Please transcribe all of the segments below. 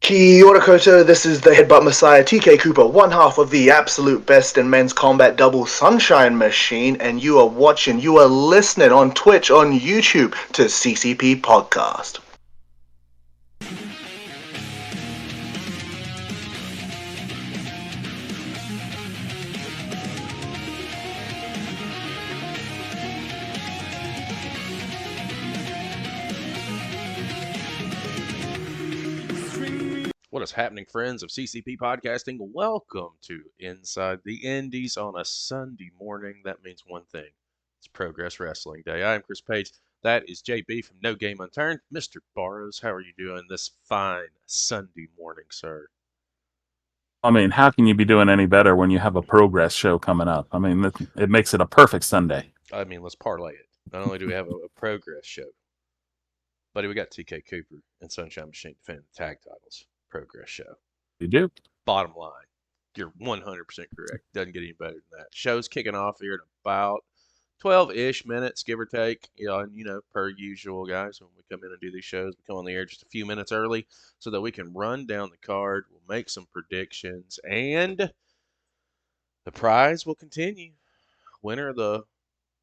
Kia ora koutou, this is the Headbutt Messiah TK Cooper, one half of the absolute best in men's combat double Sunshine Machine, and you are listening on Twitch, on YouTube to CCP Podcast. What is happening, friends of CCP Podcasting? Welcome to Inside the Indies on a Sunday morning. That means one thing. It's Progress Wrestling Day. I am Chris Page. That is JB from No Game Unturned. Mr. Barrows, how are you doing this fine Sunday morning, sir? I mean, how can you be doing any better when you have a Progress show coming up? I mean, it makes it a perfect Sunday. I mean, let's parlay it. Not only do we have a Progress show, but we got TK Cooper and Sunshine Machine defending the tag titles. Progress show. You do? Bottom line, you're 100% correct. Doesn't get any better than that. Show's kicking off here in about 12-ish minutes, give or take. And per usual, guys, when we come in and do these shows, we come on the air just a few minutes early so that we can run down the card. We'll make some predictions, and the prize will continue. Winner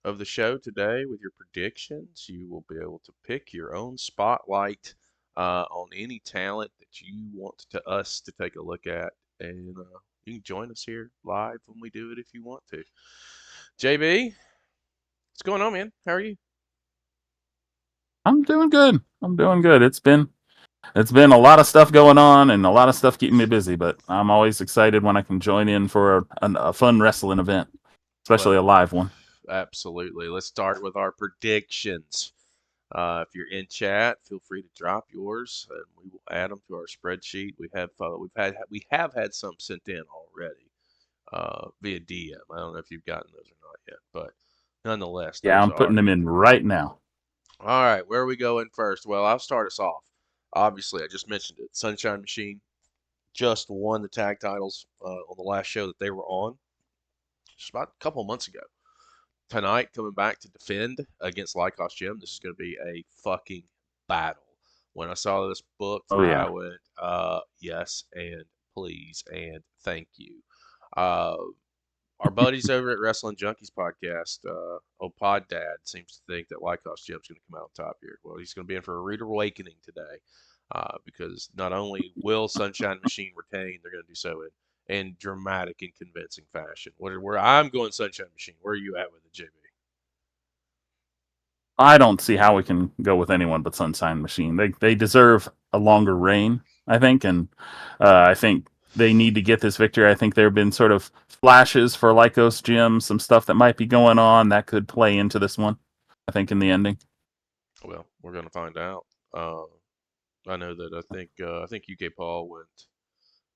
of the show today with your predictions, you will be able to pick your own spotlight on any talent that you want us to take a look at, and you can join us here live when we do it if you want to. JB, what's going on, man? How are you? I'm doing good. It's been a lot of stuff going on and a lot of stuff keeping me busy, but I'm always excited when I can join in for a fun wrestling event, especially a live one. Absolutely. Let's start with our predictions. If you're in chat, feel free to drop yours, and we will add them to our spreadsheet. We have had some sent in already via DM. I don't know if you've gotten those or not yet, but nonetheless, Yeah, I'm putting them in right now. All right, where are we going first? Well, I'll start us off. Obviously, I just mentioned it. Sunshine Machine just won the tag titles on the last show that they were on, just about a couple months ago. Tonight, coming back to defend against Lycos Gym. This is going to be a fucking battle. When I saw this book, I went, yes, and please, and thank you. Our buddies over at Wrestling Junkies podcast, Pod Dad, seems to think that Lycos Gym's going to come out on top here. Well, he's going to be in for a rude awakening today because not only will Sunshine Machine retain, they're going to do so in dramatic and convincing fashion. Where I'm going Sunshine Machine. Where are you at with it, JB? I don't see how we can go with anyone but Sunshine Machine. They deserve a longer reign, I think, and I think they need to get this victory. I think there have been sort of flashes for Lycos Gym, some stuff that might be going on that could play into this one, I think, in the ending. Well, we're going to find out. I know that I think UK Paul went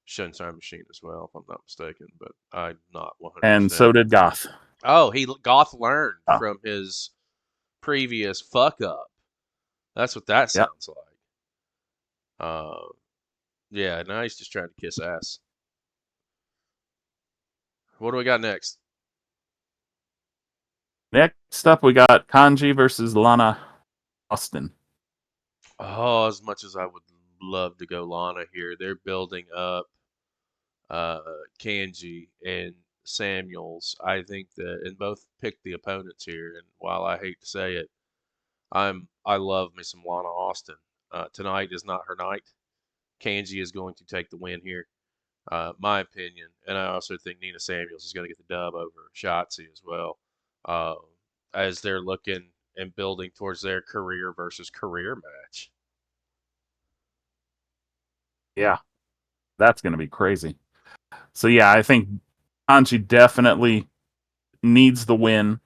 Sunshine Machine as well, if I'm not mistaken, but I'm not 100%. And so did Goth. Oh, Goth learned from his previous fuck up. That's what that sounds like. Yeah, now he's just trying to kiss ass. What do we got next? Next up, we got Kanji versus Lana Austin. Oh, as much as I would love to go Lana here, they're building up Kanji and Samuels. I think that, and both picked the opponents here. And while I hate to say it, I love me some Lana Austin. Tonight is not her night. Kanji is going to take the win here, my opinion. And I also think Nina Samuels is going to get the dub over Shotzi as well, as they're looking and building towards their career versus career match. Yeah, that's going to be crazy. So yeah, I think Kanji definitely needs the win.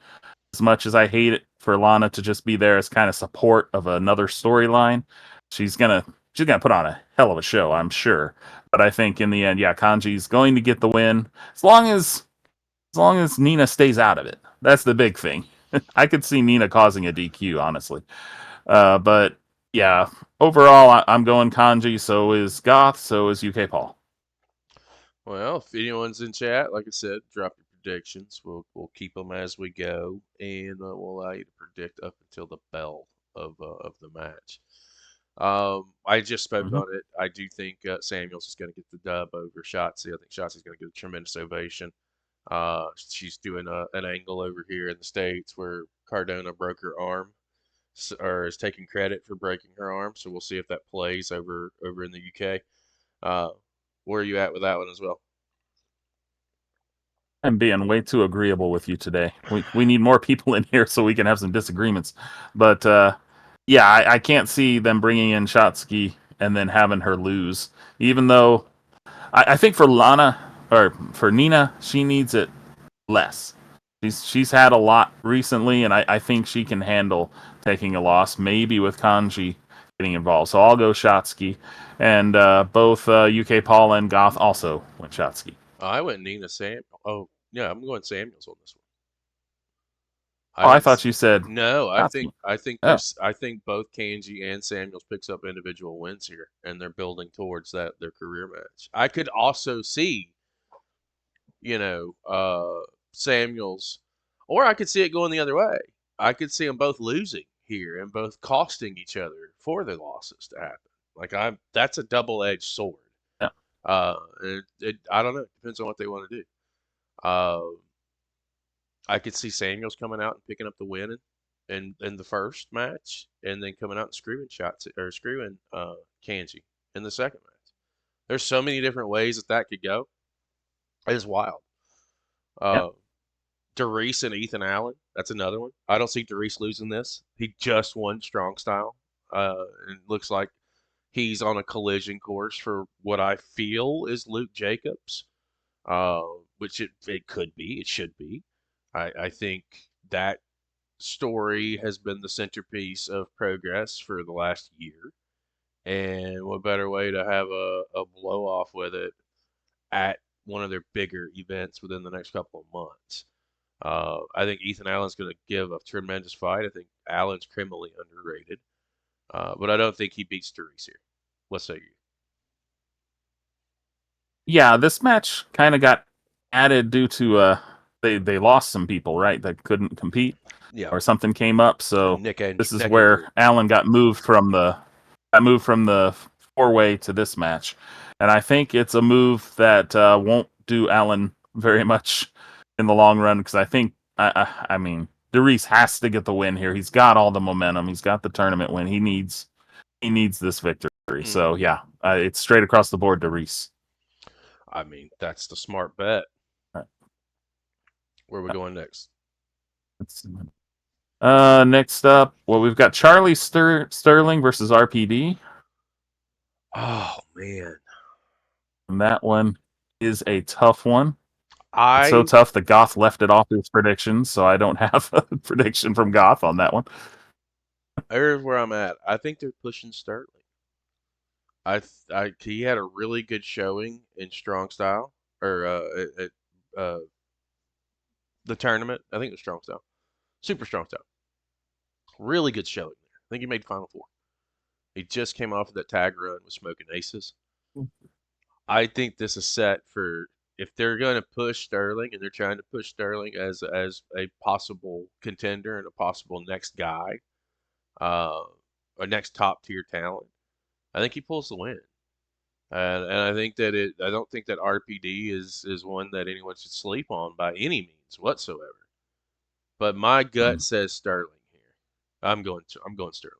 As much as I hate it for Lana to just be there as kind of support of another storyline, she's gonna put on a hell of a show, I'm sure. But I think in the end, yeah, Kanji's going to get the win as long as Nina stays out of it. That's the big thing. I could see Nina causing a DQ, honestly. But yeah, overall, I'm going Kanji. So is Goth. So is UK Paul. Well, if anyone's in chat, like I said, drop your predictions. We'll keep them as we go, and we'll allow you to predict up until the bell of the match. I just spoke Mhm. on it. I do think Samuels is going to get the dub over Shotzi. I think Shotzi's going to get a tremendous ovation. She's doing an angle over here in the States where Cardona broke her arm, or is taking credit for breaking her arm. So we'll see if that plays over in the UK. Uh, where are you at with that one as well? I'm being way too agreeable with you today. We need more people in here so we can have some disagreements. But yeah, I can't see them bringing in Shotzi and then having her lose. Even though I think for Lana or for Nina, she needs it less. She's had a lot recently, and I think she can handle taking a loss, maybe with Kanji getting involved. So I'll go Shotzi, and both UK Paul and Goth also went Shotzi. I went Nina Sam. Oh, yeah, I'm going Samuels on this one. Oh, I I think thought you said no. Shotzi. Oh, I think both Kanji and Samuels picks up individual wins here, and they're building towards that their career match. I could also see, Samuels, or I could see it going the other way. I could see them both losing here and both costing each other for their losses to happen. That's a double-edged sword. yeah. I don't know. Depends on what they want to do. Uh, I could see Samuels coming out and picking up the win in the first match, and then coming out and screwing shots or screwing Kanji in the second match. There's so many different ways that could go. It is wild. Yeah. Uh, Darius and Ethan Allen, that's another one. I don't see Darius losing this. He just won Strong Style. And it looks like he's on a collision course for what I feel is Luke Jacobs, which it could be, it should be. I think that story has been the centerpiece of Progress for the last year. And what better way to have a blow off with it at one of their bigger events within the next couple of months? I think Ethan Allen's going to give a tremendous fight. I think Allen's criminally underrated, but I don't think he beats Darius here. What say you? Yeah, this match kind of got added due to they lost some people, right, that couldn't compete Yeah, or something came up. So this is neck injury. where Allen got moved from the four-way to this match. And I think it's a move that won't do Allen very much in the long run because I think I mean Darius has to get the win here. He's got all the momentum. He's got the tournament win. He needs this victory. Hmm. So yeah, it's straight across the board, Darius. I mean, that's the smart bet. Uh, Where are we going next? Let's see. Next up, well, we've got Charlie Sterling versus RPD, Oh man, and that one is a tough one. It's so I tough that Goth left it off his predictions, so I don't have a prediction from Goth on that one. here's where I'm at. I think they're pushing Sterling. He had a really good showing in strong style or at the tournament. I think it was strong style, super strong style. Really good showing there. I think he made Final Four. He just came off of that tag run with Smoking Aces. I think this is set for if they're going to push Sterling and they're trying to push Sterling as a possible contender and a possible next guy, uh, a next top tier talent. I think he pulls the win. And I think that I don't think that RPD is one that anyone should sleep on by any means whatsoever. But my gut Mm. says Sterling here. I'm going Sterling.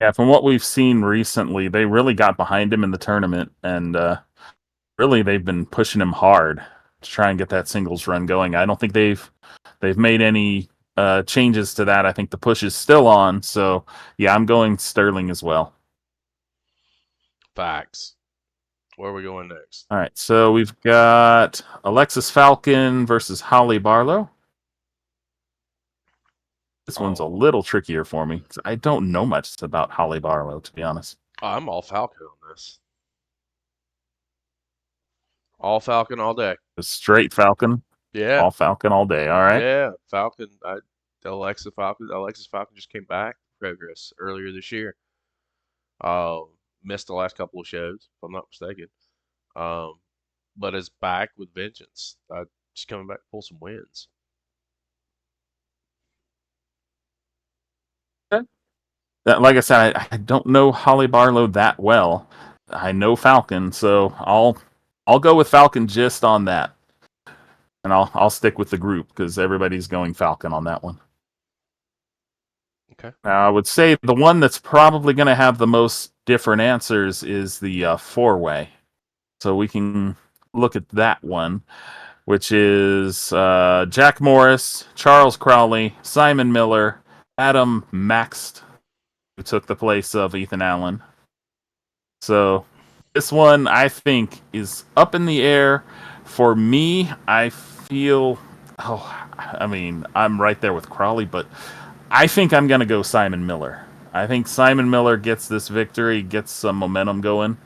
Yeah, from what we've seen recently, they really got behind him in the tournament, and really they've been pushing him hard to try and get that singles run going. I don't think they've made any changes to that. I think the push is still on. So yeah, I'm going Sterling as well. Facts. Where are we going next? All right, so we've got Alexis Falcon versus Holly Barlow. This one's a Oh, little trickier for me 'cause I don't know much about Holly Barlow, to be honest. I'm all Falcon on this. All Falcon all day. Just straight Falcon, Yeah, all Falcon all day. All right. yeah. Falcon. Alexis Falcon just came back. Progress earlier this year. Uh, Missed the last couple of shows, if I'm not mistaken. Um, but is back with vengeance. Just coming back to pull some wins. Okay. Like I said, I don't know Holly Barlow that well. I know Falcon, so I'll go with Falcon just on that, and I'll stick with the group because everybody's going Falcon on that one. Okay. Now, I would say the one that's probably going to have the most different answers is the four-way. So we can look at that one, which is Jack Morris, Charles Crowley, Simon Miller, Adam Maxt, who took the place of Ethan Allen. So this one, I think, is up in the air. For me, I feel... I mean, I'm right there with Crowley, but I think I'm going to go Simon Miller. I think Simon Miller gets this victory, gets some momentum going.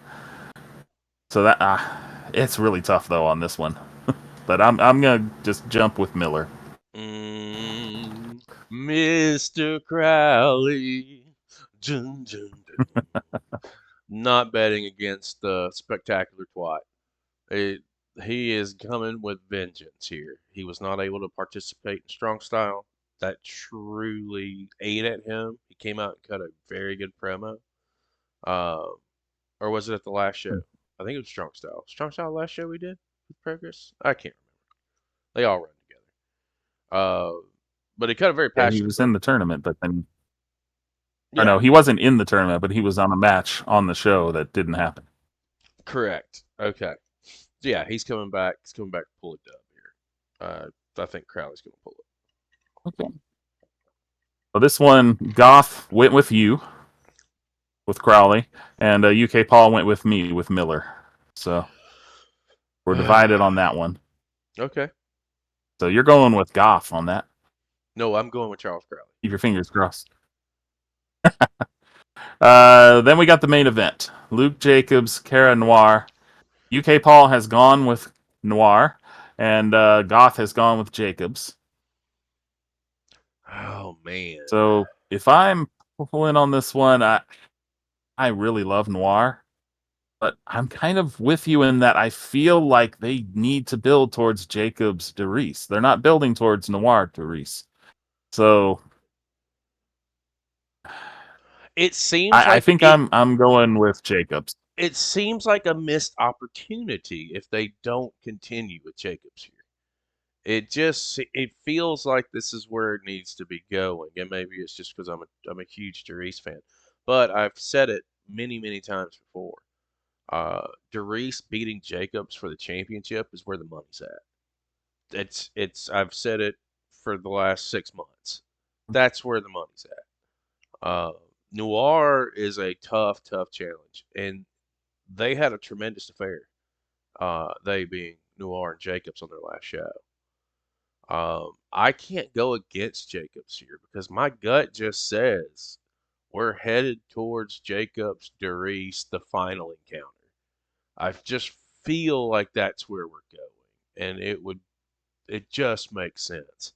So that it's really tough though on this one, but I'm gonna just jump with Miller. Mr. Crowley. Dun, dun, dun. Not betting against the spectacular twat. He is coming with vengeance here. He was not able to participate in strong style. That truly ate at him. He came out and cut a very good promo. Uh, or was it at the last show? I think it was strong style. Strong style last show we did with Progress. I can't remember. They all run together. But he cut a very Yeah, he passionate was promo. in the tournament, but then Yeah, or no, he wasn't in the tournament, but he was on a match on the show that didn't happen. correct. Okay. Yeah, he's coming back. He's coming back to pull a dub here. I think Crowley's going to pull it. Okay. So this one, Goff went with you, with Crowley, and UK Paul went with me, with Miller. So we're divided on that one. Okay. So you're going with Goff on that. No, I'm going with Charles Crowley. Keep your fingers crossed. Then we got the main event. Luke Jacobs, Cara Noir. UK Paul has gone with Noir, and Goth has gone with Jacobs. Oh man. So if I'm pulling on this one, I really love Noir, but I'm kind of with you in that I feel like they need to build towards Jacobs Derice. They're not building towards Noir Derice. So It seems I like think I'm going with Jacobs. it seems like a missed opportunity if they don't continue with Jacobs here. It feels like this is where it needs to be going, and maybe it's just because I'm a huge Derice fan, but I've said it many times before. Derice beating Jacobs for the championship is where the money's at. It's I've said it for the last 6 months. That's where the money's at. Noir is a tough challenge, and they had a tremendous affair. They being Noir and Jacobs on their last show. I can't go against Jacobs here because my gut just says we're headed towards Jacobs Derice, the final encounter. I just feel like that's where we're going, and it just makes sense.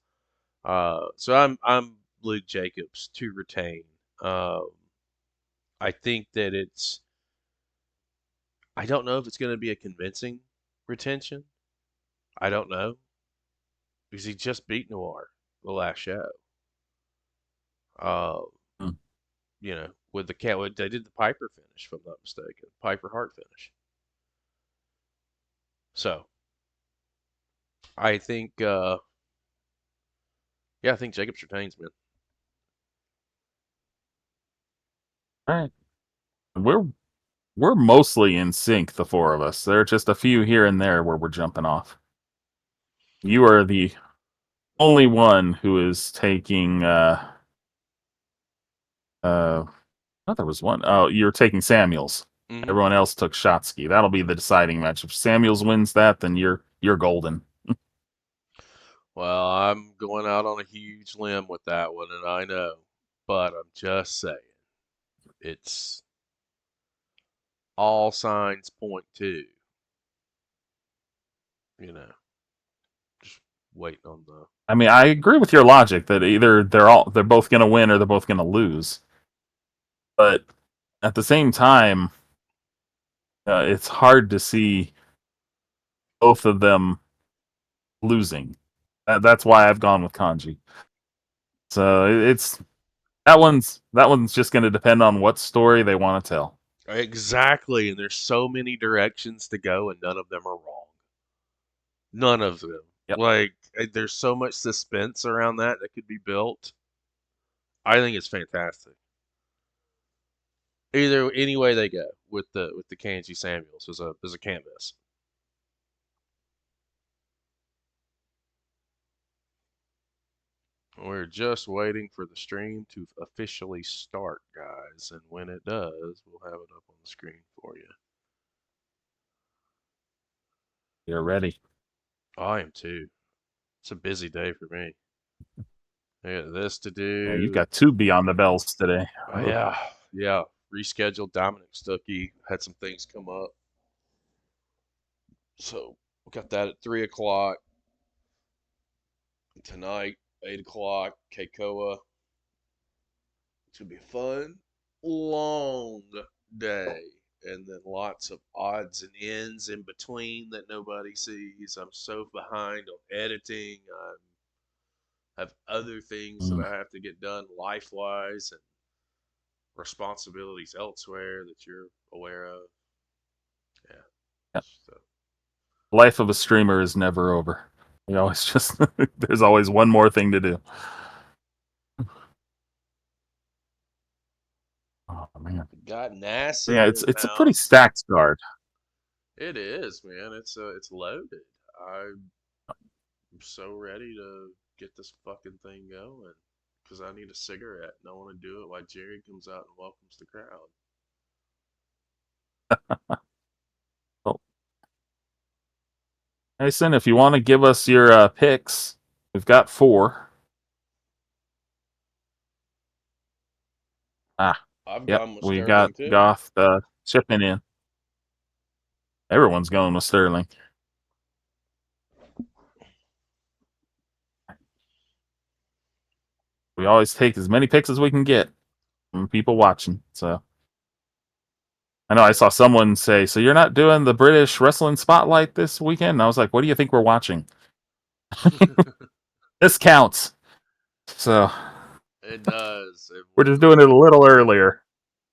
So I'm Luke Jacobs to retain. I think that I don't know if it's going to be a convincing retention. I don't know because he just beat Noir the last show. Uh, Hmm. With the cat, they did the Piper finish, if I'm not mistaken, Piper Hart finish. So I think, I think Jacobs retains, man. All right. We're mostly in sync, the four of us. There are just a few here and there where we're jumping off. You are the only one who is taking oh, there was one. Oh, you're taking Samuels. Mm-hmm. Everyone else took Shotsky. That'll be the deciding match. If Samuels wins that, then you're golden. Well, I'm going out on a huge limb with that one, and I know, but I'm just saying, it's all signs point to, just waiting on the. I mean, I agree with your logic that either they're both going to win or they're both going to lose. But at the same time, it's hard to see both of them losing. That's why I've gone with Kanji. So it's That one's just going to depend on what story they want to tell. Exactly, and there's so many directions to go, and none of them are wrong. None of them. Yep. Like, there's so much suspense around that could be built. I think it's fantastic. Either any way they go with the Kanji Samuels as a canvas. We're just waiting for the stream to officially start, guys, and when it does, we'll have it up on the screen for you. You're ready. I am too. It's a busy day for me. I got this to do. Yeah, you've got 2 Beyond the Bells today. Yeah. Rescheduled. Dominic Stuckey had some things come up. So we got that at 3 o'clock. Tonight, 8 o'clock, Keikoa. It's going to be a fun, long day. And then lots of odds and ends in between that nobody sees. I'm so behind on editing. I have other things that I have to get done life-wise and responsibilities elsewhere that you're aware of. Yeah. So. Life of a streamer is never over. You know, it's just there's always one more thing to do. Oh man. Got NASA. Yeah, it's a pretty stacked card. It is, man. It's loaded. I'm so ready to get this fucking thing going because I need a cigarette and I want to do it while Jerry comes out and welcomes the crowd. Oh. Mason, if you want to give us your picks, we've got 4. Yep, we got too. Goth chipping in. Everyone's going with Sterling. We always take as many picks as we can get from people watching. So I know I saw someone say, "So you're not doing the British Wrestling Spotlight this weekend?" And I was like, "What do you think we're watching?" This counts. So it does. We're just doing it a little earlier.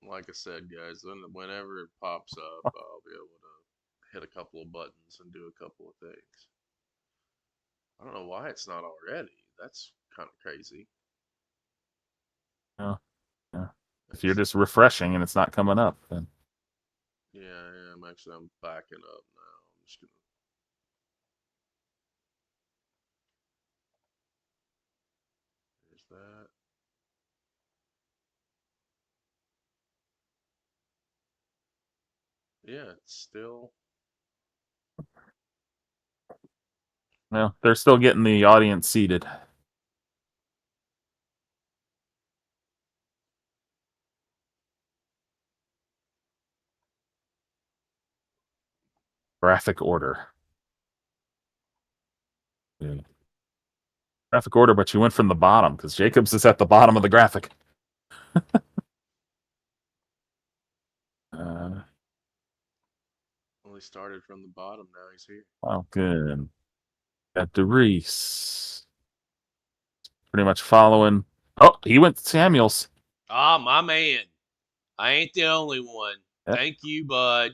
Like I said, guys, whenever it pops up, I'll be able to hit a couple of buttons and do a couple of things. I don't know why it's not already. That's kind of crazy. Yeah. If you're just refreshing and it's not coming up, then yeah, I'm backing up now. I'm just gonna. There's that. Yeah, it's still. well, they're still getting the audience seated. Graphic order. Yeah. Graphic order, but you went from the bottom because Jacobs is at the bottom of the graphic. Well, he started from the bottom. Now he's here. Oh, good. Got DeReese. Pretty much following. Oh, he went Samuels. Ah, my man. I ain't the only one. Yep. Thank you, bud.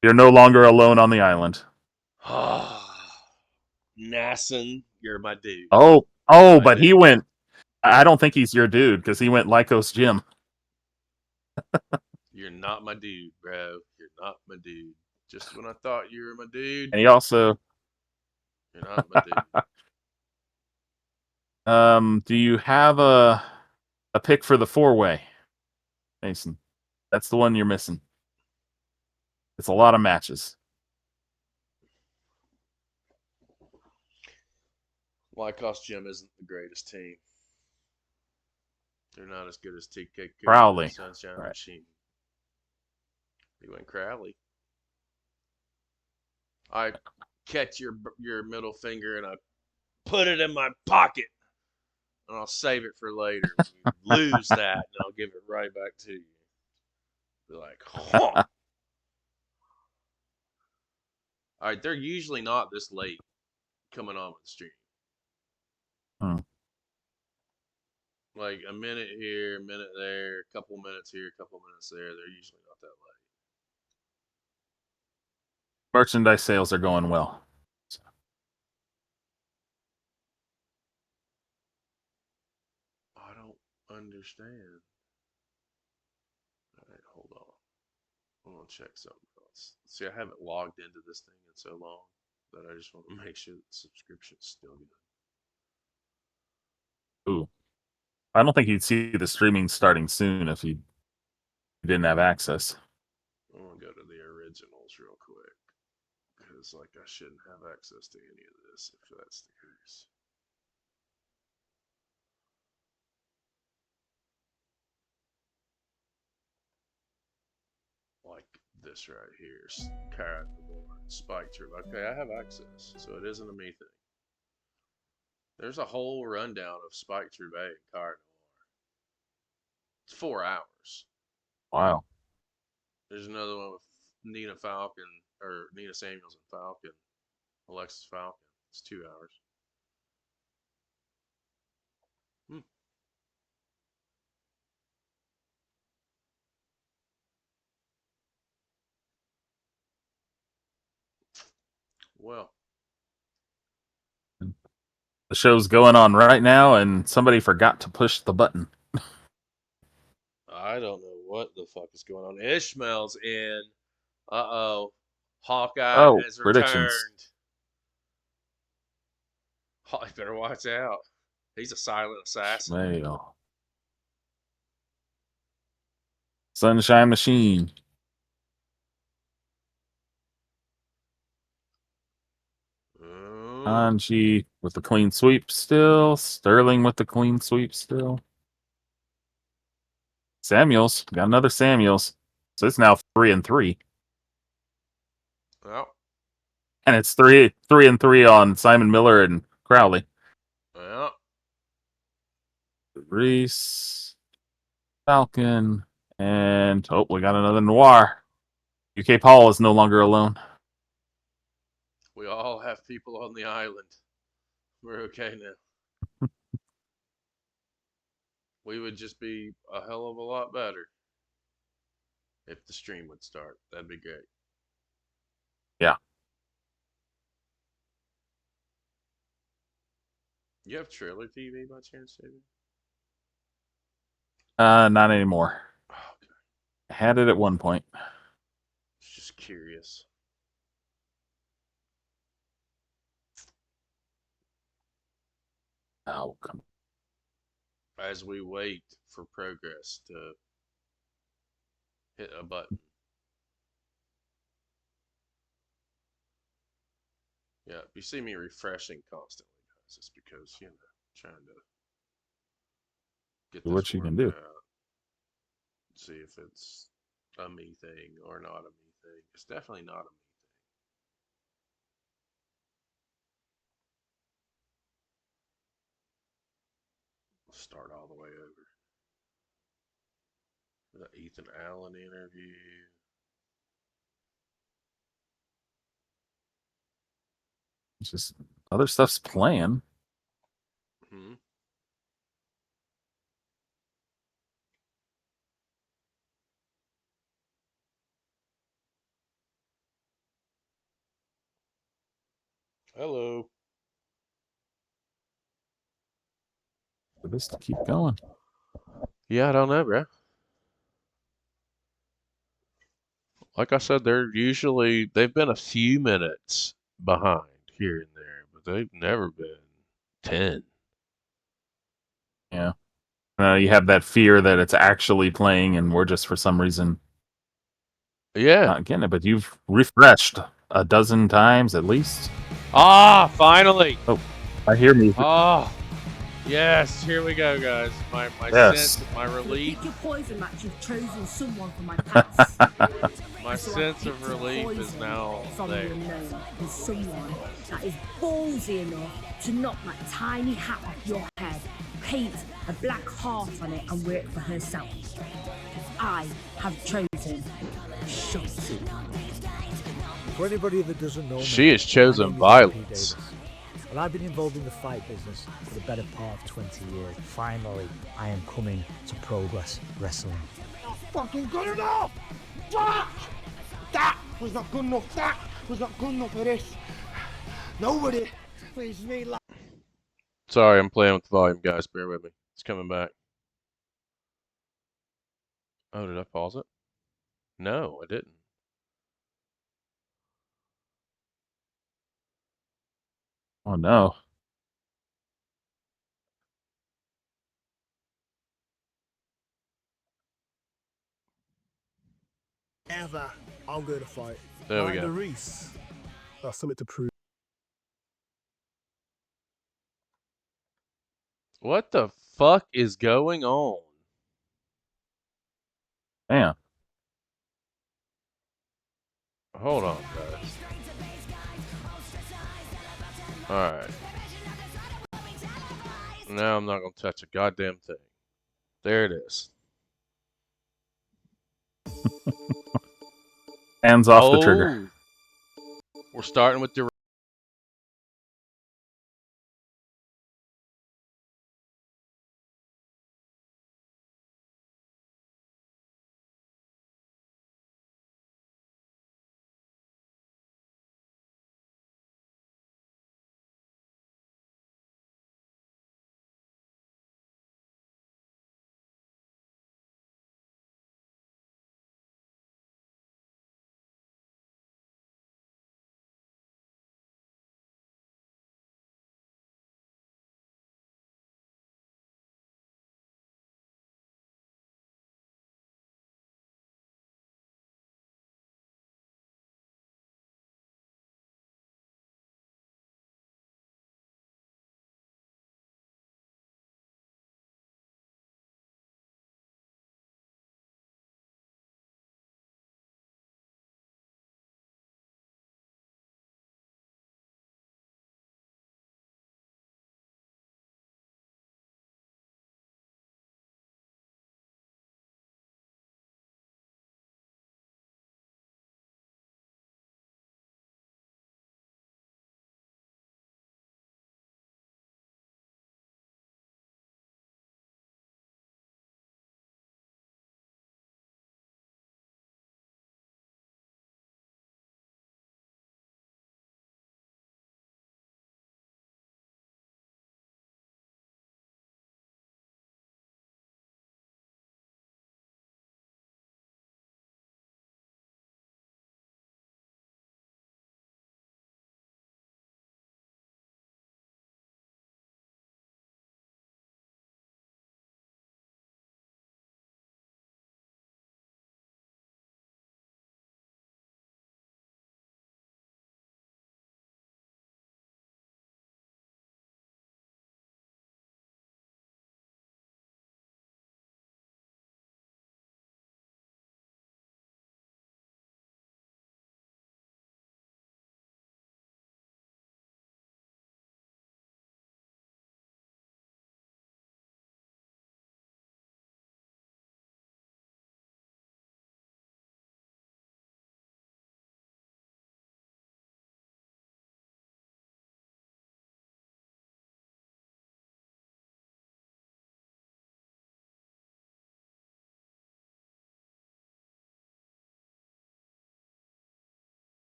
You're no longer alone on the island. Nasson, you're my dude. Oh, but he went. I don't think he's your dude because he went Lycos Gym. You're not my dude, bro. You're not my dude. Just when I thought you were my dude. And he also. You're not my dude. Do you have a pick for the 4-way, Mason? That's the one you're missing. It's a lot of matches. Lycos Gym isn't the greatest team. They're not as good as TK Crowley. Sunshine Machine. You went Crowley. I catch your middle finger and I put it in my pocket. And I'll save it for later. When you lose that, and I'll give it right back to you. Be like, huh. All right, they're usually not this late coming on with the stream. like a minute here, a minute there, a couple minutes here, a couple minutes there. They're usually not that late. Merchandise sales are going well. I don't understand. All right, hold on. I'm gonna check something else. See, I haven't logged into this thing in so long that I just want to make sure that the subscription's still good. Ooh. I don't think you'd see the streaming starting soon if you didn't have access. I'm gonna go to the originals real quick. Because, like, I shouldn't have access to any of this if that's the case. Like this right here, Cara Noir, Spike True. Okay, I have access, so it isn't a me thing. There's a whole rundown of Spike True and Cara Noir. It's 4 hours. Wow. There's another one with Nina Falcon, or Nina Samuels and Falcon, Alexis Falcon. It's 2 hours. Well, The show's going on right now, and somebody forgot to push the button. I don't know what the fuck is going on. Ishmael's in. Uh-oh. Hawkeye has predictions. returned. You better watch out. He's a silent assassin. Ishmael. Sunshine Machine. Anji with the clean sweep still. Sterling with the clean sweep still. Samuels. Got another Samuels. So it's now 3-3. Well. And it's 3-3 on Simon Miller and Crowley. Well. Reese. Falcon. And we got another Noir. UK Paul is no longer alone. We all have people on the island. We're okay now. We would just be a hell of a lot better if the stream would start. That'd be great. Yeah. You have Trailer TV by chance, David? Not anymore. Oh, okay. I had it at one point. Just curious. Oh, come on. As we wait for progress to hit a button. Yeah, you see me refreshing constantly, guys. It's because, trying to get this what you can do. out. See if it's a me thing or not a me thing. It's definitely not a me thing. Start all the way over. The Ethan Allen interview. It's just other stuff's playing. Hmm. Hello. For this to keep going. Yeah, I don't know, bro. Like I said, they've been a few minutes behind here and there, but they've never been 10. Yeah. You have that fear that it's actually playing and we're just for some reason not getting it, but you've refreshed a dozen times at least. Finally! Oh, I hear music. Oh, yes, here we go, guys. My Yes. sense, my relief. Pick your poison match. You've chosen someone from my past. My So sense I've of picked a relief is poison now from there. the unknown, and someone that is ballsy enough to knock that tiny hat off your head, paint a black heart on it, and wear it for herself. I have chosen Shotzi. For anybody that doesn't know, She has chosen violence. Well, I've been involved in the fight business for the better part of 20 years. Finally, I am coming to Progress Wrestling. Not fucking good enough! Fuck! That was not good enough. That was not good enough for this. Nobody leaves me like. Sorry, I'm playing with the volume, guys. Bear with me. It's coming back. Oh, did I pause it? No, I didn't. Oh no. Ever, I'm going to fight. There we go. Reese. That's something to prove. What the fuck is going on? Damn. Hold on, guys. Alright. Now I'm not gonna touch a goddamn thing. There it is. Hands off the trigger. We're starting with the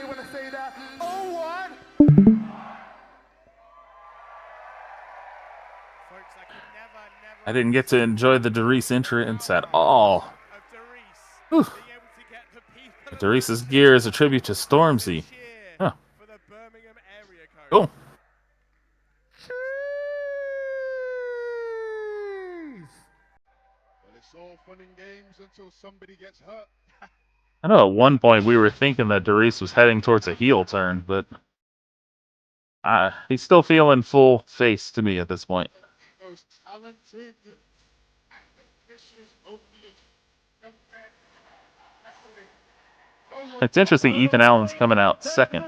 When I say that, oh what? Folks, I could never I didn't get to enjoy the Darius entrance at all. Whew. Darius's gear is a tribute to Stormzy. Huh. Cool. It's all fun and games until somebody gets hurt. I know at one point we were thinking that Darius was heading towards a heel turn, but he's still feeling full face to me at this point. Most talented, ambitious, only It's interesting Ethan Allen's coming out second.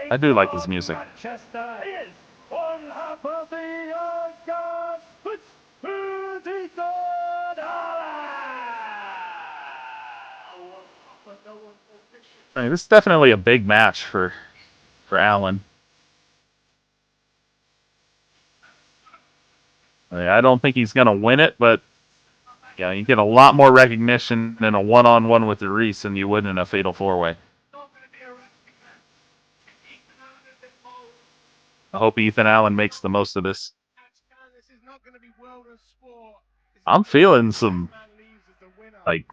I do like his music. I mean, this is definitely a big match for Allen. I don't think he's going to win it, but yeah, you get a lot more recognition in a one-on-one with Reese than you would in a Fatal 4-Way. I hope Ethan Allen makes the most of this. I'm feeling some, like,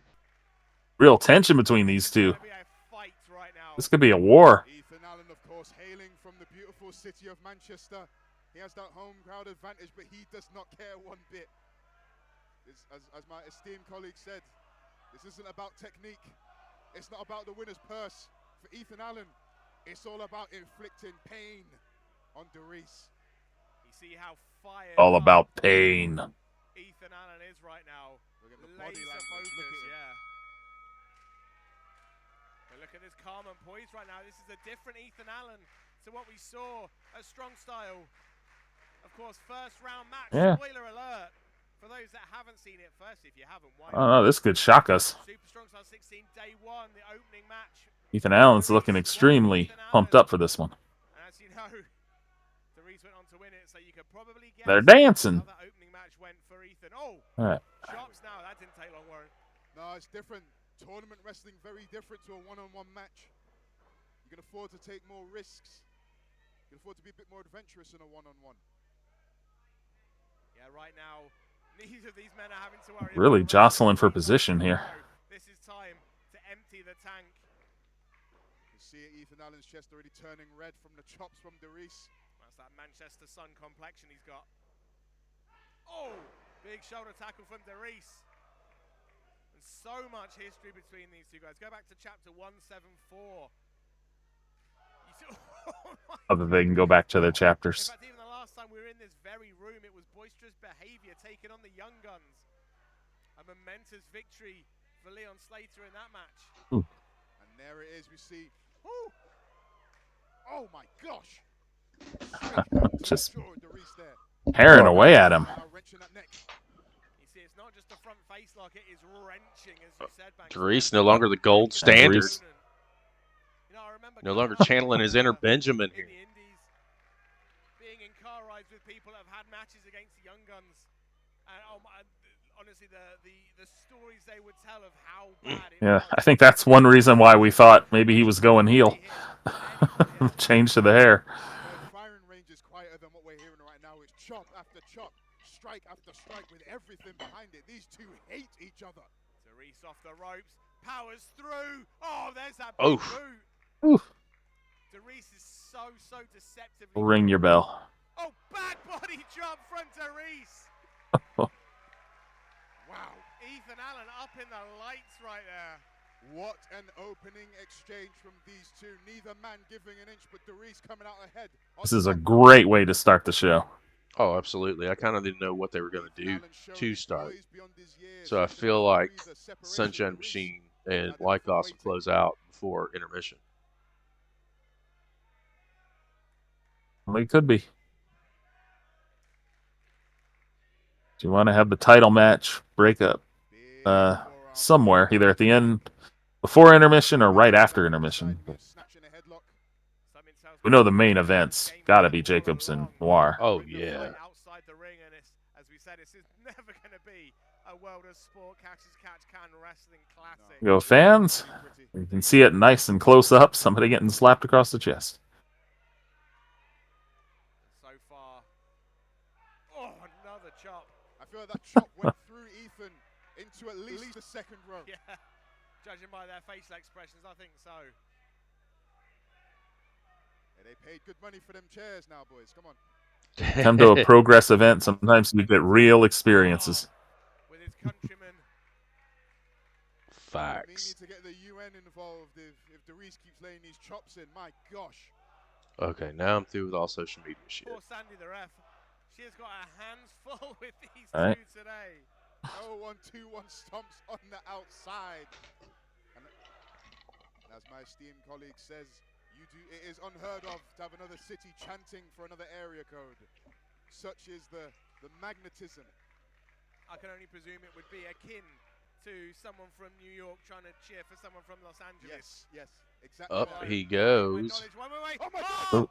real tension between these two. This could be a war. Ethan Allen, of course, hailing from the beautiful city of Manchester. He has that home crowd advantage, but he does not care one bit. As my esteemed colleague said, this isn't about technique. It's not about the winner's purse. For Ethan Allen, it's all about inflicting pain on Darius. You see how fired All about pain. Ethan Allen is right now. Look at the body Laser language. focus, Look at him. yeah. But look at this calm and poise right now. This is a different Ethan Allen to what we saw at Strong Style. Of course, first round match. Yeah. Spoiler alert. For those that haven't seen it, first, if you haven't, why I don't know, this could shock us. Super Strong Style 16, day one, the opening match. Ethan Allen's looking extremely pumped up for this one. And as you know, Darius went on to win it, so you could probably guess They're dancing. how that opening match went for Ethan. Oh, All right. chops now. That didn't take long, Warren. No, it's different. Tournament wrestling very different to a one-on-one match. You can afford to take more risks. You can afford to be a bit more adventurous in a one-on-one. Yeah, right now, neither of these men are having to worry. Really about jostling for wrestling. position here. This is time to empty the tank. You can see Ethan Allen's chest already turning red from the chops from Darius. That's that Manchester Sun complexion he's got. Oh, big shoulder tackle from Darius. And so much history between these two guys. Go back to chapter 174. Other they can go back to their chapters. In fact, even the last time we were in this very room, it was boisterous behavior taking on the Young Guns. A momentous victory for Leon Slater in that match. Ooh. And there it is, we see. Ooh. Oh my gosh! Just Darius there. tearing away at him. Now wrenching that neck. You see, it's not just a front face lock, it is wrenching, as you said, Banks. Darius no longer the gold standard. Darius. You know, I remember No going longer out channeling his inner Benjamin in here. the Indies, being in car rides with people that have had matches against the Young Guns. And honestly, the stories they would tell of how bad it Yeah, was. I think that's one reason why we thought maybe he was going heel. Change to the hair. The firing range is quieter than what we're hearing right now. It's chop after chop, strike after strike with everything behind it. These two hate each other. Darius off the ropes, powers through. Oh, there's that big Oof. boot. Oof. Darius is so deceptively. Ring your bell. Oh, back body drop from Darius. Wow. Ethan Allen up in the lights right there. What an opening exchange from these two. Neither man giving an inch, but Darius coming out ahead. This is a great way to start the show. Oh, absolutely. I kind of didn't know what they were going to do to start. So I feel like Sunshine Machine and Lycos will close out before intermission. Well, it could be. Do you want to have the title match break up somewhere, either at the end, before intermission, or right after intermission? But we know the main events got to be Jacobs and Noir. Oh, yeah. Outside the ring, and as we said, this is never going to be a World of Sport Catch as Catch Can wrestling classic. Go fans. You can see it nice and close up. Somebody getting slapped across the chest. So far, oh, another chop. I feel like that chop went through Ethan into at least the second row. Yeah, judging by their facial expressions, I think so. Yeah, they paid good money for them chairs now, boys. Come on. Come to a Progress event. Sometimes you get real experiences. With his countrymen. We Facts. need to get the UN involved if Darius keeps laying these chops in. My gosh. Okay, now I'm through with all social media shit. Poor Sandy the ref. She has got her hands full with these All right. two today. Oh, 1-2-1 stomps on the outside. And as my esteemed colleague says, it is unheard of to have another city chanting for another area code. Such is the magnetism. I can only presume it would be akin to someone from New York trying to cheer for someone from Los Angeles. Yes, exactly. Up right. he goes. Wait. Oh my God! Oh.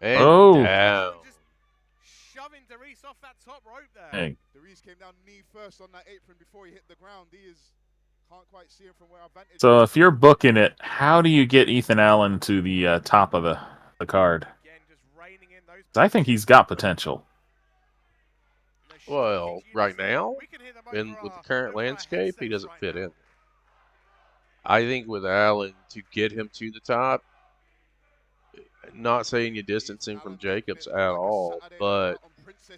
And Oh. down. Just shoving Darius off that top rope there. Hey, Darius came down knee first on that apron before he hit the ground. Can't quite see him from where our vantage. so if you're booking it, how do you get Ethan Allen to the top of the card? Again, just reining in those. 'Cause I think he's got potential. Well, right now, We can hear them and over with the our- current over our landscape, he headsets doesn't right fit now. in. I think with Allen, to get him to the top, not saying you distance him from Jacobs at all, but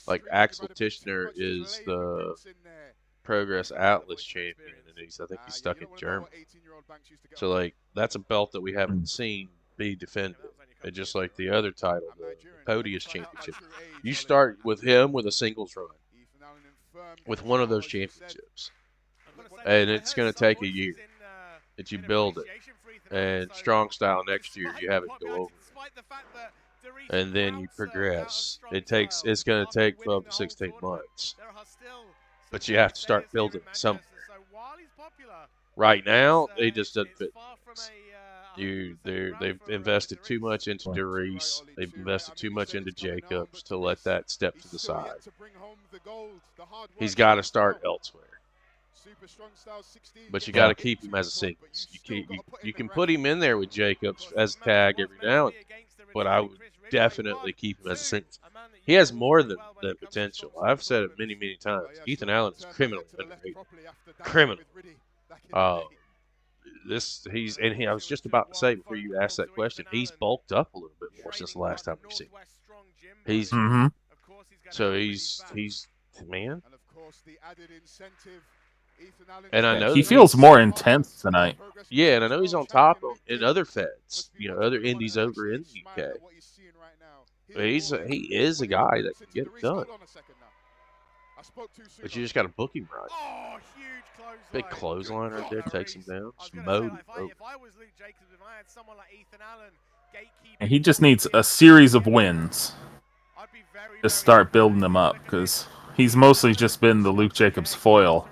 like Axel Tischner is the Progress Atlas champion, and I think he's stuck in Germany. So like that's a belt that we haven't seen be defended. And just like the other title, the Podius Championship, you start with him with a singles run with one of those championships, and it's going to take a year that you build it. And strong style next year, you have it go over, and then you progress. It's going to take 12 to 16 months, but you have to start building somewhere. Right now, it just doesn't fit. They've invested too much into Darius. They've invested too much into Jacobs to let that step to the side. He's got to start elsewhere. But you got to keep him as a singles. You can put him in there with Jacobs as a tag every now and then, but I would definitely keep him as a singles. He has more than potential. I've said it many, many times. Ethan Allen is criminally underrated. Criminal. I was just about to say before you asked that question, he's bulked up a little bit more since the last time we've seen him. He's Mm-hmm. so he's man. And I know He that feels more intense tonight. Yeah, and I know he's on top in other feds, other indies over in the UK. But he is a guy that can get it done. But you just got to book him right. Oh, huge clothesline. Big clothesline right there takes him down. I was Just gonna mowed say, him like, over. if I was Luke Jacobs, if I had someone like Ethan Allen, gatekeeping, And he just needs a series of wins. I'd be very, Just start building them up, because he's mostly just been the Luke Jacobs foil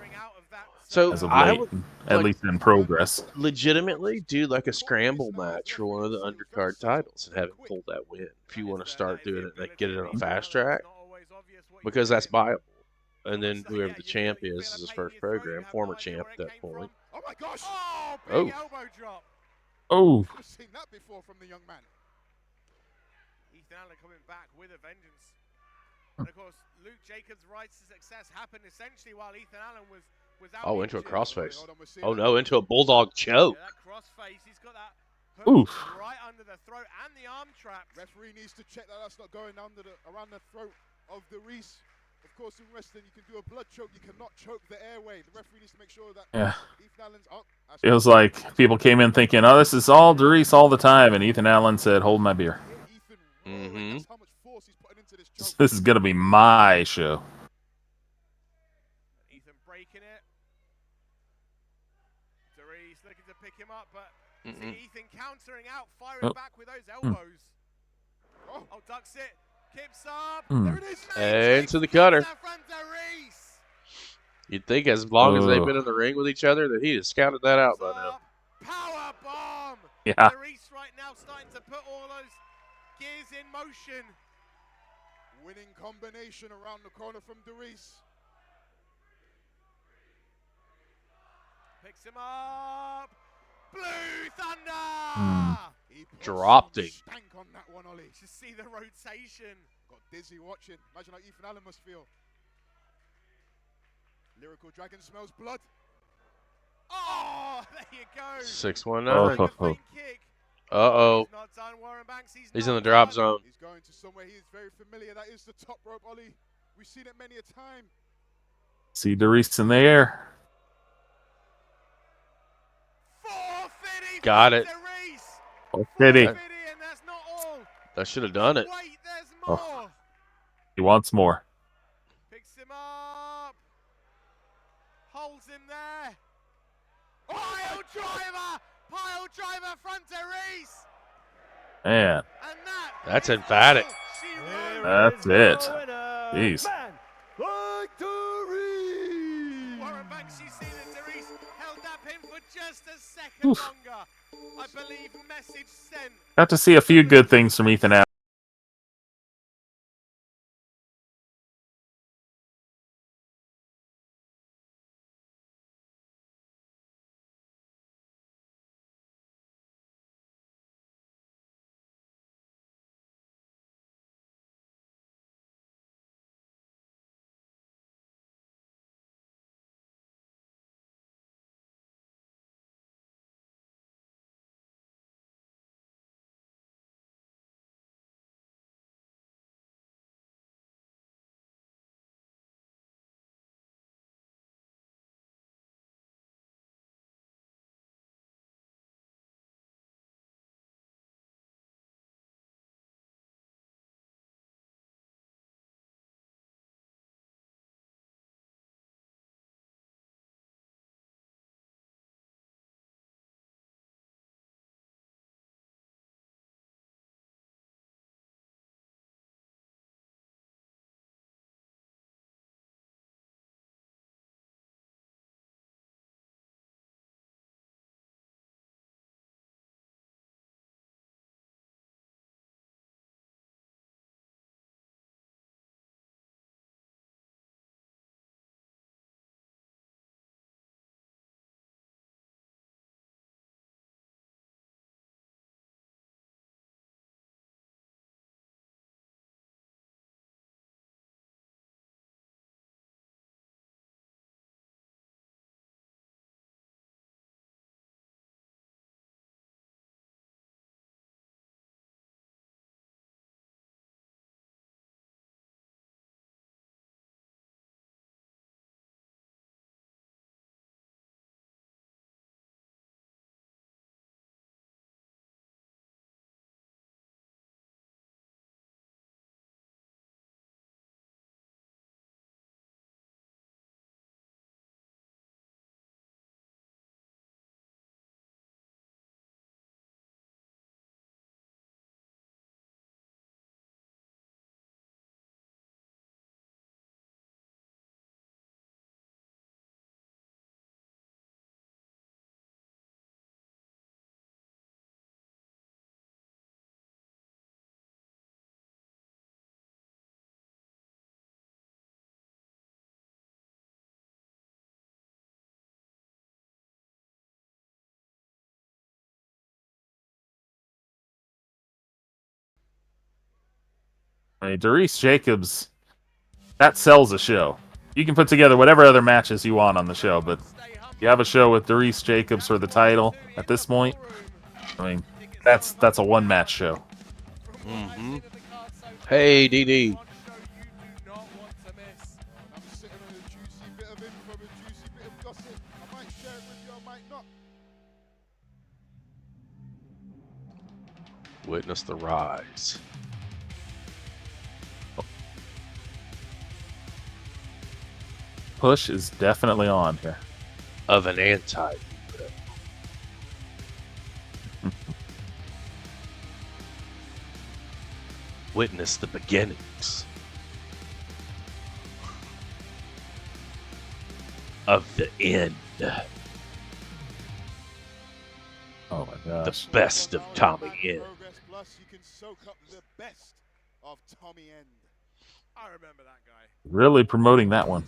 So as of I late, would at least in progress. legitimately do like a scramble match for one of the undercard titles and have him pull that win. If you want to start doing it, like get it on a fast track, because that's viable. And then whoever the champ is his first program, former champ at that point. Oh my gosh! Oh, big Oh. elbow drop. Oh, I've seen that before from the young man. Ethan Allen coming back with a vengeance. And of course, Luke Jacobs' rise to success happened essentially while Ethan Allen was out. Oh, into a injured. crossface. Hold on, we're seeing Oh that. no, into a bulldog choke. Yeah, that crossface, he's got that hook Oof. right under the throat and the arm trap. Referee needs to check that that's not going around the throat of the Reese. Of course, in wrestling, you can do a blood choke. You cannot choke the airway. The referee needs to make sure that yeah. Ethan Allen's up. It was like people came in thinking, oh, this is all Darius all the time. And Ethan Allen said, hold my beer. Ethan rolling. Mhm. That's how much force he's putting into this choke. This is going to be my show. Ethan breaking it. Darius looking to pick him up, but Mm-mm. see Ethan countering out, firing Oh. back with those elbows. Oh, ducks it. Kips up. Hmm. There it is. And to the cutter. From Darius. You'd think as long as they've Ugh. been in the ring with each other that he'd have scouted that out by now. Power bomb. Yeah. Darius right now starting to put all those gears in motion. Winning combination around the corner from Darius. Picks him up. Blue Thunder. He puts Dropped some him. stank on that one, Ollie. Just see the rotation. Got dizzy watching. Imagine how Ethan Allen must feel. Lyrical Dragon smells blood. Oh, there you go. 619. Oh. Like a feint kick. Uh-oh. He's not done, Warren Banks. He's in not the drop done. zone. He's going to somewhere he is very familiar. That is the top rope, Ollie. We've seen it many a time. See Darius in the air. 450 Got from it. Darius. Oh, Fitty. 450, and that's not all. That should have done it. Wait, there's Oh. more. He wants more. pile driver from Derice. Man, And that That's is emphatic. all she wrote. that's it. Jeez. Warren Banks, you see that Derice held that pin for just a second Oof. longer. I believe message sent. Got to see a few good things from Ethan Adams. I mean, Derice Jacobs, that sells a show. You can put together whatever other matches you want on the show, but you have a show with Derice Jacobs for the title at this point. I mean, that's a one match show. Mm-hmm. Hey, DD. I'm sitting on a juicy bit of info, a juicy bit of gossip. I might share it with you, I might not. Witness the rise. Push is definitely on here. Of an anti. Witness the beginnings of the end. Oh my The gosh. best of Tommy End. Progress Plus, you can soak up the best of Tommy End. I remember that guy. Really promoting that one.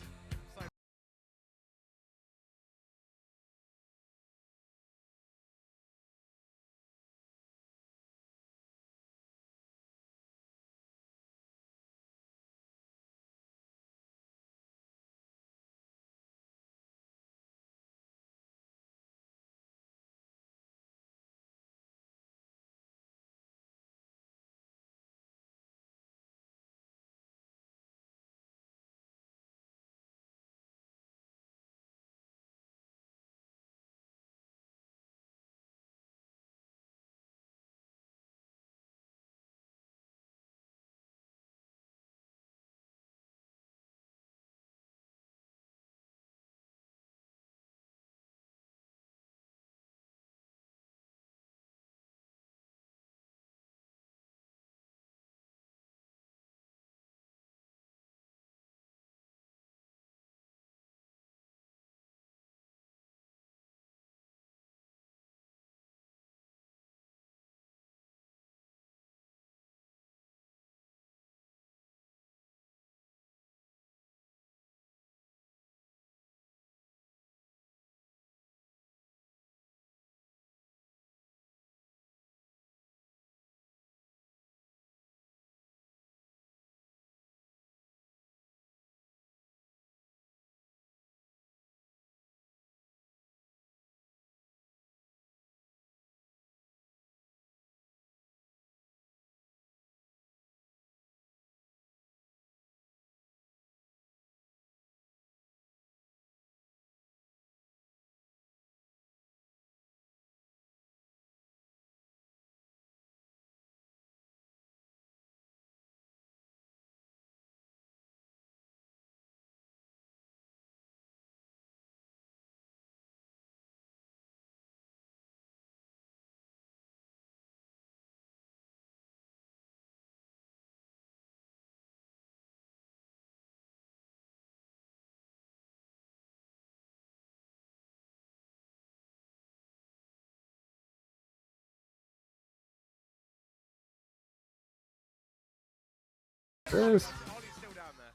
There's- Holly's still down there.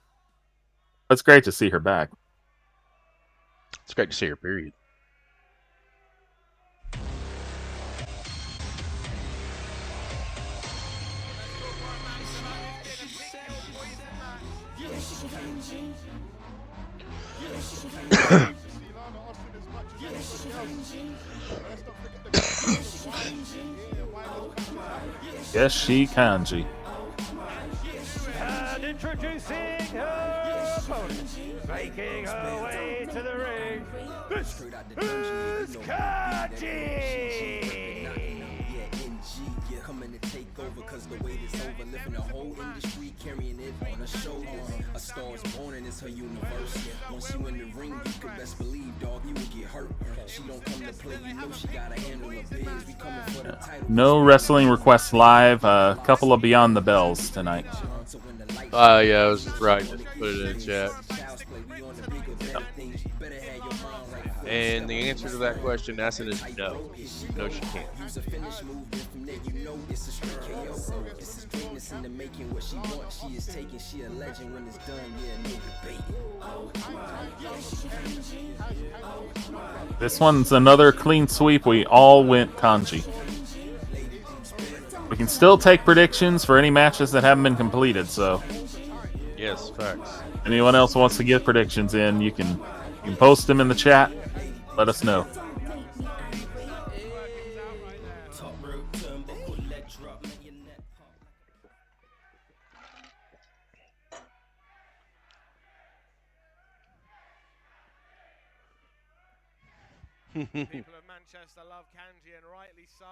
It's great to see her back. It's great to see her, period. Yes, she Kanji. And introducing her opponent, making her way to the ring. This is Kanji! Coming to take over, cause the weight is over. Lifting the whole industry, carrying it on her shoulders. A star is born and it's her universe. Once you in the ring, you can best believe, dog, you will get hurt. She don't come to play, you know she gotta handle her biz. We coming for the title. No wrestling requests live. A couple of Beyond the Bells tonight. Yeah, I was right. Just put it in the chat. And the answer to that question, Nassim, is no. No, she can't. This one's another clean sweep. We all went Kanji. We can still take predictions for any matches that haven't been completed, so Yes, facts. anyone else wants to get predictions in, you can post them in the chat. Let us know. People of Manchester love Kanji, and rightly so.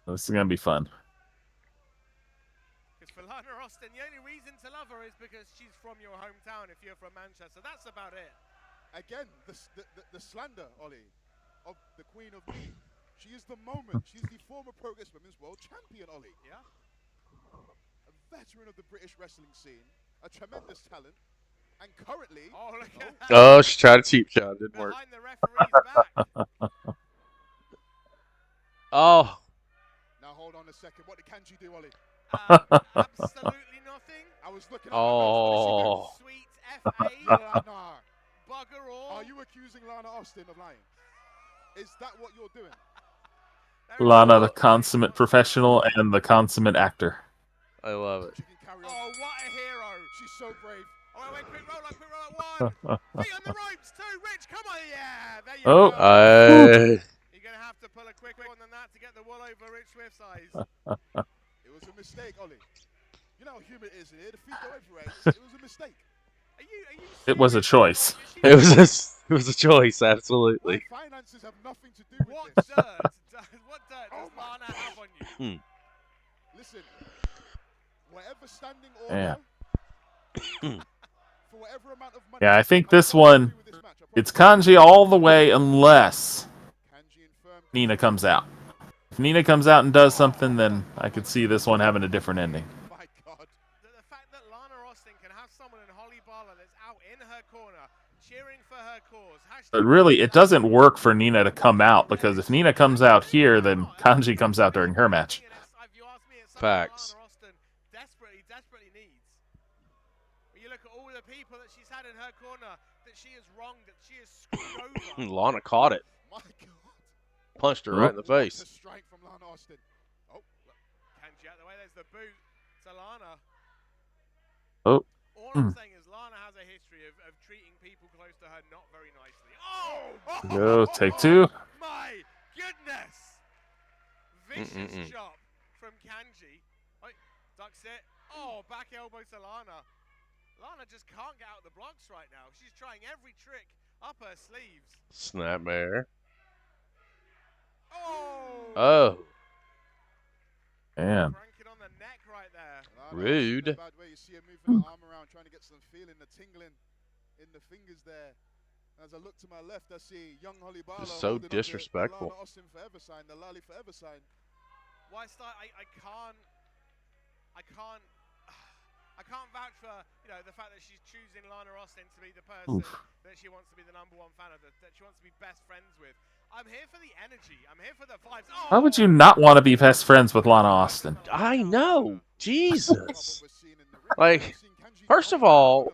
This is gonna be fun. Because for Lana Austin, the only reason to love her is because she's from your hometown if you're from Manchester. That's about it. Again, the slander, Ollie, of the Queen of Me. She is the moment. She's the former Progress Women's World Champion, Ollie. Yeah. A veteran of the British wrestling scene, a tremendous talent, and currently... Oh, look at that. Oh, she tried a cheap shot. Didn't work. Behind the referee's back. Oh, Now hold on a second. What did Kanji do, Ollie? Absolutely nothing. I was looking at oh. Sweet F.A. Nah. Bugger all. Are you accusing Lana Austin of lying? Is that what you're doing? Lana, the consummate professional and the consummate actor. I love it. She can carry on. Oh, what a hero. She's so brave. Oh, wait, quick roll up, one. Feet on the ropes, two. Rich, come on, yeah. There you Oh. go. You're going to have to pull a quick one than that to get the wool over Rich Swift's eyes. It was a mistake, Ollie. You know how human it is here. The feet go everywhere. It was a mistake. Are you It was a choice. It was a choice, absolutely. My finances have nothing to do with What this. what dirt does Lana have on you? Listen, whatever standing Yeah. order, for whatever amount of money... Yeah, I think this one, it's Kanji all the way unless Nina comes out. If Nina comes out and does something, then I could see this one having a different ending. My God. The fact that Lana Austin can have someone in Holly Barlow that's out in her corner, cheering for her cause. But really, it doesn't work for Nina to come out, because if Nina comes out here, then Kanji comes out during her match. Facts. Lana Austin desperately needs. When you look at all the people that she's had in her corner, that she has wronged, that she has screwed over. Lana caught it. My God. Punched her right in the face. What a strike from Lana Austin. Oh, Kanji out the way. There's the boot to Lana. Oh. All I'm saying is Lana has a history of treating people close to her not very nicely. Oh! Go, take two. My goodness! Vicious chop from Kanji. Oh, ducks it. Oh, back elbow to Lana. Lana just can't get out the blocks right now. She's trying every trick up her sleeves. Snapmare. Oh! Oh. Man. Cranking on the neck right there. Lana Rude. Austin, a bad way. You see her moving her arm around, trying to get some feeling, the tingling in the fingers there. As I look to my left, I see young Holly Barlow. Just so holding up the disrespectful. Lana Austin forever sign, the Lally forever sign. Why start? I can't vouch for, you know, the fact that she's choosing Lana Austin to be the person that she wants to be the #1 fan of, that she wants to be best friends with. I'm here for the energy. I'm here for the vibes. Oh! How would you not want to be best friends with Lana Austin? I know. Jesus. Like, first of all,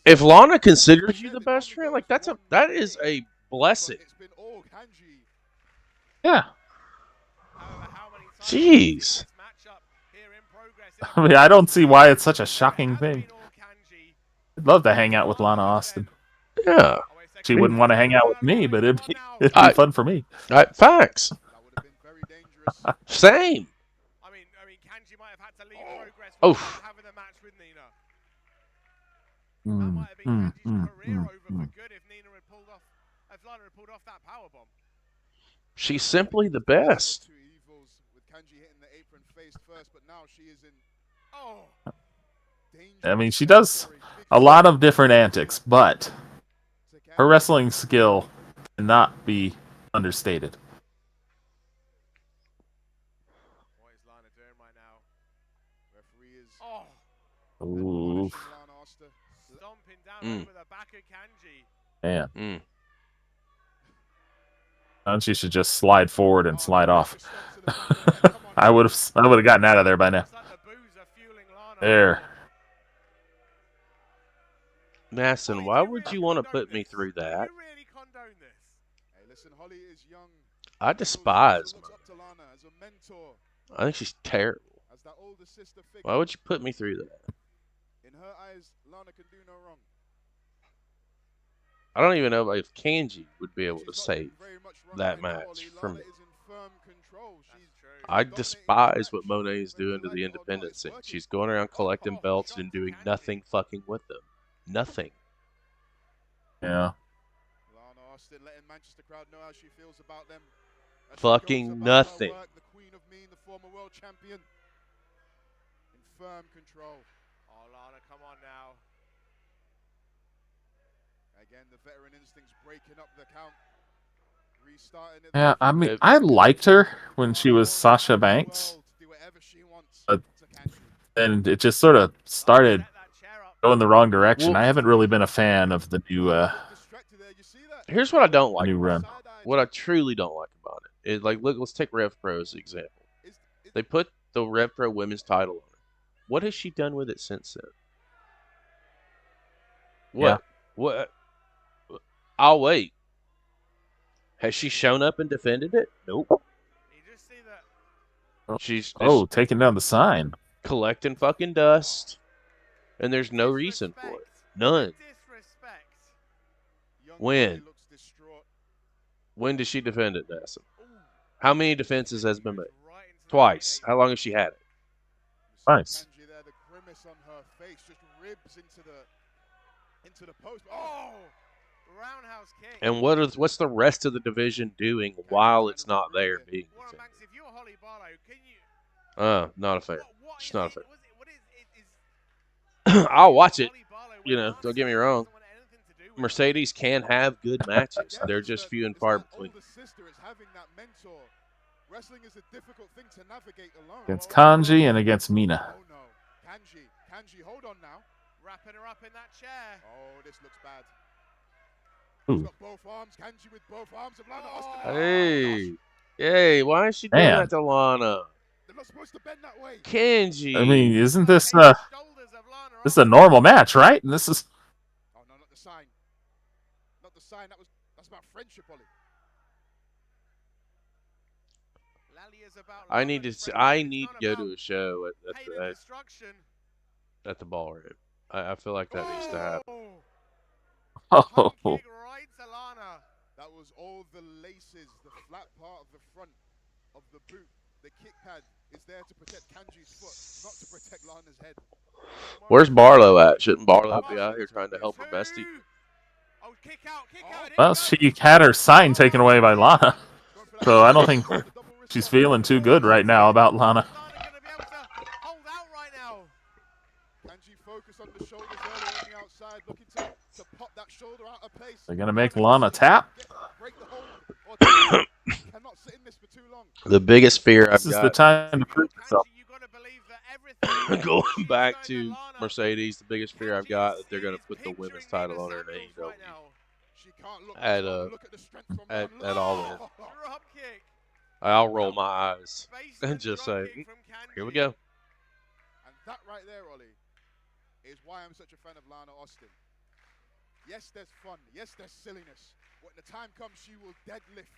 if Lana considers you the best friend, like that is a blessing. Yeah. Jeez. I mean, I don't see why it's such a shocking thing. I'd love to hang out with Lana Austin. Yeah. She wouldn't want to hang out with me, but it'd be fun for me. Facts. Same. I mean, Kanji might have had to leave Progress Oof. having a match with Nina. That might have been Kanji's career over for good if Lana had pulled off that powerbomb. She's simply the best. I mean, she does a lot of different antics, but her wrestling skill cannot be understated. What is Lana doing right now? Ooh. Stomping down over the back of Kanji. Man. And she should just slide forward and slide off. I would have gotten out of there by now. There. Masson, why would you want to put me through that? I despise her. I think she's terrible. Why would you put me through that? In her eyes, Lana can do no wrong. I don't even know if Kanji would be able to save that match from me. I despise what Monet is doing to the independent scene. She's going around collecting belts and doing nothing fucking with them. Nothing. Yeah. Lana Austin letting Manchester crowd know how she feels about them. Fucking nothing. The Queen of Mean, the former world champion. In firm control. Oh, Lana, come on now. Again, the veteran instincts breaking up the count. Restarting it. Yeah, I mean, I liked her when she was Sasha Banks. But then it just sort of started going the wrong direction. I haven't really been a fan of the new Here's what I don't like. new run. What I truly don't like about it is, like, look, let's take Rev Pro as an example. They put the Rev Pro women's title on her. What has she done with it since then? What? Yeah. What? I'll wait. Has she shown up and defended it? Nope. She's taking down the sign. Collecting fucking dust, and there's no reason for it. None. When? When did she defend it, Nassim? How many defenses has been made? Twice. How long has she had it? Twice. The grimace on her face just ribs into the post. Oh! Roundhouse kick. And what's the rest of the division doing while it's not there being defended? If you're Holly Barlow, can you... Not a fan. Just not a fan. I'll watch it. You know, don't get me wrong. Mercedes can have good matches. They're just few and far between. Wrestling is a difficult thing to navigate alone. Against Kanji and against Mina. Oh no. Kanji, hold on now. Wrapping her up in that chair. Oh, this looks bad. Ooh. He's got both arms. Kanji with both arms of Lana Austin. Hey. Hey, why is she doing that to Lana? They're not supposed to bend that way. Kenji. I mean, isn't this this is a normal match, right? And this is Oh no, not the sign. Not the sign. That's about friendship, Ollie. I need to go to a show at the ballroom. I feel like that needs to happen. oh. Right to Lana. That was all the laces, the flat part of the front of the boot. The kick pad is there to protect Kanji's foot, not to protect Lana's head. Where's Barlow at? Shouldn't Barlow be out here trying to help her bestie? Oh, kick out. Well, she had her sign taken away by Lana. So I don't think she's feeling too good right now about Lana. Kanji focused on the shoulders earlier on the outside, looking to pop that shoulder out of pace. They're gonna make Lana tap. Break the hold or cannot sit in this for too long. The biggest fear I've got. This is the time to prove yourself. Going back to Mercedes, the biggest fear I've got that they're going to put the women's title on her in AEW at All In. I'll roll my eyes and just say, here we go. And that right there, Ollie, is why I'm such a fan of Lana Austin. Yes, there's fun. Yes, there's silliness. When the time comes, she will deadlift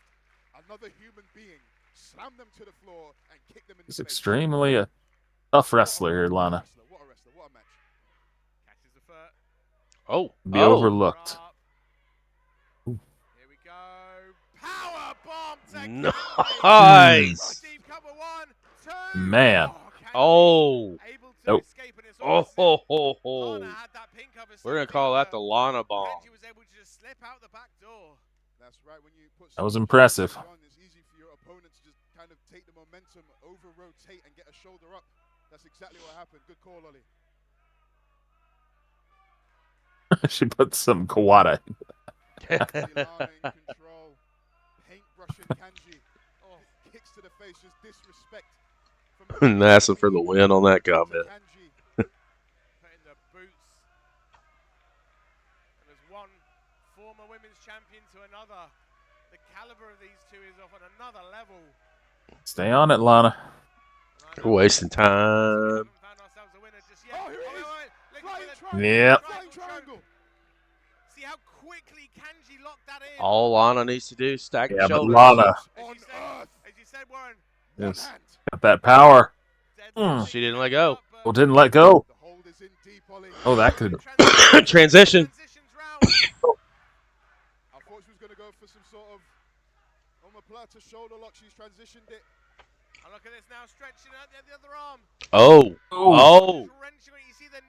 another human being, slam them to the floor, and kick them in She's the face. extremely a tough wrestler, Lana. What a wrestler. What a match. Catches the foot. Oh, Be overlooked. Up. Here we go. Power bomb to Kanji. Nice. Deep cover 1, 2. Man. Oh. Able to Nope. escape, and it's Oh, almost ho, as if ho, ho. Lana had that pin cover We're going set to call that finger. the Lana bomb. Kanji was able to just slip out the back door. That's right. When you put That was so much impressive. pressure on, it's easy for your opponent to just kind of take the momentum, over-rotate, and get a shoulder up. That's exactly what happened. Good call, Ollie. She put some Kawada. Lana in control. Paintbrushing Kanji. Oh, kicks to the face, just disrespect. From NASA for the win on that comment. Kanji. Putting the boots. And there's one former women's champion to another. The caliber of these two is off on another level. Stay on it, Lana. We're wasting time. Haven't found ourselves a winner just yet. Oh, here it is. Wait. Flying Look triangle. Yep. Flying triangle. See how quickly Kanji locked that in. All Lana needs to do is stack the Yeah, but shoulders. Lana On earth. As you said, Warren. is hand. got that power. deadly She didn't let go. Well, didn't let go. The hold is in deep, Ollie. Oh, that could. Transition. Transitions round. I thought she was going to go for some sort of omoplata shoulder lock. She's transitioned it. And look at this now, stretching out the other arm. Oh. Oh. Wrenching it. You see the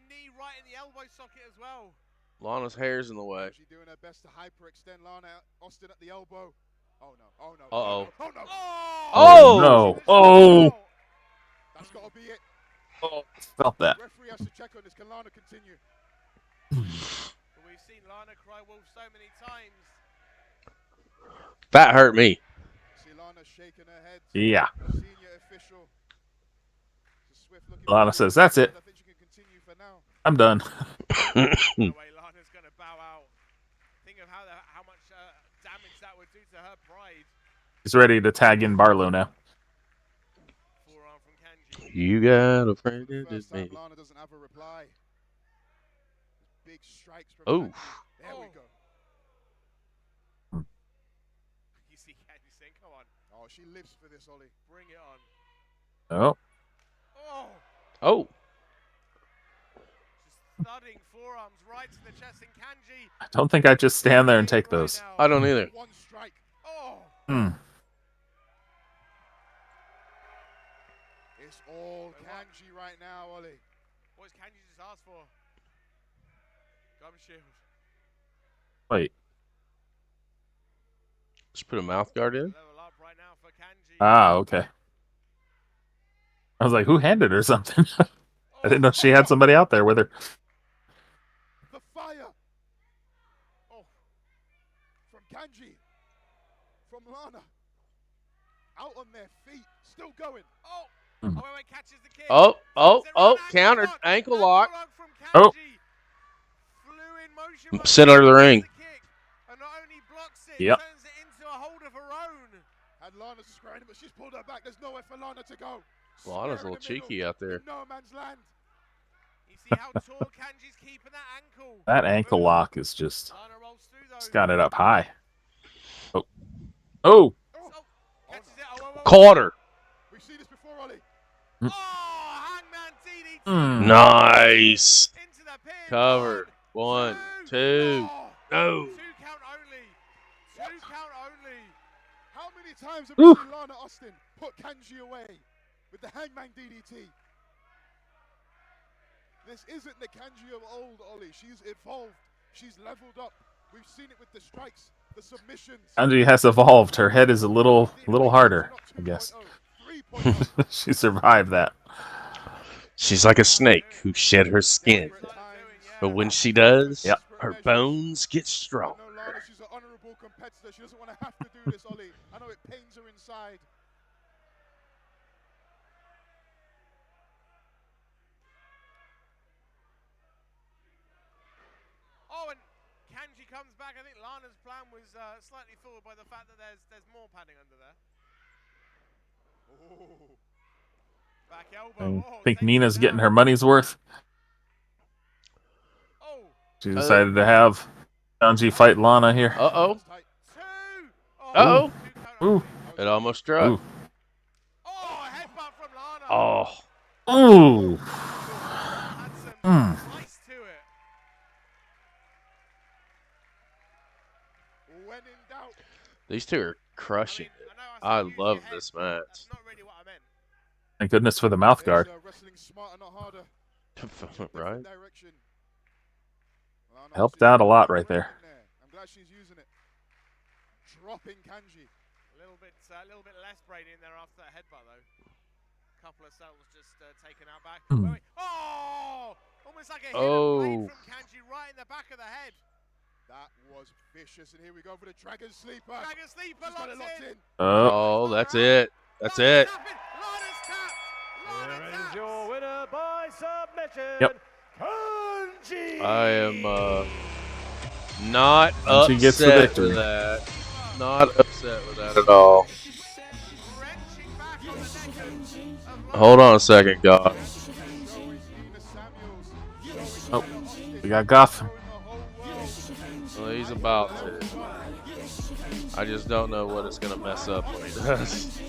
knee right in the elbow socket as well. Lana's hair's in the way. She's doing her best to hyperextend Lana Austin at the elbow. Oh no! Oh no! Uh-oh. Oh no! Oh! No. Oh. That's got to be it. Oh, felt that. Referee has to check on this. Can Lana continue? But we've seen Lana cry wolf so many times. That hurt me. See Lana shaking her head. Yeah. Senior official. Swift looking Lana for says, "That's it. I think she can continue for now. I'm done." No way Lana's going to bow out. Think of how much damage that would do to her pride. He's ready to tag in Barlow now. Forearm from Kanji. You got a friend For the in first time, me. Lana doesn't have a reply. Big strikes from Oh. Kanji. There we go. You see Kanji saying, come on, Oh, she lives for this, Ollie. bring it on. Oh. Oh! Oh. Just thudding forearms right to the chest in Kanji. I don't think I just stand there and take those. I don't either. One strike. Oh! Hmm. It's all Kanji right now, Ollie. What does Kanji just ask for? Gum shield. Wait. Just put a mouth guard in. Level up right now for Kanji. Ah, okay. I was like, who handed her something? I didn't know she had somebody out there with her. The fire. Oh. From Kanji. From Lana. Out on their feet. Still going. Oh! Hmm. Oh, wait, catches the kick. Oh, oh, Is it oh, an countered. Ankle lock. from Oh. Kanji. Flew in motion right Sent her to the there, ring. the kick, and not only blocks it, Yep. turns it into a hold of her own. Had Lana screaming, but she's pulled her back. There's nowhere for Lana to go. Lana's a Square in little the middle, cheeky out there. in no man's land. You see how tall Kanji's keeping that ankle. That ankle lock is just. Lana rolls through though. It's got it up high. Oh. Oh. Oh, catches it. Oh, whoa, whoa, whoa. Caught her. We've seen this before, Ollie. Oh, Hangman DDT. Mm. Nice. Into the pin. Covered. One, two. Oh, No. 2 count only. 2 count only. how many times have we seen Lana Austin put Kanji away with the Hangman DDT? This isn't the Kanji of old, Ollie. She's evolved. She's leveled up. We've seen it with the strikes, the submissions. Angie has evolved. Her head is a little harder, I guess. 3.0. She survived that. She's like a snake who shed her skin. But when she does, Yep. her bones get strong. No, Lana, she's an honorable competitor. She doesn't want to have to do this, Ollie. I know it pains her inside. Oh, and Kanji comes back. I think Lana's plan was slightly fooled by the fact that there's more padding under there. Oh. Back elbow. I Oh, think takes Nina's it getting down. her money's worth. She decided to have Kanji fight Lana here. Uh-oh. Uh-oh. Ooh. It almost struck. Ooh. Oh, a headbutt from Lana. Oh. Ooh. Had some Mm. slice to it. When in doubt, These two are crushing it. I I know I said use love your head. this match. That's not really what I meant. Thank goodness for the mouth guard. wrestling smarter, not harder. Right? Direction. Lana Helped actually out a lot using right the there. ring I'm glad she's using it. Dropping Kanji. A little bit less brain in there after that headbutt though. Couple of cells just taken out back. Hmm. Oh, almost like a hidden Oh. blade from Kanji right in the back of the head. That was vicious, and here we go for the Dragon Sleeper. Dragon Sleeper She's got it locked in. Oh. Oh, that's it. That's it. Lana's tapped. Lana Here is taps. your winner by submission. Yep. Kanji. I am not Kanji gets the upset victory. with that. Not upset with that at all. Wrenching back on the neck of Hold on a second, God. Oh, we got Goff. Well, he's about to. I just don't know what it's gonna mess up when he does.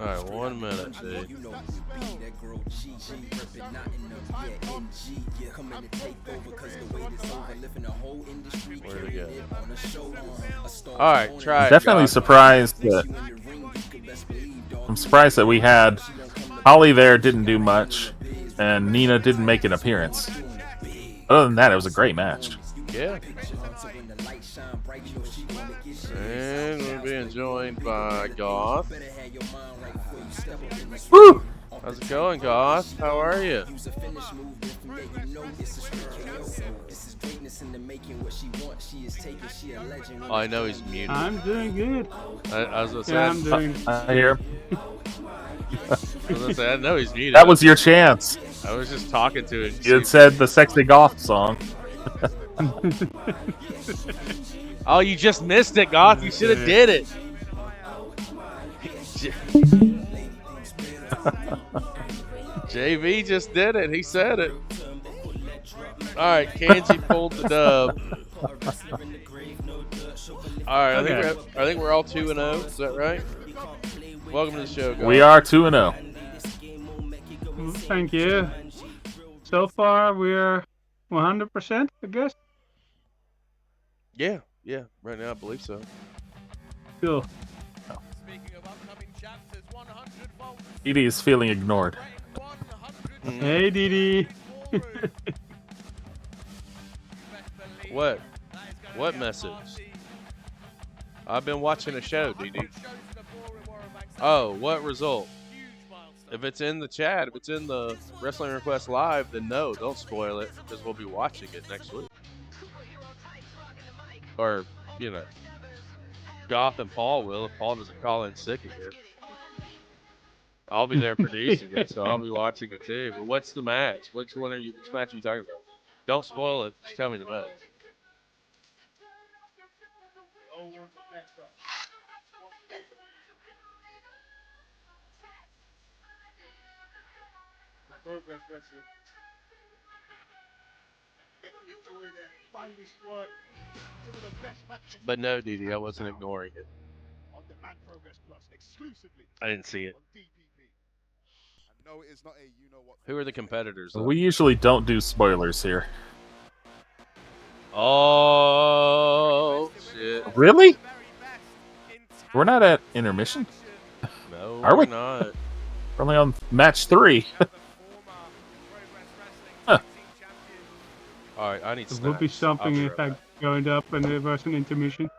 Alright, 1 minute, dude. You know who be that girl GG reppin' not in the NG. Yeah, coming to take over cause the wait is over. Living the whole industry. Where'd it go? On a show. A star Alright, try it. Definitely God. surprised that I'm surprised that we had Holly there didn't do much, and Nina didn't make an appearance. Other than that, it was a great match. Yeah. And we're being joined by Goth. Woo! How's it going, Goth? How are you? Oh, I know he's muted. I'm doing good. I was gonna say, Yeah, I'm doing. I hear. I was gonna say, I know he's muted. That was your chance. I was just talking to him. You had said the sexy Goth song. Oh, you just missed it, Goth. You should have did it. JV just did it. He said it. All right, Kanji pulled the dub. All right, I think we're all 2-0. Is that right? Welcome to the show, guys. We are 2-0. Thank you. So far, we're 100%, I guess. Yeah. Right now, I believe so. Cool. Speaking of upcoming chapters, 100 volts. Edie is feeling ignored. 100 Hey, Didi. What? What message? I've been watching a show, DD. Oh, what result? If it's in the chat, if it's in the Wrestling Request Live, then no, don't spoil it, because we'll be watching it next week. Or, you know, Goth and Paul will, if Paul doesn't call in sick again. I'll be there producing it, so I'll be watching it too. But what's the match? Which match are you talking about? Don't spoil it, just tell me the match. But no, Didi, I wasn't ignoring it. I didn't see it. Who are the competitors? Though? We usually don't do spoilers here. Oh, shit. Really? We're not at intermission? No, Are we? we're not. We're only on match 3. Huh. All right, I need It would be snacks. I'll something be if right I back. joined up and there was an intermission.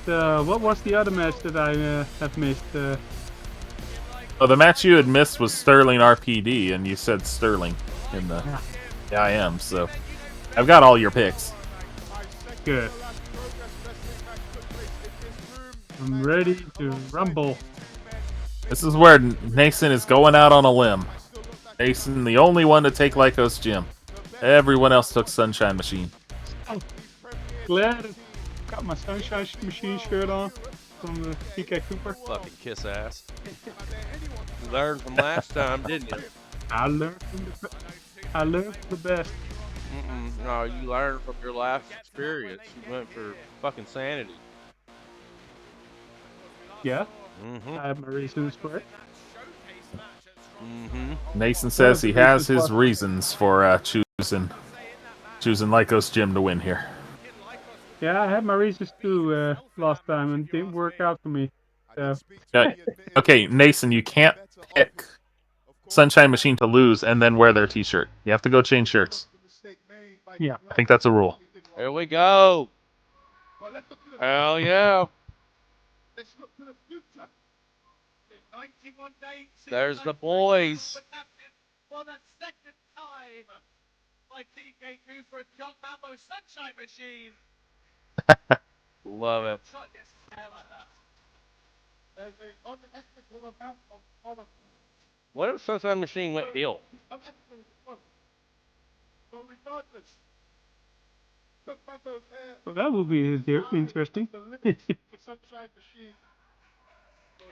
What was the other match that I have missed? Oh, the match you had missed was Sterling RPD, and you said Sterling in the IM, so I've got all your picks. Good. I'm ready to rumble. This is where Nason is going out on a limb. Nason, the only one to take Lycos Gym. Everyone else took Sunshine Machine. Glad I got my Sunshine Machine shirt on. from TK Cooper. Fucking kiss ass. You learned from last time, didn't you? I learned from the best. No, you learned from your last experience. You went for fucking sanity. Yeah, Mm-hmm. I have my reasons for it. Mm-hmm. Nason says he has his reasons for choosing Lycos Gym to win here. Yeah, I had my reasons too last time and it didn't work out for me. So. Okay, Nason, you can't pick Sunshine Machine to lose and then wear their t-shirt. You have to go change shirts. Yeah. I think that's a rule. Here we go. Hell yeah. There's the boys. For the second time, like TK Cooper and John Mambo Sunshine Machine. Love it. What if Sunshine Machine went heel? Well, that would be interesting.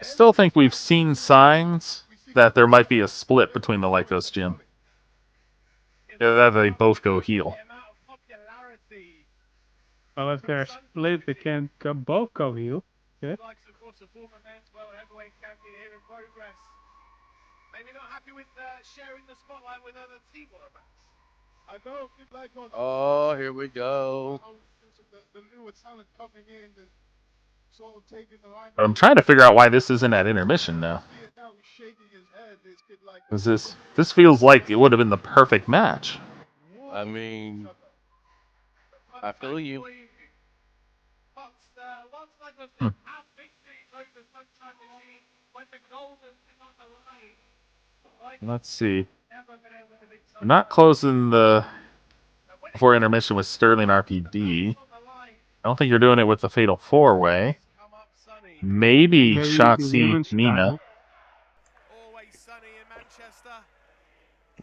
I still think we've seen signs that there might be a split between the Lycos Gym. Yeah, that they both go heel. Well, if they're split, they can't both go heel. Yeah. Maybe not happy with sharing the spotlight with other team members. I know, like on. Oh, here we go. The newer talent coming in, sort of taking the line. I'm trying to figure out why this isn't at intermission now. This feels like it would have been the perfect match. I mean, I feel you. Let's see. I'm not closing the before intermission with Sterling RPD. I don't think you're doing it with the Fatal 4-Way. Maybe Shotzi Nina.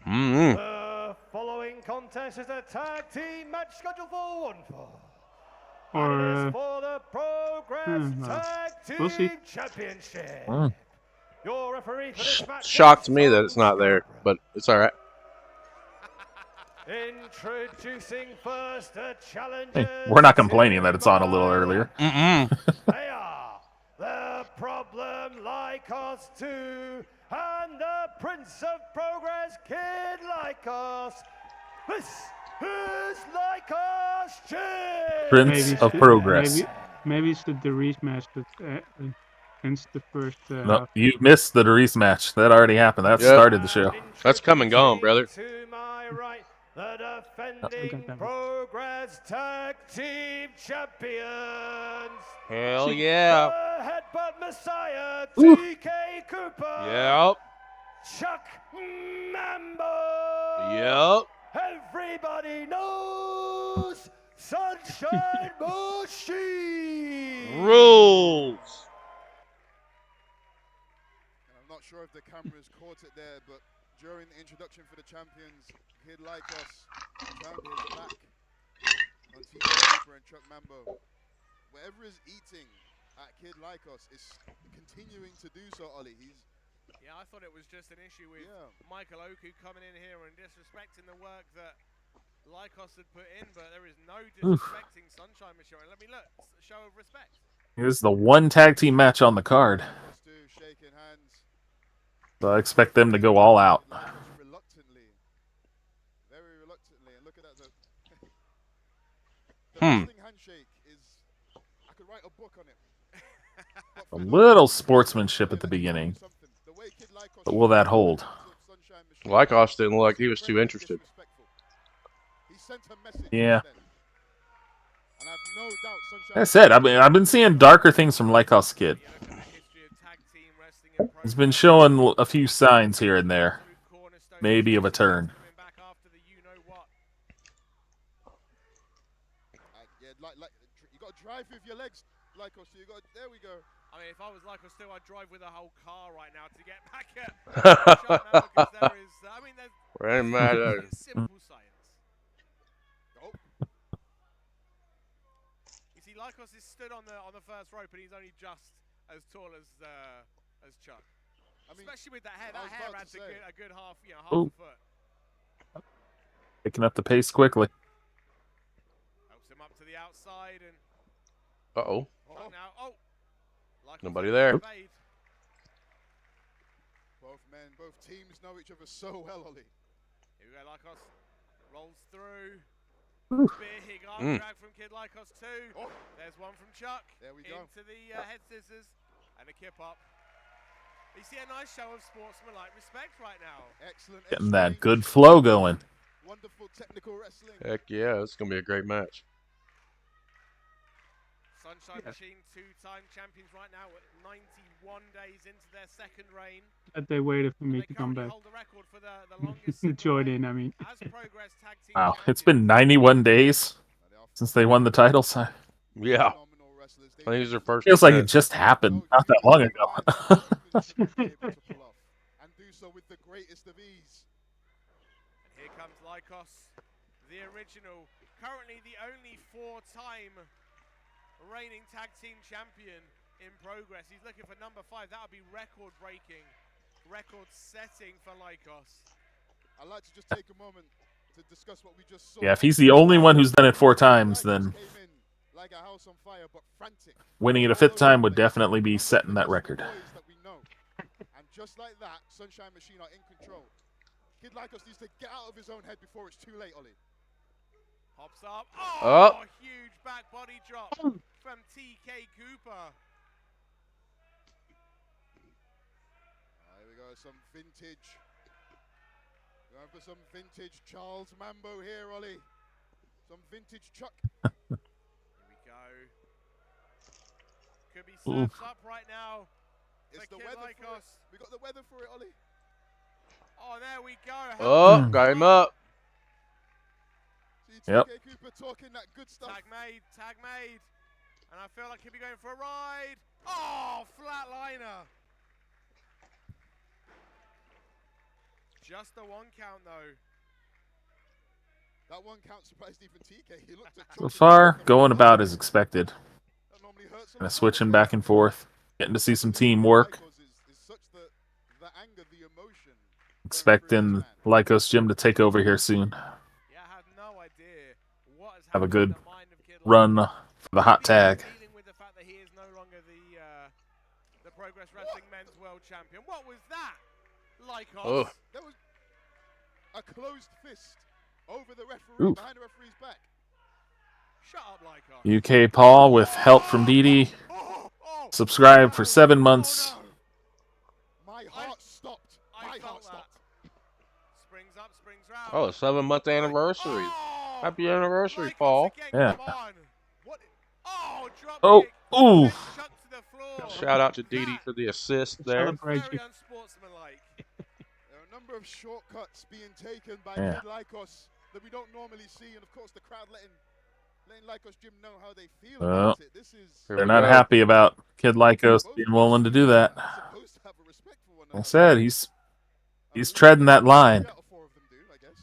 Mm-hmm. The following contest is a tag team match scheduled for 1 fall. Or, And it is for the Progress Tag Team Championship. Your referee for this match. Shocked me that it's not there, but it's all right. Introducing first the challengers. Hey, we're not complaining that it's on a little earlier. They are the Problem Lycos 2 and the Prince of Progress Kid Lycos. This is Lycos Gym. Prince of Progress. Maybe it's the Darius match that against the first. No, you missed the Darius match. That already happened. That started the show. That's come and gone, brother. To my right, the defending Progress Tag Team Champions. Hell yeah. The Headbutt Messiah, TK Cooper. Yep. Chuck Mambo. Yep. Everybody knows Sunshine Machine. Rules. I'm not sure if the cameras caught it there, but during the introduction for the champions, Kid Lycos turned his back on TK Cooper and Chuck Mambo. Whatever is eating at Kid Lycos is continuing to do so, Ollie. Yeah, I thought it was just an issue with Michael Oku coming in here and disrespecting the work that Lycos had put in, but there is no disrespecting Sunshine Machine. Let me look, show of respect. Here's the one tag team match on the card. So I expect them to go all out. Reluctantly. Very reluctantly. And look at that. The handshake is... I could write a book on it. A little sportsmanship at the beginning. But will that hold? Lycos didn't look like he was too interested. Yeah. Like I said, I've been seeing darker things from Lycos Kid. He's been showing a few signs here and there. Maybe of a turn. You got to drive with your legs, Lycos. So you got. There we go. I mean, if I was Lycos still, I'd drive with a whole car right now to get back at. There is, I mean, there's simple science. You see, Lycos is stood on the first rope, and he's only just as tall as Chuck. I mean, Especially with that hair. I That was hair about adds to a say. good half, half Ooh. a foot. Picking up the pace quickly. Helps him up to the outside and Uh-oh. Chuck now. Oh, Lycos Nobody able to there. evade. Both teams know each other so well, Ollie. Here we go, Lycos rolls through. Ooh. Big arm drag from Kid Lycos too. Oh. There's one from Chuck. There we go. Into the head scissors and a kip up. You see a nice show of sportsmanlike respect right now. Excellent. Getting that exchange. good flow going. Wonderful technical wrestling. Heck yeah, it's going to be a great match. Sunshine Machine, two-time champions right now at 91 days into their second reign. That they waited for me They to come currently back. hold the record for the longest Join in, I mean. as Progress Tag Team Wow, it's champions. been 91 days since they won the titles. Yeah. I think it was their first. Feels like it defense. just happened not that long ago. And do so with the greatest of ease. And here comes Lycos, the original, currently the only four-time reigning tag team champion in Progress. He's looking for number 5. That would be record-breaking, record-setting for Lycos. I'd like to just take a moment to discuss what we just saw. Yeah, if he's the only one who's done it 4 times, then Came in like a house on fire, but frantic. winning it a 5th time would definitely be setting that record. That we know. And just like that, Sunshine Machine are in control. Kid Lycos needs to get out of his own head before it's too late, Ollie. Hops up. Oh. Huge back body drop from TK Cooper. Here we go, some vintage. Going for some vintage Charles Mambo here, Ollie. Some vintage Chuck. Here we go. Could be surfs up right now. It's for the Kid weather for it. Lycos. We got the weather for it, Ollie. Oh, there we go. Oh, got him up. See Yep. TK Cooper talking that good stuff. Tag made. And I feel like he'll be going for a ride. Oh, flatliner. Just the 1 count though. That 1 count surprised even TK. He looked at So far, going about as expected. That normally hurts a Kind lot. of switching back and forth, getting to see some teamwork. Is such the anger, the emotion. Expecting Lycos Gym to take over here soon. Yeah, I have no idea what has Have a happened good in the mind of Kid run Lycos. for the hot tag. Dealing with the fact that he is no longer the Progress Wrestling Men's World Champion. What was that? Lycos. Oh. There was a closed fist over the referee, Ooh. behind the referee's back. Shut up, Lycos. UK Paul with help from Didi. Subscribe for 7 months. Oh, no. My heart stopped. I My felt heart that. stopped. Springs up, springs round. Oh, 7-month anniversary. Oh, Happy anniversary, Lycos Paul. again, Yeah. come on. What? Oh, drop Oh, kick. ooh. Chuck to the floor. Shout out to Didi for the assist there. Celebrate Very you. unsportsmanlike. There are a number of shortcuts being taken by Yeah. Kid Lycos that we don't normally see, and of course the crowd letting Lycos Gym know how they feel Well, about it. This is Here They're we not go. happy about Kid Lycos being willing to do that. supposed to have a respect for one I another. said he's treading that line. Three out of 4 of them do, I guess.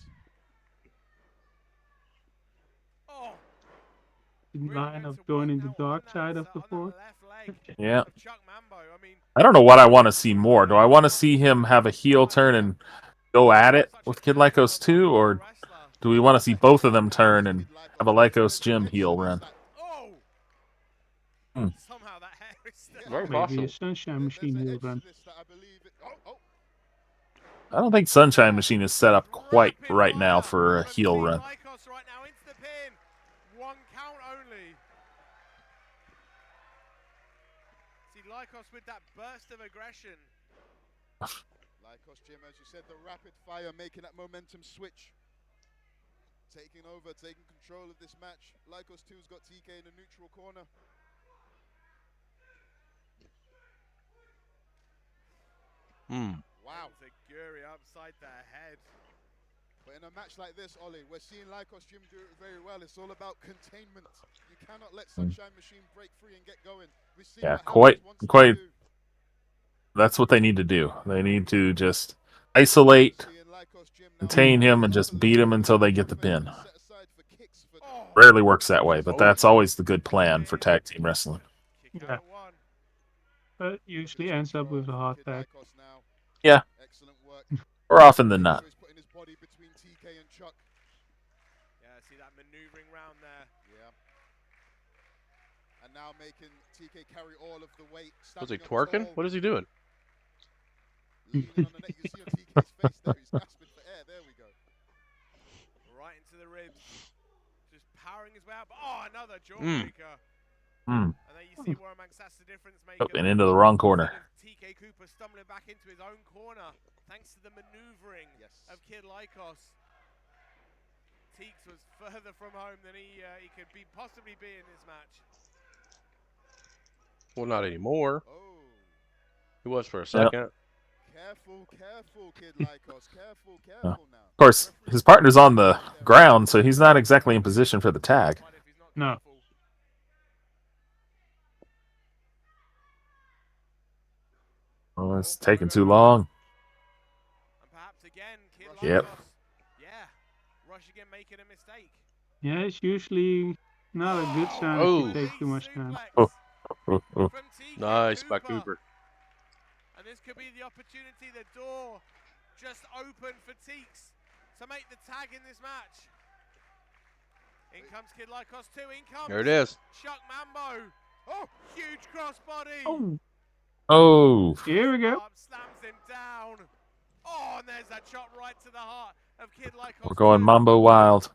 Oh, Line of joining the dark side of the force. Yeah. of Chuck Mambo. I mean, I don't know what I want to see more. Do I want to see him have a heel turn and go at it with Kid Lycos 2, or do we want to see both of them turn and have a Lycos Gym heel run? oh. Hmm. Somehow that hair is still. Very Maybe possible. a Sunshine Machine heel run. I don't think Sunshine Machine is set up quite right now for a heel run. Lycos right now into the pin. 1 count only. See Lycos with that burst of aggression. Lycos Gym, as you said, the rapid fire making that momentum switch. Taking over, taking control of this match. Lycos 2's got TK in the neutral corner. Wow. Zaguri upside the head. But in a match like this, Ollie, we're seeing Lycos Gym do it very well. It's all about containment. You cannot let Sunshine Machine break free and get going. We've seen Yeah, what Alex wants them to quite. do. That's what they need to do. They need to just isolate, Seeing Lycos Gym now contain him, and just beat him until they get the pin. set aside for kicks for Oh, Rarely works that way, but that's always the good plan for tag team wrestling. kick Yeah. out at 1. but usually ends up with a hard tag. Yeah. More often than not. Yeah, see that maneuvering round there. Yeah. And now making TK carry all of the weight. Was he twerking? What is he doing? Leaning on the net. You see on TK's face there, he's gasping for air. There we go. Right into the ribs. Just powering his way out. Oh, another jawbreaker. Mm. And there you see Warren Banks, that's the difference maker. Oh, and into the wrong corner. TK Cooper stumbling back into his own corner thanks to the maneuvering of Kid Lycos. Teeks was further from home than he could possibly be in this match. Well, not anymore. Oh. He was for a second. Careful, Kid Lycos. Careful now. Of course, his partner's on the ground, so he's not exactly in position for the tag. No. Oh, it's taking too long. And perhaps again, Kid Yep. Lycos. Yeah. Rush again making a mistake. Yeah, it's usually not a good sign if Oh. you take too much time. Oh. From TK Nice by Cooper. Cooper. And this could be the opportunity, the door just open for Teeks to make the tag in this match. In comes Kid Lycos 2, in comes There it is. Chuck Mambo. Oh, huge crossbody. Oh, Oh. here we go. Slams him down. Oh, and there's that shot right to the heart of Kid Lycos. We're going Mambo wild.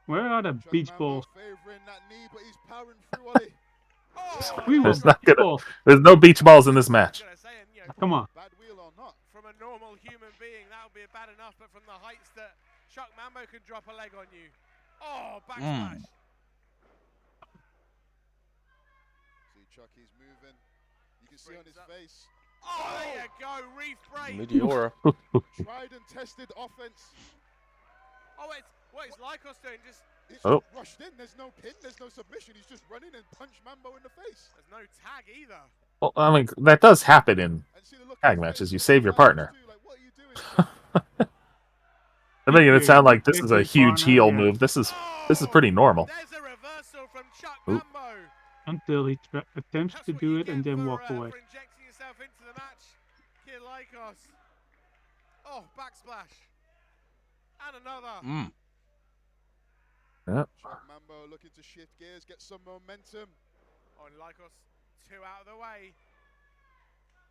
Where are the Chuck beach Mambo balls? favoring that knee, but he's powering through, Ollie. We There's want not beach gonna. balls. There's no beach balls in this match. Come on. Bad wheel or not. From a normal human being, that would be bad enough, but from the heights that Chuck Mambo can drop a leg on you. Oh, backsplash. See Chuck, he's moving. You can see on his face. Oh, there you go, reef break. Meteora. Tried and tested offense. Oh, what is Lycos doing? Just It's Oh. just rushed in. There's no pin. There's no submission. He's just running and punched Mambo in the face. there's no tag either. Well, I mean, that does happen in And see the look tag on his matches. face. You save your Lycos partner. too, like, what are you doing? They're making it sound like this Big is a big huge corner, heel yeah. move. This is pretty normal. There's a reversal from Chuck Oop. Mambo. Until he attempts That's to what do you it and get then for, walk away. for injecting yourself into the match, Kid Lycos. Oh, backsplash. And another. Mm. Yep. Chuck Mambo looking to shift gears, get some momentum. Oh, and Lycos 2 out of the way.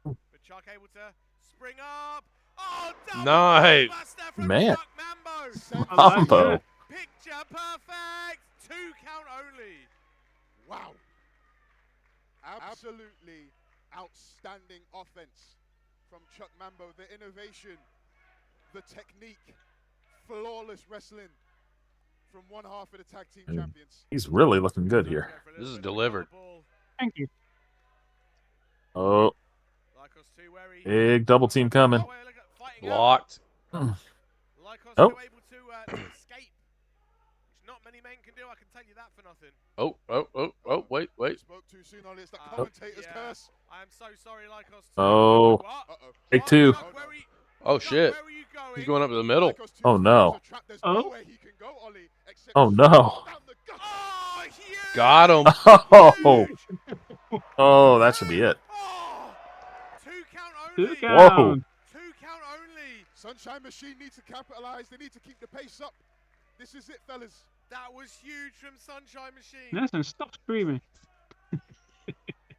But Chuck able to spring up. Oh, double Nice. buster from Man. Chuck Mambo. Mambo. Picture perfect. 2 count only. Wow. Absolutely outstanding offense from Chuck Mambo. The innovation, the technique, flawless wrestling from one half of the tag team champions. He's really looking good here. This is delivered. Thank you. Oh, Lycos 2 where he big double team coming. Oh, look at fighting Blocked. Lycos Oh. still able to escape, which not many men can do. I can tell you that for nothing. Oh, wait. Spoke too soon, Ollie. It's the commentator's yeah. curse. I am so sorry, Lycos 2. Oh. What? Uh-oh. Take two. Chuck, where are you, Oh, Chuck, shit. where are you going? He's going up to the middle. Lycos 2 Oh, no. is a trap. There's Oh. nowhere he can go, Ollie, except Oh, straight no. down the gut. Oh, huge! Got him. Oh, oh, that should be it. Oh, 2 count only. 2 count. 2 count only. Sunshine Machine needs to capitalize. They need to keep the pace up. This is it, fellas. That was huge from Sunshine Machine. Listen, stop screaming. On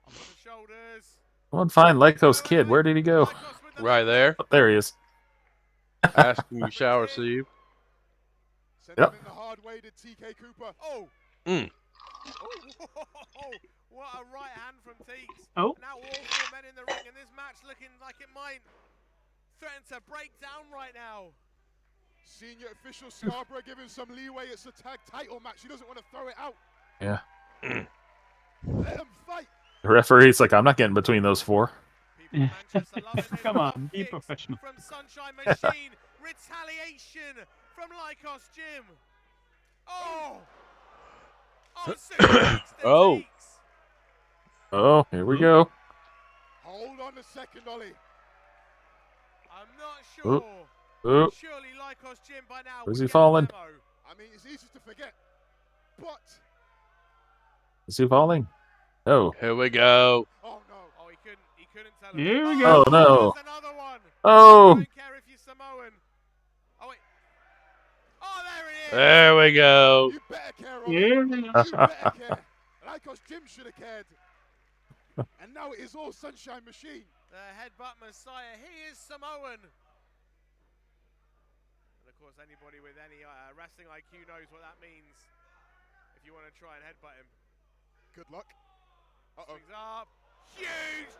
the shoulders. Come on, find Lycos Kid. Where did he go? Lycos with the Right there. Oh, there he is. Ask him you shall receive. Send Yep. him in the hard way to TK Cooper. Oh. Mm. Oh, what a right hand from Teeks. Oh. Now all 4 men in the ring, and this match looking like it might threaten to break down right now. Senior official Scarborough giving some leeway. It's a tag title match. He doesn't want to throw it out. Yeah. Let him fight. The referee's like, I'm not getting between those 4. People in Manchester love it. They Come love on, be kicks professional. From Sunshine Machine. Retaliation from Lycos Jim. Oh. Oh, suplex to Oh. Teeks. Oh, here we go. Hold on a second, Ollie. I'm not sure. Oh, Surely Lycos Jim by now. Where's would he get the falling? memo. I mean, it's easy to forget, but is he falling? Oh, Here we go. oh no, couldn't tell him. Here we go. Oh no. There's another one. Oh. Don't care if you're Samoan. Oh wait. Oh, there he is. There we go. You better care, Ollie. Yeah. You better care. Lycos Jim should have cared. And now it is all Sunshine Machine. The headbutt Messiah. He is Samoan. And of course, anybody with any wrestling IQ knows what that means. If you want to try and headbutt him. Good luck. Swings up. Huge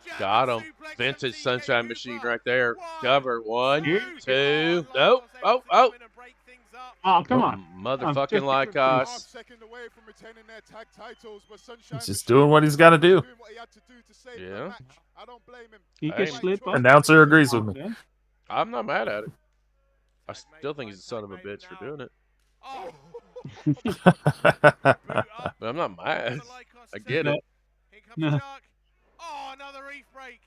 German Got him. suplex from Vintage TK Sunshine Cooper. Machine right there. One, Cover. 1, two. 2. Lycos Nope. able to Oh. come in and break things up. Oh, come on. Motherfucking just- Lycos. Half-second away from retaining their tag titles, but Sunshine He's just Machine doing what he's got to do. doing what he had to do to save the Yeah. match. I don't blame him. He Hey. can slip up. Announcer agrees with me. Then. I'm not mad at it. I still think he's a son of a bitch for doing it. Oh, But I'm not mad. I get it. here comes No. Chuck. Oh, another reef break.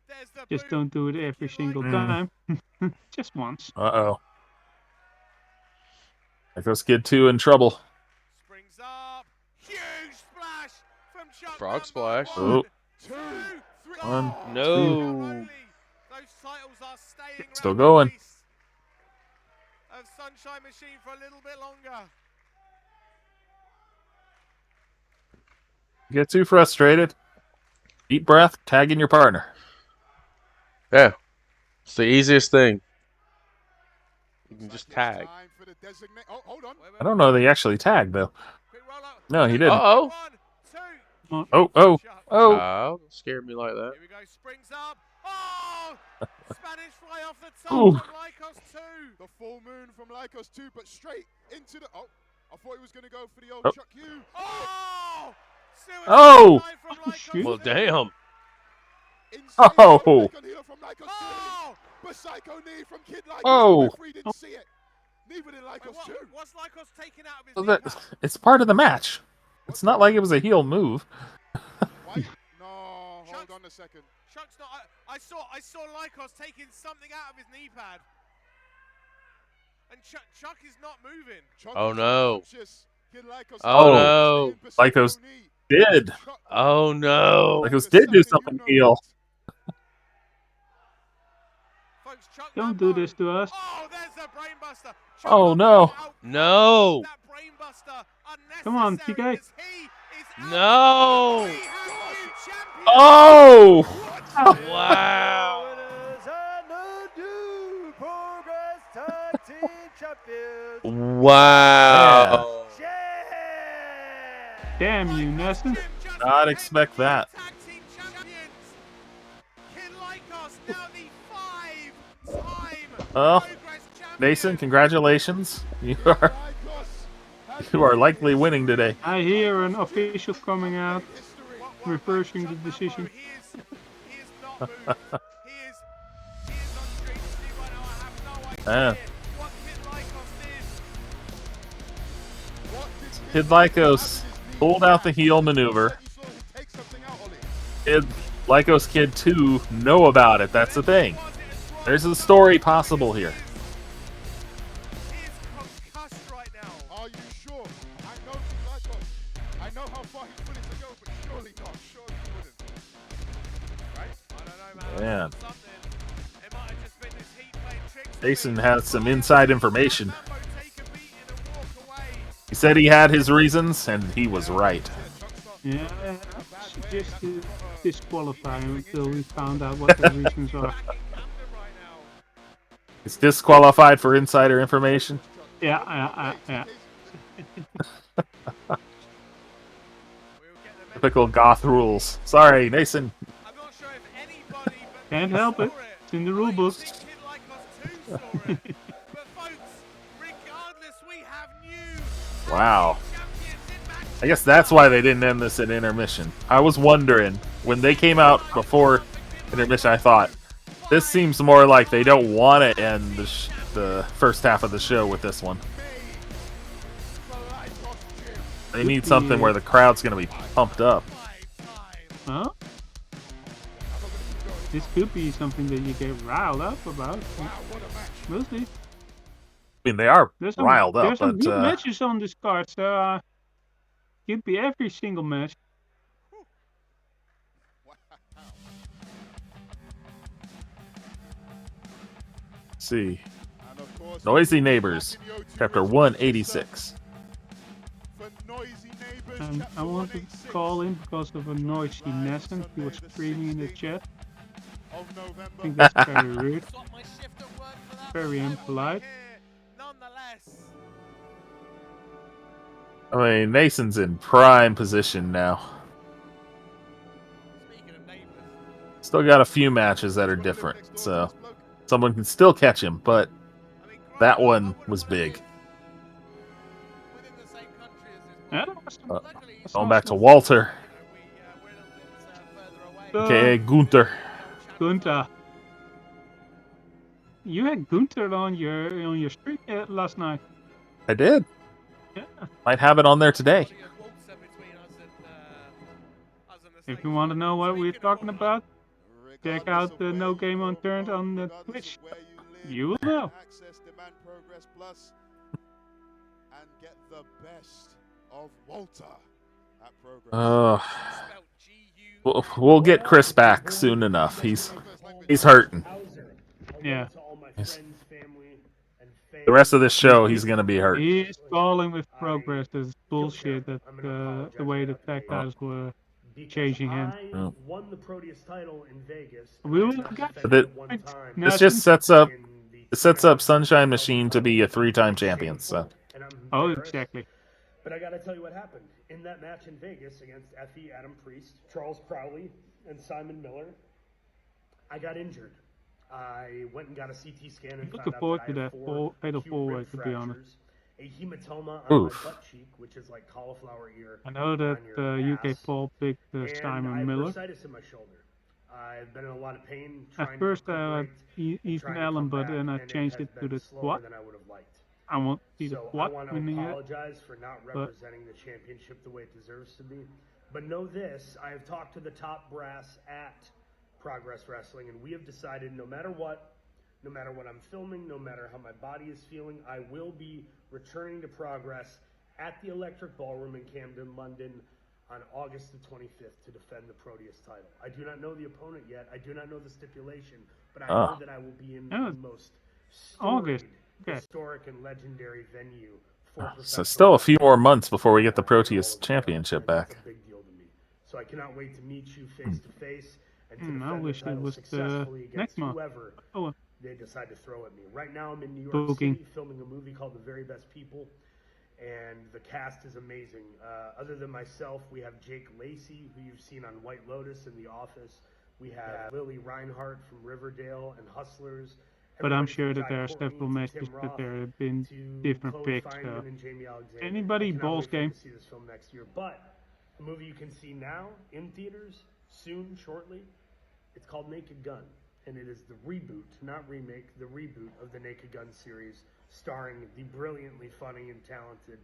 There's the Just boot. don't do it every single time. Just once. Uh-oh. Lycos Kid 2 in trouble. Springs up. Huge splash from Chuck. Frog Mambo. splash. Oh. 2, 3. One, Oh, No. only. Those titles are staying Still round the going. waist of Sunshine Machine for a little bit longer. Get too frustrated. Deep breath, tag in your partner. Yeah. It's the easiest thing. You can just tag. Time for the designate. Oh, hold on. I don't know if they actually tagged, though. Quick roll up. No, he didn't. Uh-oh. 1, 2. Oh. Chuck. Oh. Don't scare me like that. Here we go. Springs up. Oh! Spanish fly off the top Ooh. from Lycos 2. The full moon from Lycos 2, but straight into the. Oh, I thought he was going to go for the old Oh. Chuck Hughes. Oh! Suicide Oh! dive from Oh, Lycos shoot. Well, 2. damn. Insane Oh. American heel from Lycos 2. Oh! But Psycho knee from Kid Lycos. Oh. The referee didn't see it. Neither did Wait, Lycos 2. what's Lycos taking out of his So knee that, pad? it's part of the match. It's not like it was a heel move. Why? No, hold on a second. Chuck's not. I saw Lycos taking something out of his knee pad. And Chuck is not moving. Chuck Oh, is no. unconscious. Kid Lycos Oh, no. staying beside Lycos O'Neill. did. Chuck Oh, no. Lycos did do something heel. Folks, Chuck Don't do Mambo. this to us. Oh, there's the brainbuster. Oh, no. No. That brainbuster Come on, unnecessary TK. as he is out. No. We have new champion. Oh! Wow. Winners and the new Progress Tag Team Champions. Wow. Damn you, Nelson. Not expect that. Tag team champions. Kid Lycos now the 5-time Well, Progress champion. Mason, congratulations. You are likely winning today. I hear an official coming out reversing the decision. He is not moved. He is on street TV right now. I have no idea Ah. what Kid Lycos did. Kid Lycos pulled out the heel maneuver. Kid Lycos Kid 2 know about it. That's the thing. There's a story possible here. He is concussed right now. Are you sure? I know Kid Lycos. I know how far he's willing to go, but surely not. Surely he wouldn't. Right? I don't know, man. Man. Something. It might have just been this heat playing tricks on Jason me. has some inside information. Mambo take a beating and walk away. He said he had his reasons, and he was right. Yeah, just to disqualify him until we found out what the reasons are. He's disqualified for insider information. Yeah. Typical goth rules. Sorry, Mason. I'm not sure if anybody but Can't me help it. saw It's in the rule book. I think Kid Lycos 2 saw it. But folks, regardless, we have new Wow. champions in match. I guess that's why they didn't end this at intermission. I was wondering, when they came out before intermission, I thought, this seems more like they don't want to end the first half of the show with this one. They need something where the crowd's going to be pumped up. Huh? This could be something that you get riled up about. We'll see. I mean, they are There's some, riled up, there's some but good matches on this card, so could be every single match. Let's see. And of course, Noisy Neighbors, chapter 186. for Noisy Neighbors, I chapter want to 186 call in because of a noisy Nesson. He was screaming in the chat. of I November. think that's very rude. Very impolite. Nonetheless, I mean, Nason's in prime position now. speaking of neighbours, Still got a few matches that are different, so someone can still catch him, but that one was big. within the same country as this Yeah, one. that was- Luckily, that's Going back to awesome. Walter, we're a little bit further away. aka Gunther. Gunther. You had Gunther on your stream last night. I did. Yeah. Might have it on there today. If you want to know what we're talking about, check out the No Game Unturned on the Twitch. You will know. Access Demand Progress Plus and get the best of Walter at Progress. We'll get Chris back soon enough. He's hurting. Yeah. The rest of this show, he's gonna be hurt. He is calling with Progress. That's bullshit. That the way the tag titles were changing hands. Oh. Won the Proteus title in Vegas. We will get But this just sets up Sunshine Machine to be a 3-time champion. So Oh, exactly. But I gotta tell you what happened in that match in Vegas against Effie, Adam Priest, Charles Crowley, and Simon Miller. I got injured. I went and got a CT scan and Looking found out forward that to I had that 4 fatal acute 4-way, rib to be honest. fractures, a hematoma on Oof. my butt cheek, which is like cauliflower ear. I know that on your UK ass, Paul picked and I Simon have Miller. bursitis in my shoulder. I've been in a lot of pain. At trying first to I had recuperate, Ethan trying to Allen, come but back, then I and changed has it to been the slower SWAT. than I would have liked. I want to see the So I SWAT want to winning it. apologize for not representing the championship the way it deserves to be. But know this, I have talked to the top brass at Progress Wrestling, and we have decided no matter what I'm filming, no matter how my body is feeling, I will be returning to Progress at the Electric Ballroom in Camden, London on August the 25th to defend the Proteus title. I do not know the opponent yet. I do not know the stipulation, but I know that I will be in Oh, the most August. storied, Okay. historic and legendary venue for so professional still a few more months before we get the Proteus championship back. That's a big deal to me. So I cannot wait to meet you face to face and to I defend wish the it title was successfully next against month. whoever Oh, they decide to throw at me. Right now I'm in New York Booking. City filming a movie called The Very Best People, and the cast is amazing. Other than myself, we have Jake Lacey, who you've seen on White Lotus in The Office. We have Lily Reinhart from Riverdale and Hustlers. but I'm Everybody sure from that Jai there are Courtney several to matches Tim that Roth there have been to different Chloe picks. Fineman So and Jamie Alexander. anybody I cannot balls wait for you game. to see this film next year. But a movie you can see now in theaters soon, shortly. It's called Naked Gun, and it is the reboot, not remake, the reboot of the Naked Gun series, starring the brilliantly funny and talented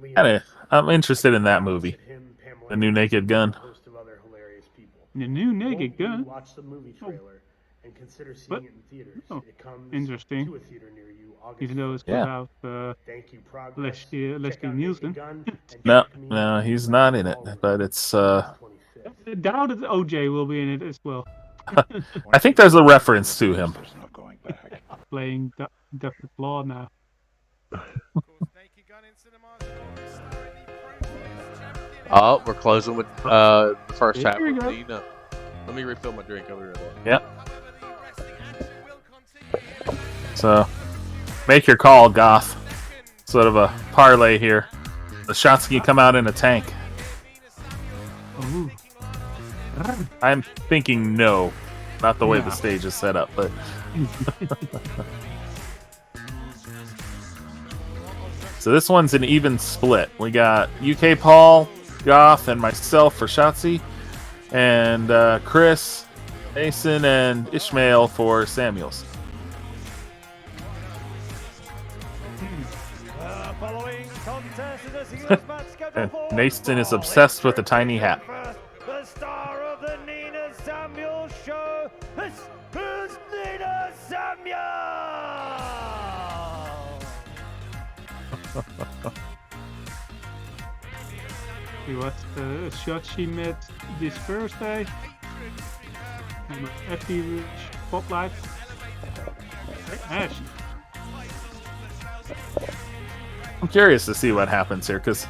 Liam. I'm interested in that movie. Him, Pamela The new Anderson, Naked Gun. and a host of other hilarious people. The new Naked Won't you Gun. watch the movie trailer and consider seeing What? it in theaters. Oh, It comes interesting. to a theater near you August Even though it's 1st. without Thank you, Progress. Leslie Check out Nielsen. Naked Gun and No, check me no, he's not in it, but it's I doubt that OJ will be in it as well. I think there's a reference to him. Playing Dr. Claw now. Oh, we're closing with the first half. Here we go. Let me refill my drink over here. Yep. So, make your call, Goth. Sort of a parlay here. The shots can come out in a tank. Ooh. I'm thinking no. Not the way No. the stage is set up, but... So this one's an even split. We got UK Paul, Goth, and myself for Shotzi, and Chris, Mason, and Ishmael for Samuels. Following contest is a singles match scheduled And for Mason is obsessed with the tiny hat. the star of the Nina Samuel show. This is Nina Samuel. See what's the shot she met this Thursday. And Effie Spotlight. match. I'm curious to see what happens here, because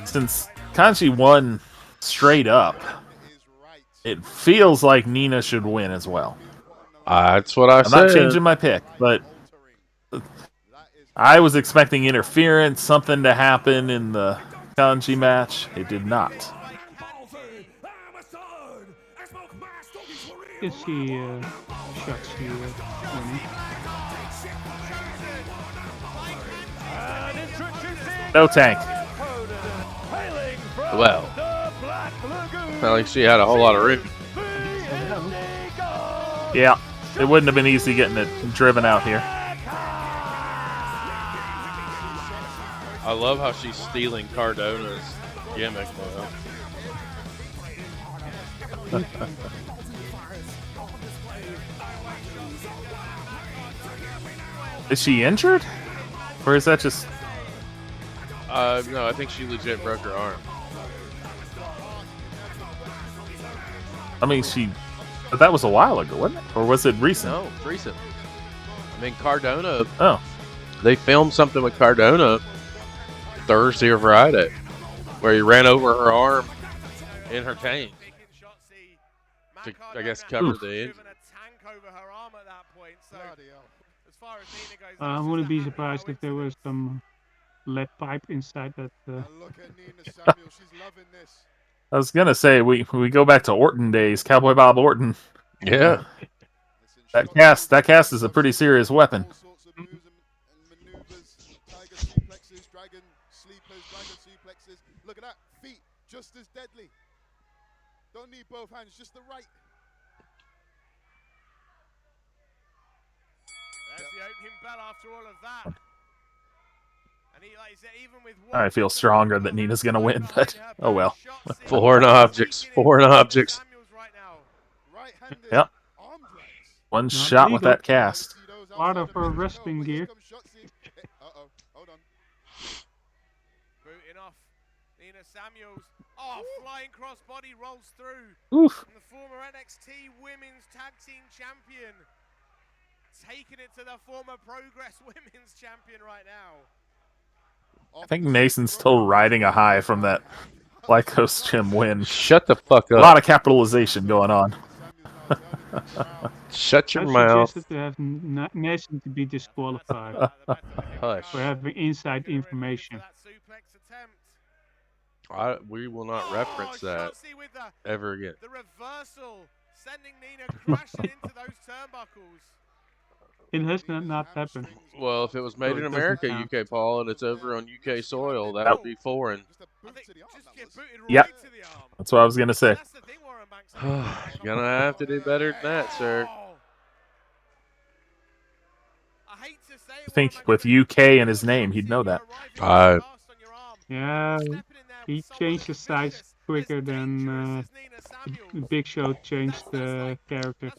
since Kanchi won straight up, it feels like Nina should win as well. That's what I said. I'm not changing my pick, but I was expecting interference, something to happen in the Kanchi match. It did not. Is she Shotzi winning? No tank. Well, not like she had a whole lot of room. Yeah, it wouldn't have been easy getting it driven out here. I love how she's stealing Cardona's gimmick, though. Is she injured? Or is that just... No, I think she legit broke her arm. I mean, but that was a while ago, wasn't it? Or was it recent? No, it's recent. I mean, Cardona... Oh. They filmed something with Cardona Thursday or Friday where he ran over her arm in her tank to, I guess, cover the injury. I wouldn't be surprised if there was some lead pipe inside that. I was gonna say we go back to Orton days, Cowboy Bob Orton. Yeah. That cast is a pretty serious weapon. Dragon suplexes. Look at that, feet just as deadly. Don't need both hands, just the right. There's the opening bell after all of that. And he, like, even with I feel stronger that Nina's gonna win, but oh well. Foreign objects. Yep. One shot with that cast. Part of her wrestling gear. Booting off Nina Samuels. Oh, flying crossbody rolls through. Oof. And the former NXT Women's Tag Team Champion taking it to the former Progress Women's Champion right now. I think Nason's still riding a high from that Lycos Gym win. Shut the fuck up. A lot of capitalization going on. Shut your I mouth. suggested to have Nason to be disqualified Hush. for having inside information. We will not reference that ever again. The reversal, sending Nina crashing into those turnbuckles. It has not happened. Well, if it was made So in it America, doesn't UK Paul, and it's over on UK soil, that would be foreign. Yep. That's what I was gonna say. You're gonna have to do better than that, sir. I think with UK in his name, he'd know that. Yeah, he changed the size quicker than Big Show changed the character.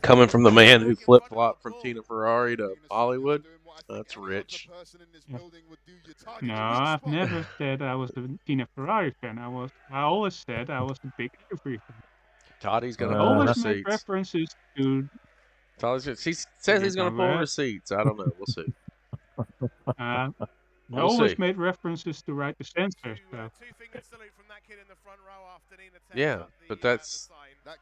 Coming from the man who flip-flopped from Tina Ferrari to Hollywood, that's rich. No, I've never said I was a Tina Ferrari fan. I always said I was a big Avery fan. Toddy's gonna I pull always make receipts. references to. She says he's gonna pull receipts. I don't know. We'll see. I We'll always see. made references to Right to Censor. So. Yeah, but that's not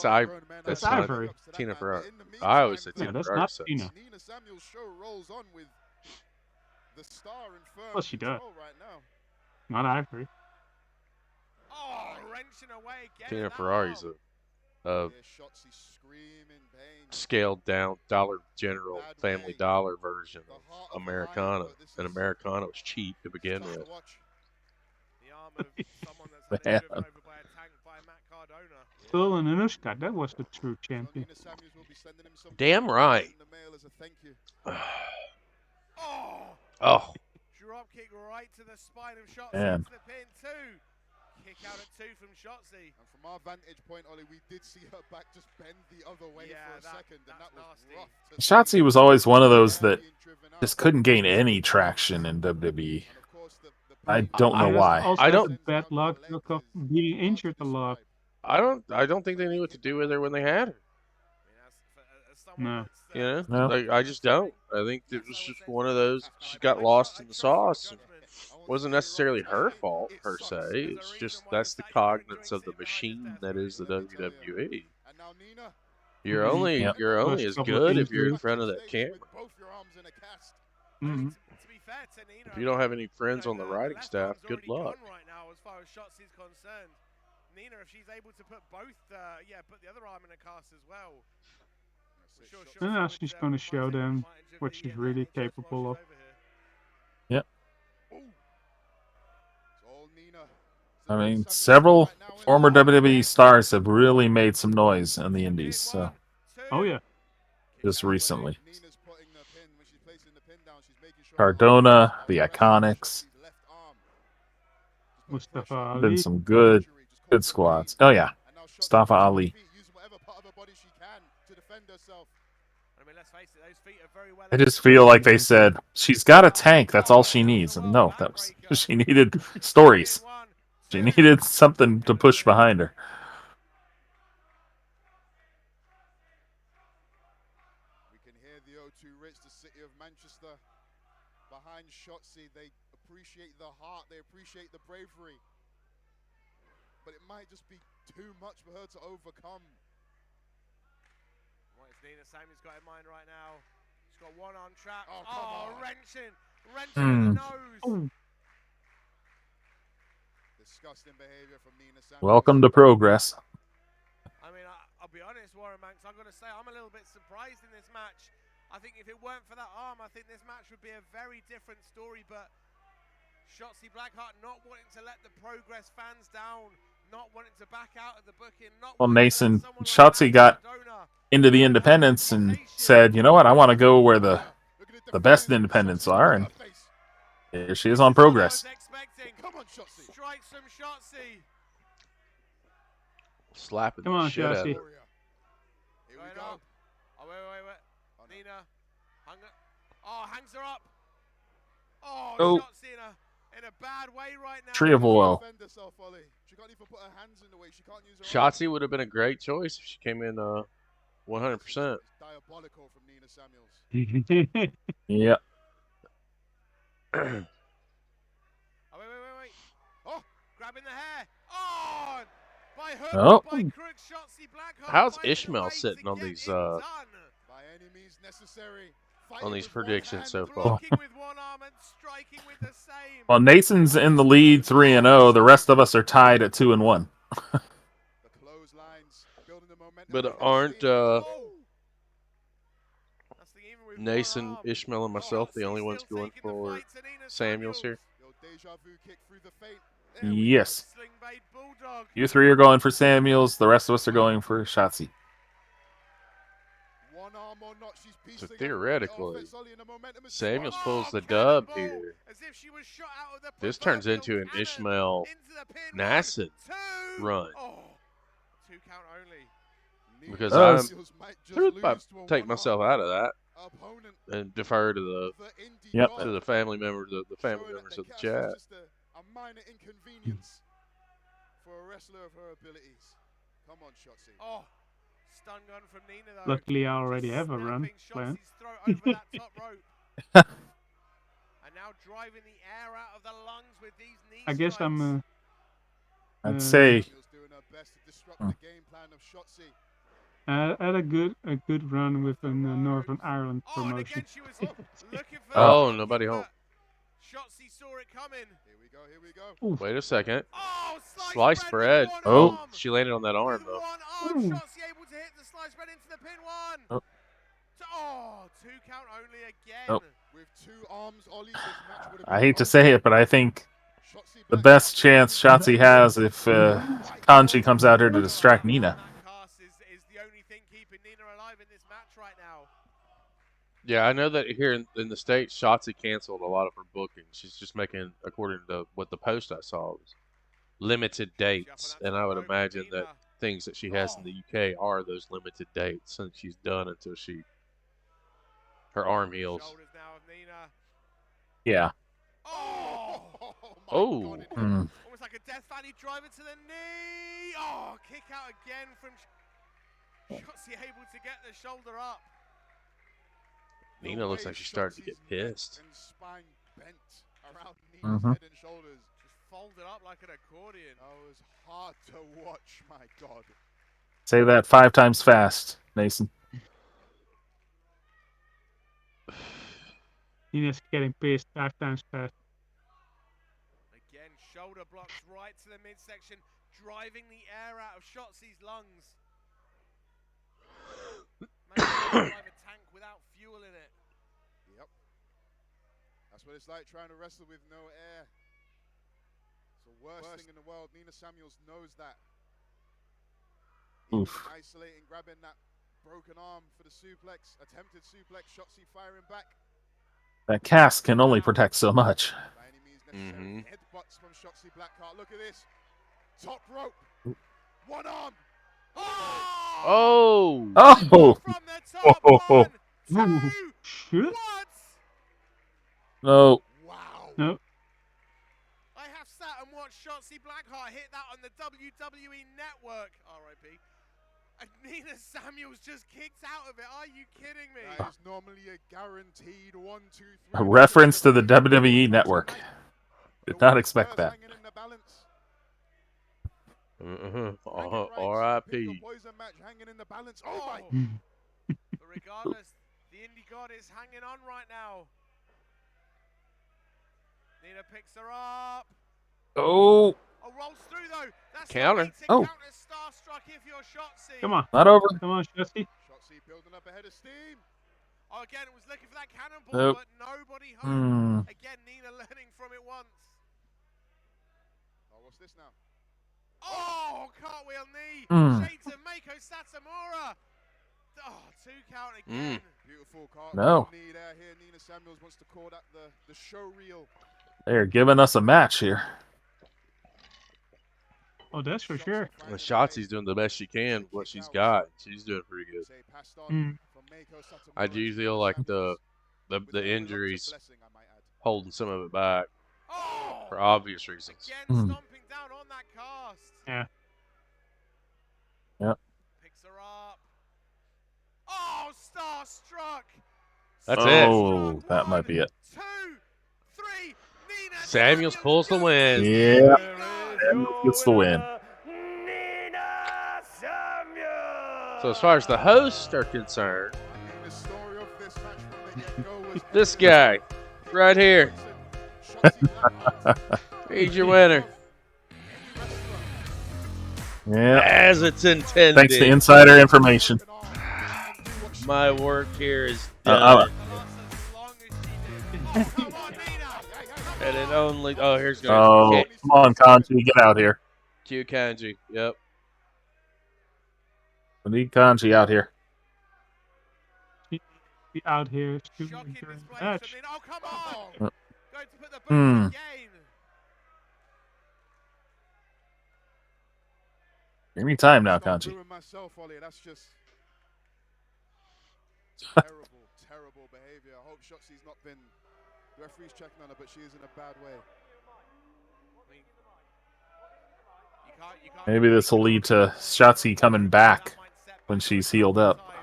Ivory. Tina Ferrari. I always say Yeah, Tina that's Ferrari. not says. Tina. Nina Samuels show rolls on with the star and firm Well, she does. control right now. Not Ivory. Oh, wrenching away again. Tina Ferrari's a Shotzi screaming pain. scaled down Dollar General Family Dollar version of Americana. And Americana was cheap to begin with. The arm of someone that's had it driven over by a tank by Matt Cardona. Phil and Anushka, that was the true champion. Damn right. Oh. Drop kick right to the spine of Shotzi. Man. The pin two. Kick out at 2 from Shotzi. And from our vantage point, Ollie, we did see her back just bend the other way for a second, and that was rough. Shotzi was always one of those that just couldn't gain any traction in WWE. I don't know why. Also I don't- Bad luck of being injured a lot. I don't think they knew what to do with her when they had her. No. You know, No. like I just don't. I think it was just one of those. She got lost in the sauce. And wasn't necessarily her fault per se. It's just that's the cognizance of the machine that is the WWE. You're only Yep. you're only as good if you're in front of that camera. Mm-hmm. To be fair to Nina, If you don't have any friends on the writing left staff, arm's good already luck. gone right now, as far as Shotzi's concerned. Nina, if she's able to put both, put the other arm in a cast as well. Sure, And now she's going to show them what she's really capable of. Yep. I mean, several former WWE stars have really made some noise in the indies. So Oh yeah. just recently, Cardona, the Iconics, Mustafa Ali. been some good squads. Oh yeah, Mustafa Ali. I just feel like they said she's got a tank. That's all she needs. And no, that was she needed stories. She needed something to push behind her. We can hear the O2 Ritz, the city of Manchester. Behind Shotzi, they appreciate the heart, they appreciate the bravery. But it might just be too much for her to overcome. What is Nina Sammy's got in mind right now? She's got one arm trapped. Oh, wrenching in the nose. Oh. Disgusting behavior from Nina Sammys. Welcome to Progress. I mean, I'll be honest, Warren Banks, I'm going to say I'm a little bit surprised in this match. I think if it weren't for that arm, I think this match would be a very different story. But Shotzi Blackheart not wanting to let the Progress fans down, not wanting to back out of the booking. Well, Mason Shotzi got into the independents and said, "You know what? I want to go where the best independents are." And here she is on Progress. Come on, Shotzi. Strikes from Shotzi. Slapping Come the on, shit out of Shotzi. her. Here we go. Oh, wait. Nina. Hangs her up. Oh, Oh. Shotzi in a bad way right now. Tree of woe. Defend herself, Ollie. She can't even put her hands in the way. She can't use her Shotzi would have been a great choice if she came in 100%. Diabolical from Nina Samuels. Yep. Wait. Oh, grabbing the hair. Oh, by her, Oh. by Crook, Shotzi Blackheart. How's finds a Ishmael way sitting to on get these it done. By any means necessary. on these predictions so far? Blocking with one arm and striking with the same. Well, Nathan's in the lead 3-0. The rest of us are tied at 2-1. The clotheslines, building the momentum. But aren't Nason, Ishmael, and myself the only ones going for Samuels here? Deja vu kick through the feint. Yes. Sling Blade Bulldog. You three are going for Samuels. The rest of us are going for Shotzi. One arm or not, she's So piecing theoretically, offense, Ollie, and the momentum is Samuels swung. pulls the cannonball, dub here. as if she was shot out of the This turns proverbial into an cannon. Ishmael Into the pin. Nason 1, 2. run. Oh, 2 count only. Nina Because Samuels might just I lose to a take one-arm myself out of that opponent. and defer to the Yep. to the family members, the family Showing that members of the cash chat. was just a minor inconvenience for a wrestler of her abilities. Come on, Shotzi. Oh, stun gun from Nina though. Luckily, I already Just have a run snapping planned. Shotzi's throat over that top rope. And now driving the air out of the lungs with these knee I guess strikes. I'm. I'd say Samuels doing her best to disrupt the game plan of Shotzi. Had a good run with a Northern Ireland Oh, and promotion. again she was looking for Oh, the nobody but home. Shotzi saw it coming. Here we go. Wait a second. Oh, Slice bread. with one Oh, arm. she landed on that arm With though. one arm, Ooh. Shotzi able to hit the slice bread into the pin. 1. Oh. Oh, 2 count only again. Oh. With 2 arms, Ollie, this match would have I been hate to over. say it, but I think Shotzi the Blackheart best chance Shotzi has if Kanji comes out here to distract Nina. That cast is the only thing keeping Nina alive in this match right now. Yeah, I know that here in the States, Shotzi canceled a lot of her bookings. She's just making, according to what the post I saw, was limited dates. And I would imagine that things that she has in the UK are those limited dates since she's done until her arm heals. Shoulders now of Nina. Yeah. Oh, Oh. Mm. almost like a Death Valley driver to the knee. Oh, kick out again from Shotzi able to get the shoulder up. Nina looks like she's starting to get pissed. And spine bent around Nina's Mhm. head and shoulders. Just folded up like an accordion. Oh, it was hard to watch, my God. Say that 5 times fast, Mason. Nina's getting pissed 5 times fast. Again, shoulder blocks right to the midsection, driving the air out of Shotzi's lungs. Managed to drive a tank without fuel in it. Yep. That's what it's like trying to wrestle with no air. It's the worst thing in the world. Nina Samuels knows that. Oof. Isolating, grabbing that broken arm for the suplex. Attempted suplex, Shotzi firing back. That cast can only protect so much. By any means necessary. Headbutts from Shotzi Blackheart. Look at this. Top rope. One arm. Oh! Oh! From the top, one, two, Shit. what? No. Wow. No. I have sat and watched Shotzi Blackheart hit that on the WWE Network, R.I.P. And Nina Samuels just kicked out of it. Are you kidding me? That is normally a guaranteed 1, 2, 3. A reference to the WWE Network. Did not expect that. R.I.P. Poison match hanging in the balance. Oh my. But regardless, the indie god is hanging on right now. Nina picks her up. Oh! Oh, rolls through though. That's Counter. Not Oh. counter starstruck if you're Shotzi. Come on. Not over. Come on, Shotzi. Shotzi building up ahead of steam. Oh, again, it was looking for that cannonball, Nope. but nobody home. Hmm. Again, Nina learning from it once. Oh, what's this now? Oh, cartwheel knee. Mm. Shades of Mako Satomura. Oh, 2 count again. Beautiful card. No. Knee there. Here, Nina Samuels wants to call that the show reel. They're giving us a match here. Oh, that's for sure. Well, Shotzi's doing the best she can with what she's got. She's doing pretty good. Say passed on Mm. from Mako Satomura I do to feel like the with a injuries blessing, I might add. holding some of it back Oh, for obvious reasons. again, Mm. stomping down on that cast. Yeah. Yep. Picks her up. Oh, starstruck. That's it. Oh, that might be it. 2, 3. Nina Samuels pulls the win. Yeah. Here is Samuels your gets the win. winner, Nina Samuels. So as far as the hosts are concerned, I think the story of this match from the get-go was this guy right here, Shotzi Blackheart. he's your winner. Yeah. As it's intended. Thanks to insider information. My work here is Uh, done. And it only. Oh, here's going Oh, come on, Kanji, get out here. Q Kanji. Yep. We need Kanji out here. Be out here shooting Shocking during the display match. from Nina. Oh, come on. Uh, Going to put the boot Hmm. again. Any time now, Not Kanji. ruin myself, Ollie. That's just terrible, terrible behavior. I hope Shotzi's not been. The referee's checking on her, but she is in a bad way. I mean, you can't Maybe this will lead to Shotzi coming back when she's healed up.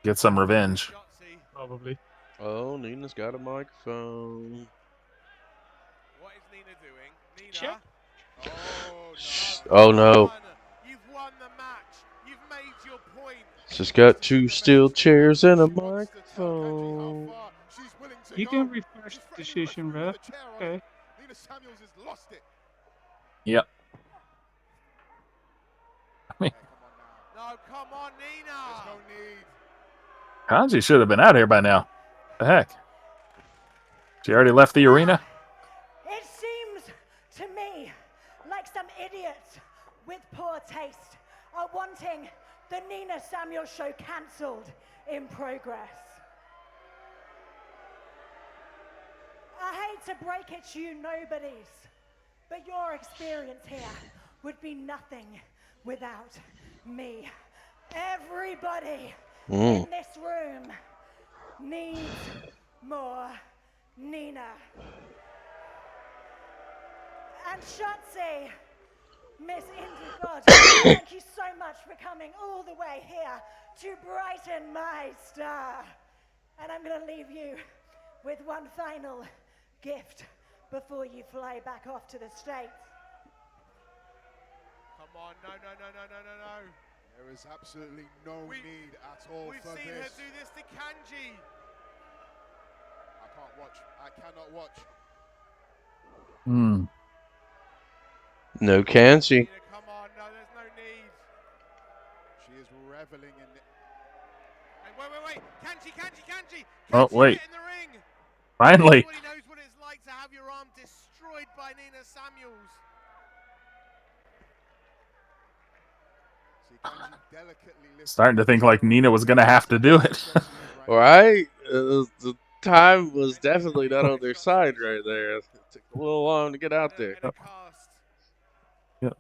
Get some revenge. Shotzi. Probably. Oh, Nina's got a microphone. What is Nina doing? Nina. Check. Oh no. You've won the match. You've made your point. She's got 2 steel chairs and a She wants to tell microphone. Kanji how far she's willing to You go. can reverse She's the threatening decision, the referee ref. with a chair on Okay. it. Nina Samuels has lost it. Yep. Hey, come on now. No, come on, Nina. There's no need. Kanji should have been out here by now. The heck? She already left the arena? It seems to me like some idiots with poor taste are wanting the Nina Samuels show cancelled in progress. I hate to break it to you nobodies, but your experience here would be nothing without me. Everybody in this room needs more Nina. And Shotzi, Miss Indie God, thank you so much for coming all the way here to brighten my star. And I'm going to leave you with one final gift before you fly back off to the States. Come on, no. There is absolutely no need at all We've for seen this. her do this to Kanji. I can't watch. I cannot watch. No Kanji. Come on, no, there's no need. She is reveling in it. Hey, wait. Kanji. Oh, wait. Get in the ring. Finally. Everybody knows what it's like to have your arm destroyed by Nina Samuels. See, Kanji delicately lifts Starting to think like Nina was going to have to do it. Right? The time was definitely not on their side right there. It took a little long to get out there. Yep.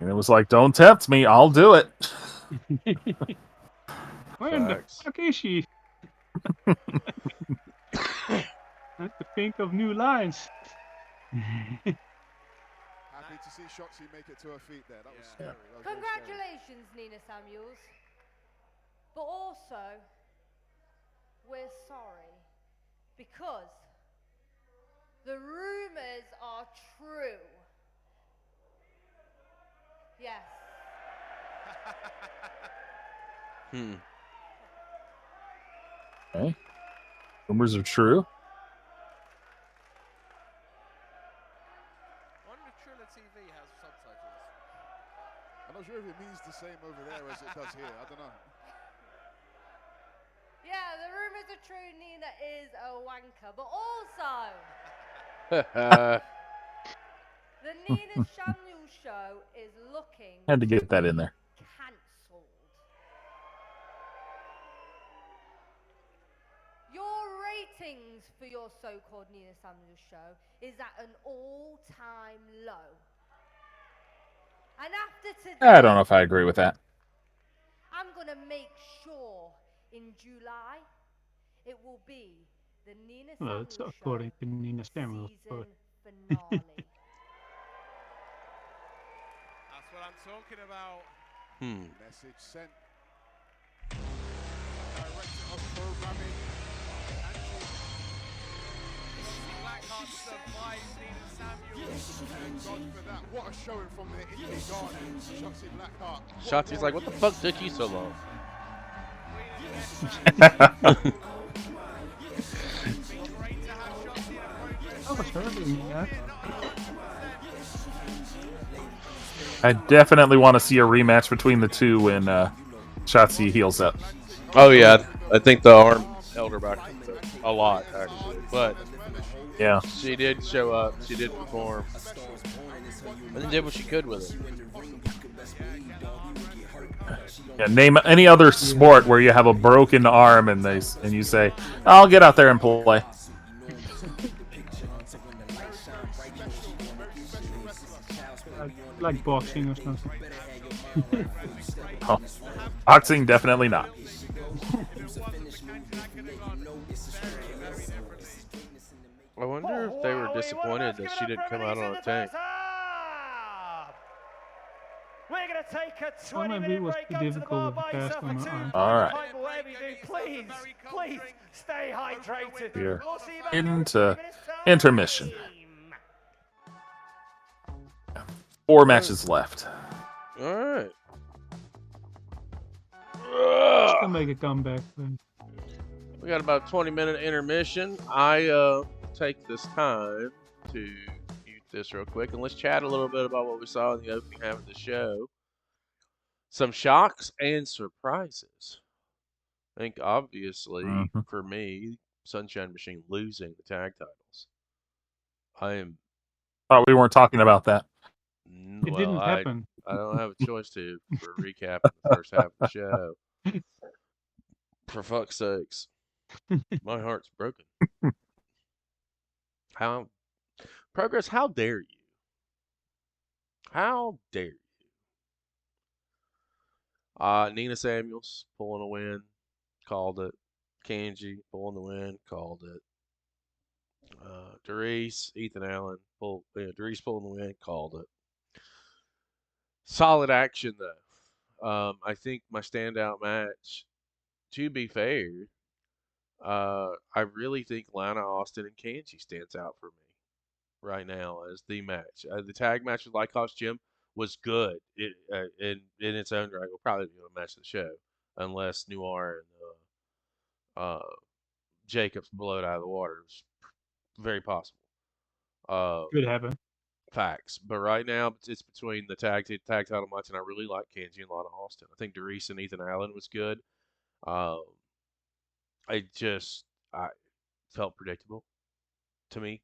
And it was like, don't tempt me, I'll do it. Where in the fuck is she? Have to think of new lines. Happy to see Shotzi make it to her feet there. That was scary. That was very scary. Congratulations, Nina Samuels. But also, we're sorry because the rumors are true. Yes. Okay. Rumors are true. I wonder if Triller TV has subtitles. I'm not sure if it means the same over there as it does here. I don't know. Yeah, the rumors are true. Nina is a wanker, but also the Nina Samuels show is looking Had to get that in there. cancelled. Your ratings for your so-called Nina Samuels show is at an all-time low. And after today, I don't know if I agree with that. I'm going to make sure in July it will be the Nina Well, Samuels it's show according to Nina Samuels. season finale. That's what I'm talking about. Message sent. Director of programming. Blackheart survives Nina Samuels. Thank God for that. What a showing from the indie garden. Shotzi Blackheart. Shotzi's like, what the fuck took you so long? I definitely want to see a rematch between the two when Shotzi heals up. Oh yeah, I think the arm held her back a lot actually, but yeah, she did show up. She did perform, and then did what she could with it. Yeah, name any other sport where you have a broken arm and you say, "I'll get out there and play." Like boxing or something. Oh, boxing, definitely not. I wonder if they were disappointed that she didn't come out on a tank. We're going to take a Well, maybe it 20-minute was break too up to the difficult bar with by the yourself cast on for the 2 arm. All right. whatever you do, please stay hydrated. Here. We'll see you back Into intermission. 4 matches left. All right. Still make a comeback. Then. We got about a 20-minute intermission. I take this time to mute this real quick and let's chat a little bit about what we saw in the opening half of the show. Some shocks and surprises. I think obviously for me, Sunshine Machine losing the tag titles. Oh, we weren't talking about that. It didn't happen. I don't have a choice to for a recap of the first half of the show. For fuck's sakes. My heart's broken. Progress, how dare you? How dare you? Nina Samuels pulling a win, called it. Kanji pulling the win, called it. Darice, Ethan Allen, Darice pulling the win, called it. Solid action though. I think my standout match to be fair, I really think Lana Austin and Kanji stands out for me right now as the match. The tag match with Lycos Gym was good. It in its own right will probably be the match of the show, unless Noir and Jacobs blow it out of the water. It's very possible. Could happen. Facts. But right now, it's between the tag title match, and I really like Kanji and Lana Austin. I think Doris and Ethan Allen was good. I felt predictable to me.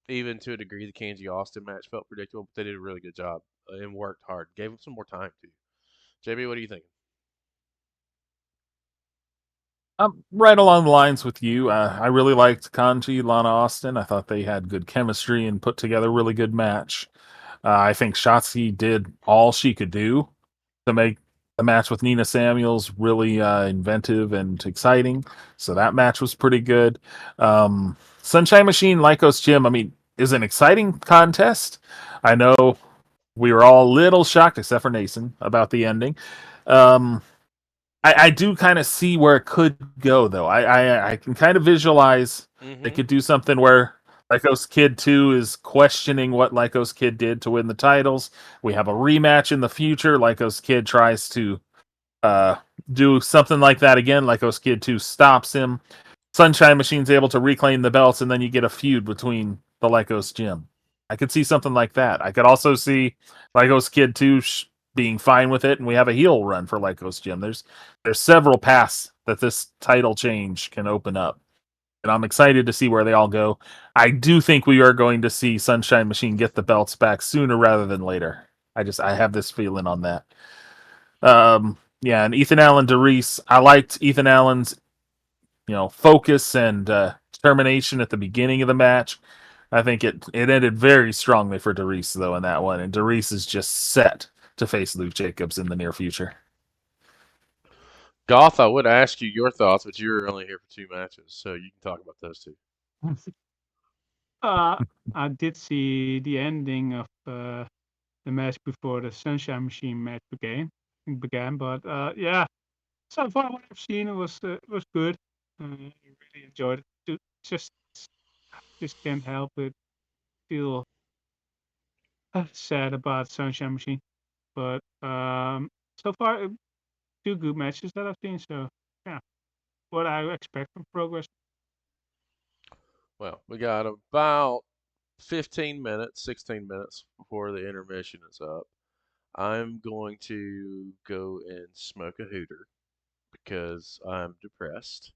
Even to a degree, the Kanji Austin match felt predictable, but they did a really good job and worked hard. Gave them some more time too. JB, what are you thinking? I'm right along the lines with you. I really liked Kanji, Lana Austin. I thought they had good chemistry and put together a really good match. I think Shotzi did all she could do to make the match with Nina Samuels really inventive and exciting. So that match was pretty good. Sunshine Machine, Lycos Gym, I mean, is an exciting contest. I know we were all a little shocked, except for Nason, about the ending. I do kind of see where it could go, though. I can kind of visualize they could do something where Lycos Kid 2 is questioning what Lycos Kid did to win the titles. We have a rematch in the future. Lycos Kid tries to do something like that again. Lycos Kid 2 stops him. Sunshine Machine's able to reclaim the belts, and then you get a feud between the Lycos Gym. I could see something like that. I could also see Lycos Kid 2 being fine with it, and we have a heel run for Lycos Gym. There's several paths that this title change can open up. And I'm excited to see where they all go. I do think we are going to see Sunshine Machine get the belts back sooner rather than later. I have this feeling on that. Yeah, and Ethan Allen, Doris. I liked Ethan Allen's, focus and determination at the beginning of the match. I think it ended very strongly for Doris, though, in that one. And Doris is just set to face Luke Jacobs in the near future. Goth, I would ask you your thoughts, but you're only here for 2 matches, so you can talk about those 2. I did see the ending of the match before the Sunshine Machine match began, but yeah, so far what I've seen was good. I really enjoyed it. Just can't help but feel sad about Sunshine Machine, but so far 2 good matches that I've seen. So yeah, what I expect from Progress. Well, we got about 16 minutes before the intermission is up. I'm going to go and smoke a hooter because I'm depressed.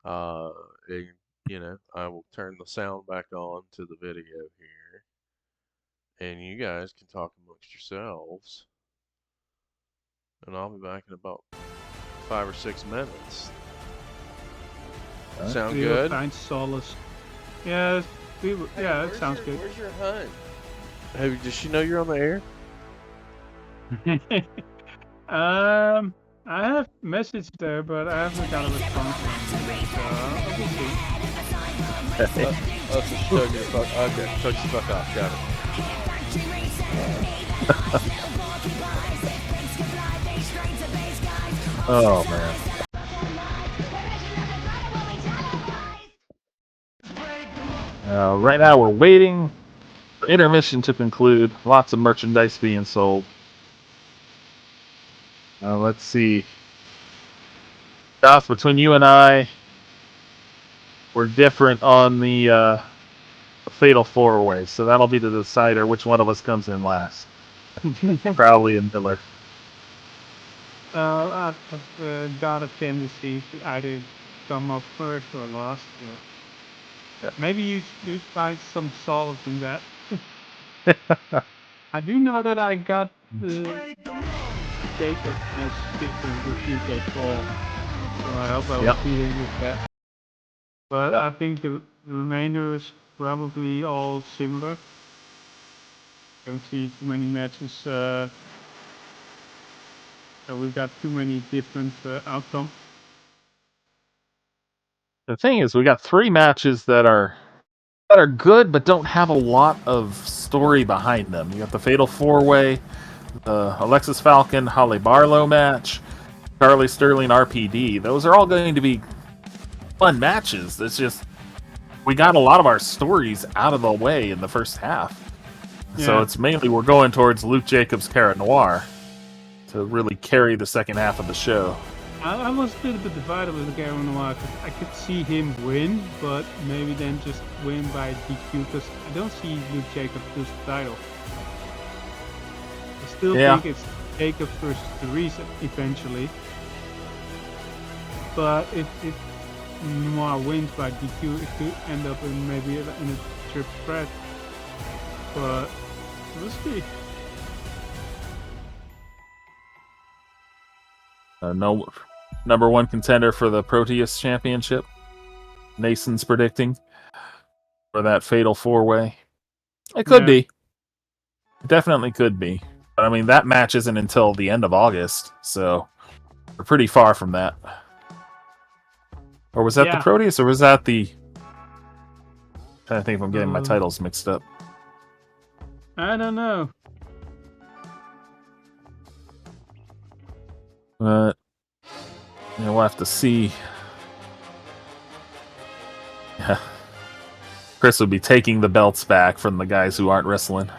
And, I will turn the sound back on to the video here. And you guys can talk amongst yourselves. And I'll be back in about 5 or 6 minutes. Sound good? Find solace. Yeah, it sounds good. Where's your hun? Does she know you're on the air? I have messaged her, but I haven't got a response. Okay, shut the fuck off. Got it. Oh, man. Right now we're waiting for intermission to conclude. Lots of merchandise being sold. Let's see. Goth, between you and I, we're different on the Fatal 4-Way, so that'll be the decider which one of us comes in last. Probably in Miller. I've got a tendency to either come up first or last. Yeah. Maybe you find some solace in that. I do know that I got the Jacob as different with UK4, so I hope I will be in with that. But I think the remainder is probably all similar. Don't see too many matches. So we've got too many different outcomes. The thing is, we got 3 matches that are good, but don't have a lot of story behind them. You got the Fatal 4-Way, the Alexis Falcon Holly Barlow match, Charlie Sterling, RPD. Those are all going to be fun matches. It's just we got a lot of our stories out of the way in the first half. So Yeah. it's mainly we're going towards Luke Jacobs, Cara Noir to really carry the second half of the show. I was a little bit divided with Cara Noir because I could see him win, but maybe then just win by DQ because I don't see Luke Jacobs lose the title. I still think it's Jacobs versus Therese eventually. But if Noir wins by DQ, it could end up in maybe in a triple threat. But we'll see. No number one contender for the Proteus Championship. Nason's predicting for that fatal four-way. It could be. It definitely could be. But I mean, that match isn't until the end of August, so we're pretty far from that. Or was that the Proteus, or was that the... I'm trying to think if I'm getting my titles mixed up. I don't know. But we'll have to see. Yeah. Chris would be taking the belts back from the guys who aren't wrestling.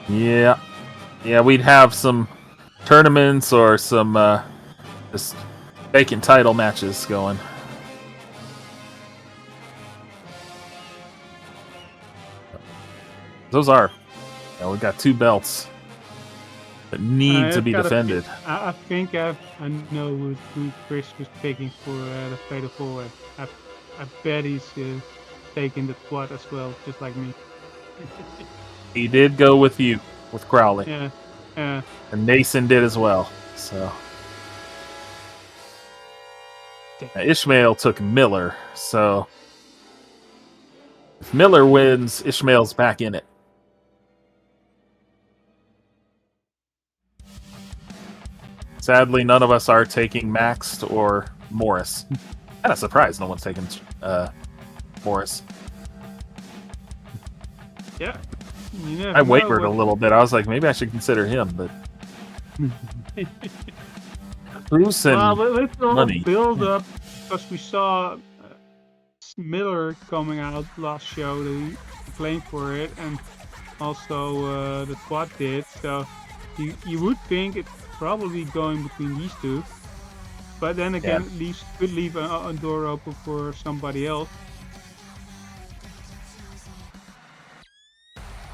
Yeah. Yeah, we'd have some tournaments or some just vacant title matches going. Those are. We got 2 belts that need to be defended. I think I know who Chris was taking for the Fatal 4-Way. I bet he's taking the quad as well, just like me. He did go with you, with Crowley. Yeah. Yeah. And Nason did as well. So now, Ishmael took Miller, so if Miller wins, Ishmael's back in it. Sadly, none of us are taking Maxed or Morris. Kind of surprised no one's taking Morris. Yeah. I wavered a little bit. I was like, maybe I should consider him, but Bruce and let's all money. build up because we saw Miller coming out last show. They claimed for it, and also the squad did. So you would think it's probably going between these two, but then again, could leave a door open for somebody else.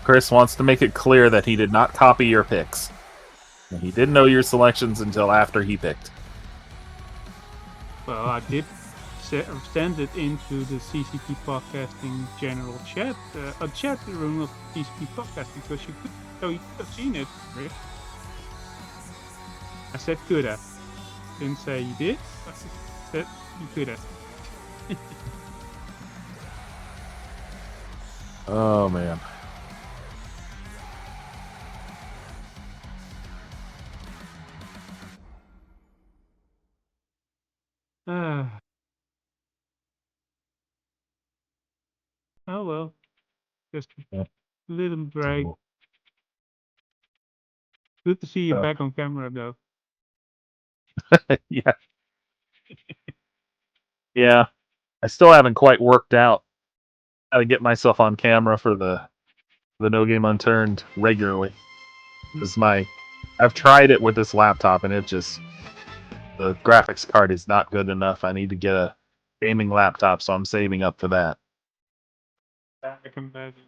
Chris wants to make it clear that he did not copy your picks. And he didn't know your selections until after he picked. Well, I did send it into the CCP Podcasting general chat, a chat room of CCP Podcasting, because you could have seen it, Rick. I said could have. Didn't say you did, but I said you could have. Oh, man. Oh well, just a little break. Good to see you back on camera, though. Yeah. Yeah. I still haven't quite worked out how to get myself on camera for the No Game Unturned regularly. Because I've tried it with this laptop and the graphics card is not good enough. I need to get a gaming laptop, so I'm saving up for that. I can imagine.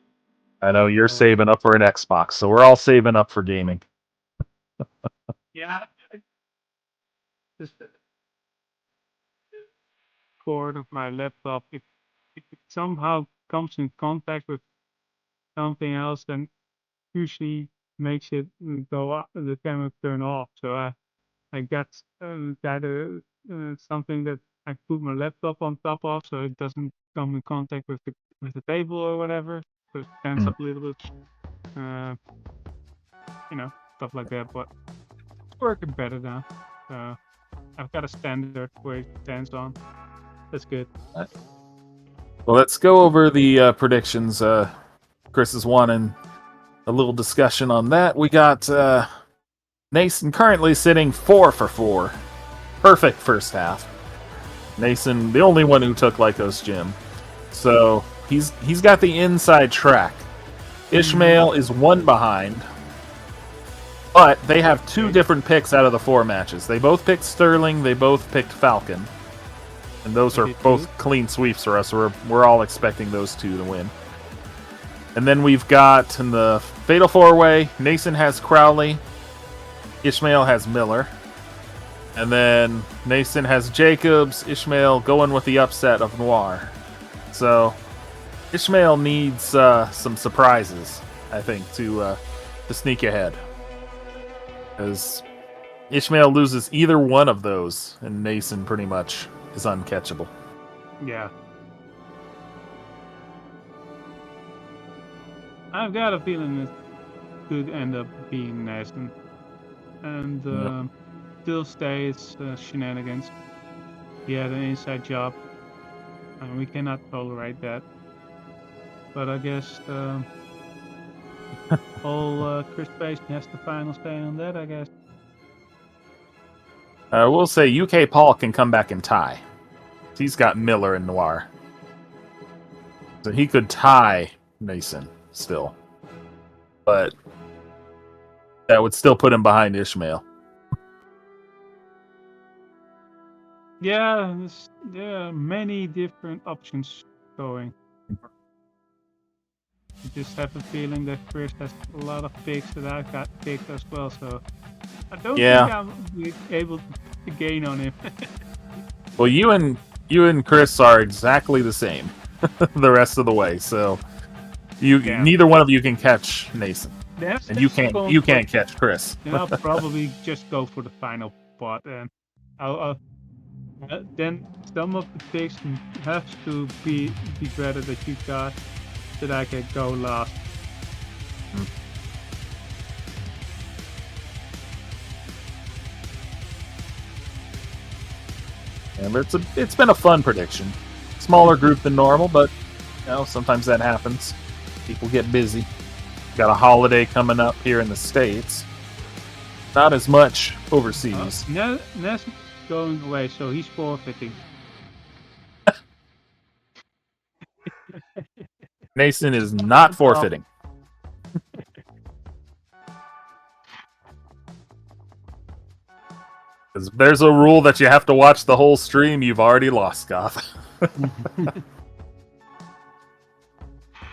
I know you're saving up for an Xbox, so we're all saving up for gaming. Yeah. Just the cord of my laptop, if it somehow comes in contact with something else, then usually makes it go up, the camera turn off. So I got something that I put my laptop on top of, so it doesn't come in contact with the table or whatever. So it stands up a little bit, stuff like that. But it's working better now. I've got a standard where it stands on. That's good. Well, let's go over the predictions. Chris is one, and a little discussion on that. We got Nason currently sitting 4 for 4. perfect first half. Nason, the only one who took Lycos Gym. So he's got the inside track. Ishmael is 1 behind. But they have 2 different picks out of the 4 matches. They both picked Sterling, they both picked Falcon. And those are both clean sweeps for us. We're all expecting those 2 to win. And then we've got in the Fatal 4-Way, Nason has Crowley, Ishmael has Miller. And then Nason has Jacobs, Ishmael going with the upset of Noir. So Ishmael needs some surprises, I think, to sneak ahead. Because Ishmael loses either one of those, and Nason pretty much is uncatchable. Yeah. I've got a feeling it could end up being Nason. And still stays shenanigans. He had an inside job, and we cannot tolerate that. But I guess Chris Payson has the final say on that, I guess. We'll say UK Paul can come back and tie. He's got Miller and Noir. So he could tie Nason still. But that would still put him behind Ishmael. Yeah, there are many different options going. I just have a feeling that Chris has a lot of picks that I've got picked as well, so I don't think I'm able to gain on him. Well, you and Chris are exactly the same the rest of the way, so neither one of you can catch Nason. And you can't catch Chris. And I'll probably just go for the final part, and then some of the picks have to be better that you got, that I can go last. Yeah, but it's been a fun prediction. Smaller group than normal, but sometimes that happens. People get busy. Got a holiday coming up here in the States. Not as much overseas. Ness going away, so he's forfeiting. Nason is not forfeiting. There's a rule that you have to watch the whole stream. You've already lost, Goth.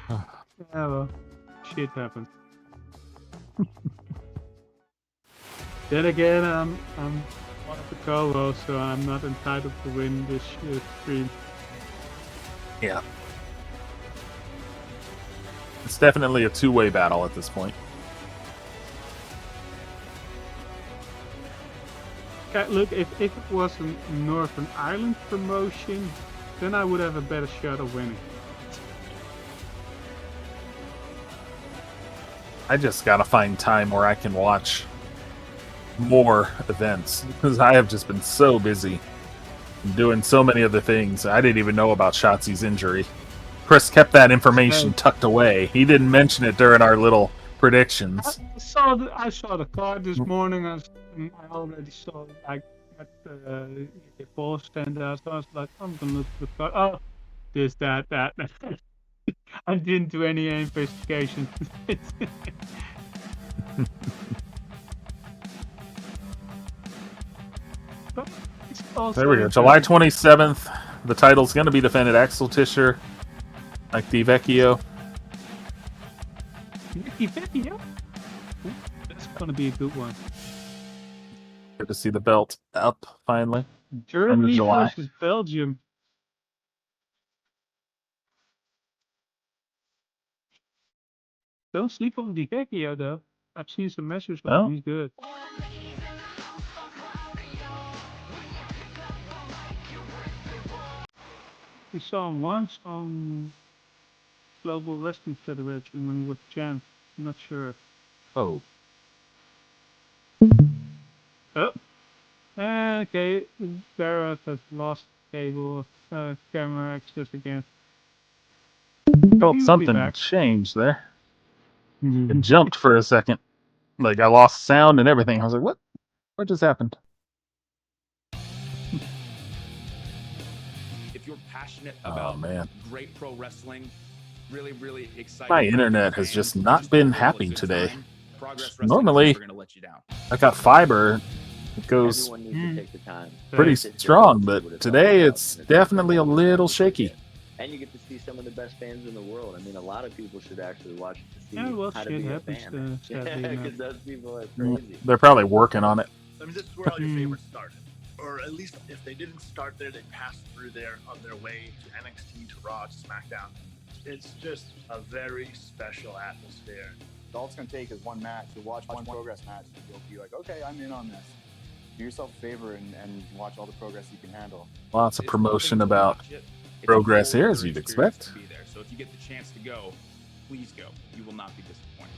Yeah, well, shit happens. Then again, I'm one of the co-hosts, so I'm not entitled to win this stream. Yeah. It's definitely a two-way battle at this point. Look, if it was a Northern Ireland promotion, then I would have a better shot of winning. I just gotta find time where I can watch more events, because I have just been so busy doing so many other things. I didn't even know about Shotzi's injury. Chris kept that information tucked away. He didn't mention it during our little predictions. I saw the card this morning. I already saw at the ball stand out. So I was like, I'm gonna look at the card. Oh, this, that. I didn't do any investigation. There we go. July 27th. The title's going to be defended. Axel Tischer, Mike DiVecchio. DiVecchio? That's going to be a good one. Good to see the belt up finally. Germany versus Belgium. Don't sleep on DiVecchio though. I've seen some measures, but he's good. We saw him once on Global Wrestling Federation when he was champ. I'm not sure. Oh. Okay. Barrett has lost cable camera access again. Felt something changed there. It jumped for a second. Like I lost sound and everything. I was like, what? What just happened? super passionate Oh, about man. great pro wrestling. Really, really excited. My for internet has fans. just If not you been want to have a happy good today. time, Progress Wrestling is Normally, never going to let you down. I got fiber. It goes Everyone needs to take the time. pretty to sit down strong, and see what but it's all today about, it's and it's definitely a something that little you have to shaky. forget. And you get to see some of the best fans in the world. I mean, a lot of people should actually watch it to see Yeah, well, how to shit be a happens, fan. sadly enough. Because those people are Mm, crazy. They're probably working on it. I mean, this is where all your favorites started. Or at least if they didn't start there, they passed through there on their way to NXT, to Raw, to SmackDown. It's just a very special atmosphere. All it's going to take is one match. You watch one Progress match, and you'll be like, okay, I'm in on this. Do yourself a favor and watch all the Progress you can handle. Lots of It's one thing promotion to about watch it. It's a Progress whole here, other as you'd experience expect. to be there. So if you get the chance to go, please go. You will not be disappointed.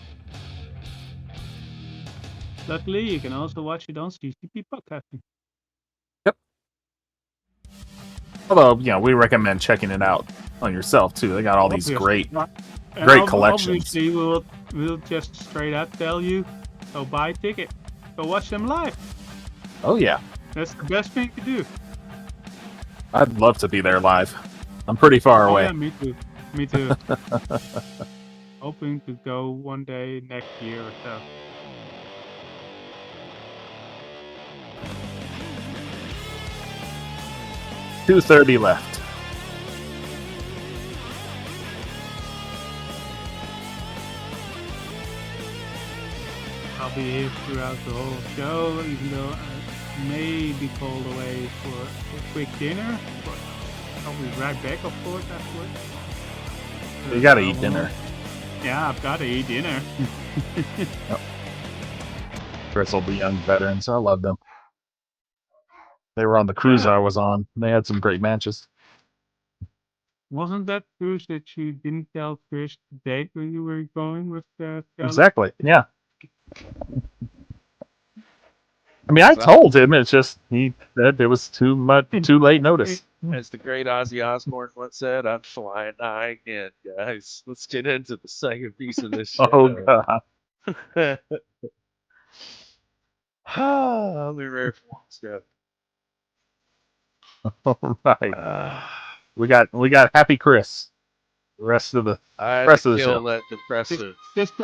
Luckily, you can also watch it on CCP Podcasting. Although, we recommend checking it out on yourself too. They got all these Obviously. great And collections. Obviously, we'll just straight out tell you, go buy a ticket. Go watch them live. Oh yeah, That's the best thing to do. I'd love to be there live. I'm pretty far Oh, away. yeah, me too. Me too. Hoping to go one day next year or so. $2:30 left. I'll be here throughout the whole show, even though I may be called away for a quick dinner. But I'll be right back, of course, afterwards. You gotta eat dinner. Yeah, I've got to eat dinner. Yep. Bristle the young veterans. I love them. They were on the cruise I was on. They had some great matches. Wasn't that cruise that you didn't tell Chris the date when you were going with Charlie? Exactly. Yeah. I mean, I told him. It's just he said it was too late notice. As the great Ozzy Osbourne once said, I'm flying high again, guys. Let's get into the second piece of this show. Oh god. I'll be ready for this stuff. All right. We got Happy Chris. The rest of the I had rest to of the kill show. that depressive. Just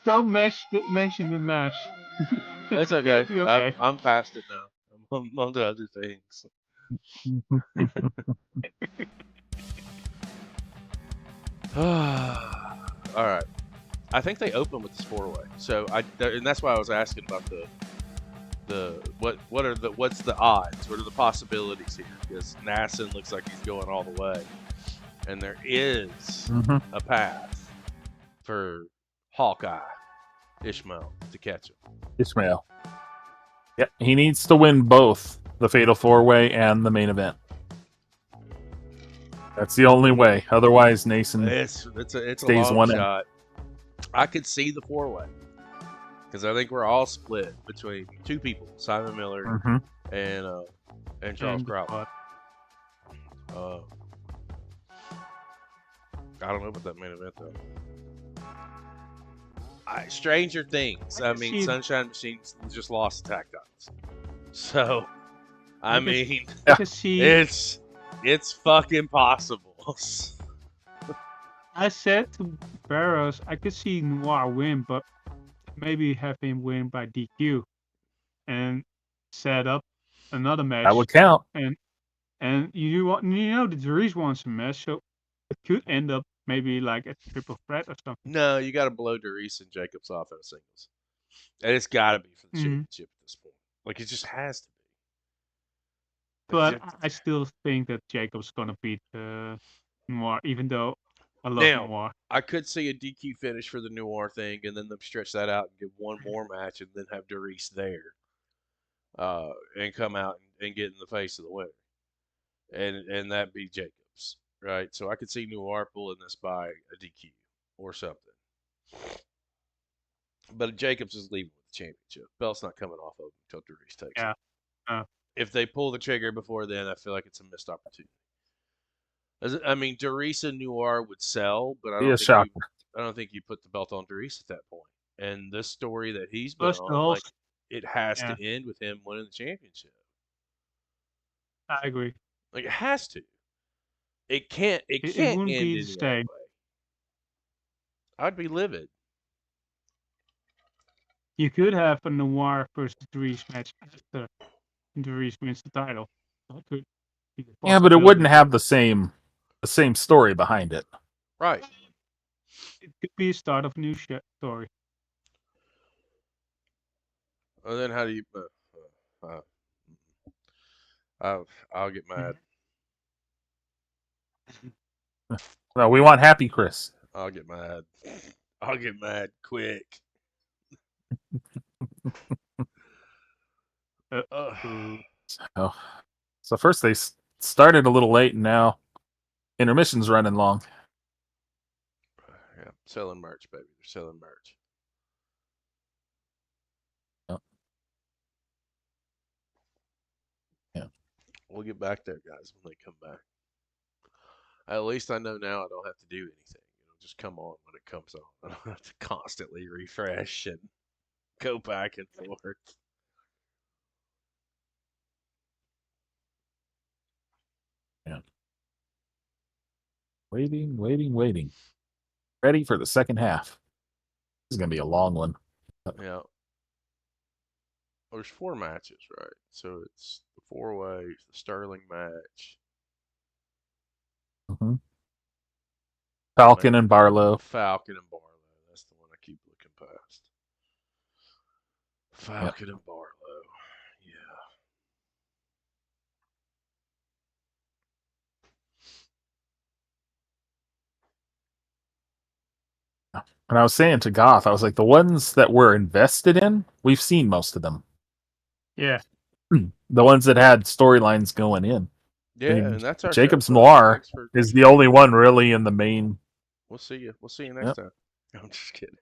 don't mention the match. That's okay. You're okay. I'm past it now. I'm on to other things. All right. I think they open with this 4-way. So and that's why I was asking about what's the odds? What are the possibilities here? Because Nassen looks like he's going all the way, and there is a path for Hawkeye Ishmael to catch him. Ishmael. Yeah, he needs to win both the Fatal 4-Way and the main event. That's the only way. Otherwise, Nason It's a stays long one shot. I could see the 4-way because I think we're all split between two people: Simon Miller and Charles Crowley. I don't know about that main event though. Stranger Things. I mean, Sunshine Machine just lost Attack Titans. So, I mean, it's fucking possible. I said to Barrows, I could see Noir win, but maybe have him win by DQ and set up another match. That would count. And you know the Dries wants a match, so it could end up maybe like a triple threat or something. No, you got to blow Dries and Jacobs off in a singles, and it's got to be for the championship at this point. Like it just has to be. But I still think that Jacob's gonna beat Noir, even though I love Noir. I could see a DQ finish for the Noir thing, and then them stretch that out and give one more match, and then have Dries there, and come out and get in the face of the winner, and that be Jacobs, right? So I could see Noir pulling this by a DQ or something. But Jacobs is leaving with the championship. Belt's not coming off of him until Dries takes it. If they pull the trigger before then, I feel like it's a missed opportunity. I mean, Dries and Noir would sell, but I don't think you put the belt on Dries at that point. And this story that he's been on, like, it has to end with him winning the championship. I agree. Like, it has to. It can't It end wouldn't be the any other same. way. I'd be livid. You could have a Noir versus Reese match after Reese wins the title. That could be a Yeah, but it wouldn't possibility. have the same story behind it. Right. It could be a start of a new story. And then how do you? I'll get mad. No, we want happy Chris. I'll get mad. I'll get mad quick. So first they started a little late, and now intermission's running long. Yeah, selling merch, baby. They're selling merch. Yep. Yeah. We'll get back there, guys, when they come back. At least I know now I don't have to do anything. It'll just come on when it comes on. I don't have to constantly refresh and go back and forth. Yeah. Waiting. Ready for the second half. This is going to be a long one. Yeah. There's 4 matches, right? So it's the 4-way, the Sterling match. Mm-hmm. Falcon and Barlow. Falcon and Barlow. That's the one I keep looking past. Falcon and Barlow. Yeah. And I was saying to Goth, I was like, the ones that we're invested in, we've seen most of them. Yeah. The ones that had storylines going in. Yeah, I mean, and that's our Jacob's show. Noir Thanks for- is the only one really in the main. We'll see you. We'll see you next time. I'm just kidding.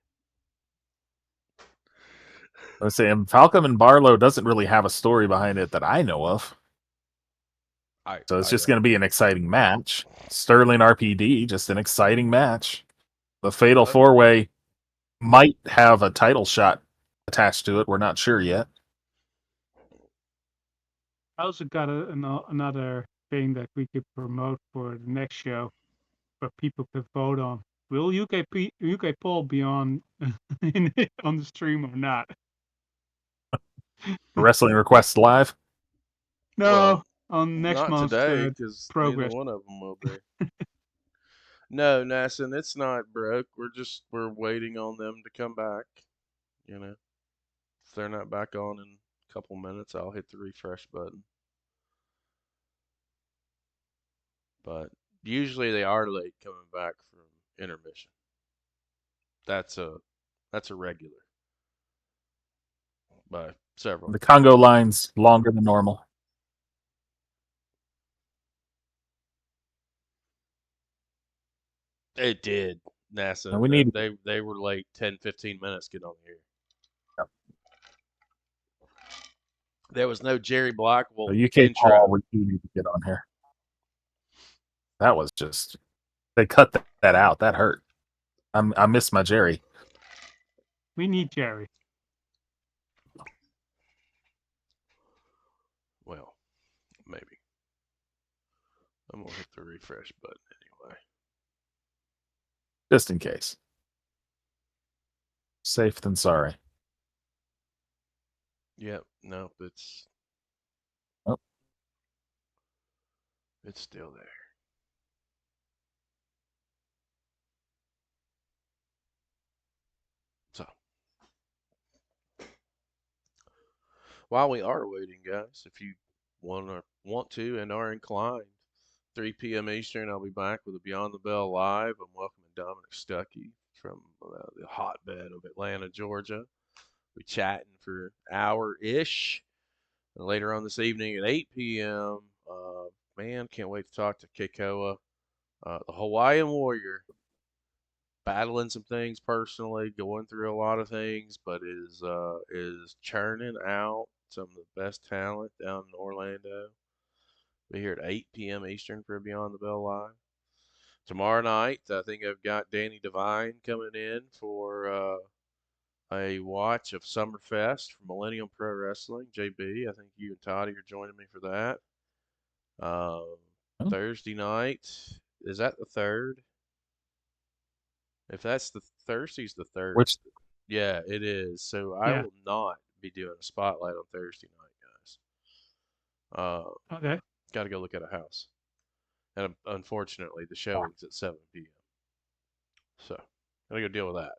I was saying Falcon and Barlow doesn't really have a story behind it that I know of. So it's just going to be an exciting match. Sterling RPD, just an exciting match. The Fatal 4-Way might have a title shot attached to it. We're not sure yet. I also got another thing that we could promote for the next show, where people can vote on. Will UK Paul be on on the stream or not? Wrestling Request Live? No, on next Not month's today, because neither progress. one of them will be. No, Nasson, it's not broke. We're waiting on them to come back. You know, if they're not back on in a couple minutes, I'll hit the refresh button. But usually they are late coming back from intermission. That's a regular by several. The Congo line's longer than normal. It did, NASA. And we need- They were late 10, 15 minutes getting on here. Yep. There was no Jerry Blackwell The UK intro. Paul, we do need to get on here. That was just, they cut that out. That hurt. I miss my Jerry. We need Jerry. Well, maybe. I'm gonna hit the refresh button anyway. Just in case. Safe than sorry. Yep. Nope. It's. Oh. It's still there. So. While we are waiting, guys, if you want to and are inclined, 3 p.m. Eastern, I'll be back with a Beyond the Bell Live. I'm welcoming Dominic Stuckey from the hotbed of Atlanta, Georgia. We're chatting for an hour-ish. And later on this evening at 8 p.m., man, can't wait to talk to Keikoa, the Hawaiian Warrior, battling some things personally, going through a lot of things, but is churning out some of the best talent down in Orlando. Be here at 8 p.m. Eastern for Beyond the Bell Live. Tomorrow night, I think I've got Danny Devine coming in for a watch of Summerfest for Millennium Pro Wrestling. JB, I think you and Toddy are joining me for that. Thursday night. Is that the 3rd? If that's the Thursday's the 3rd. Which Yeah, it is. So I Yeah. will not be doing a spotlight on Thursday night, guys. Okay. Got to go look at a house. And unfortunately, the showing's at 7 p.m. So, gotta go deal with that.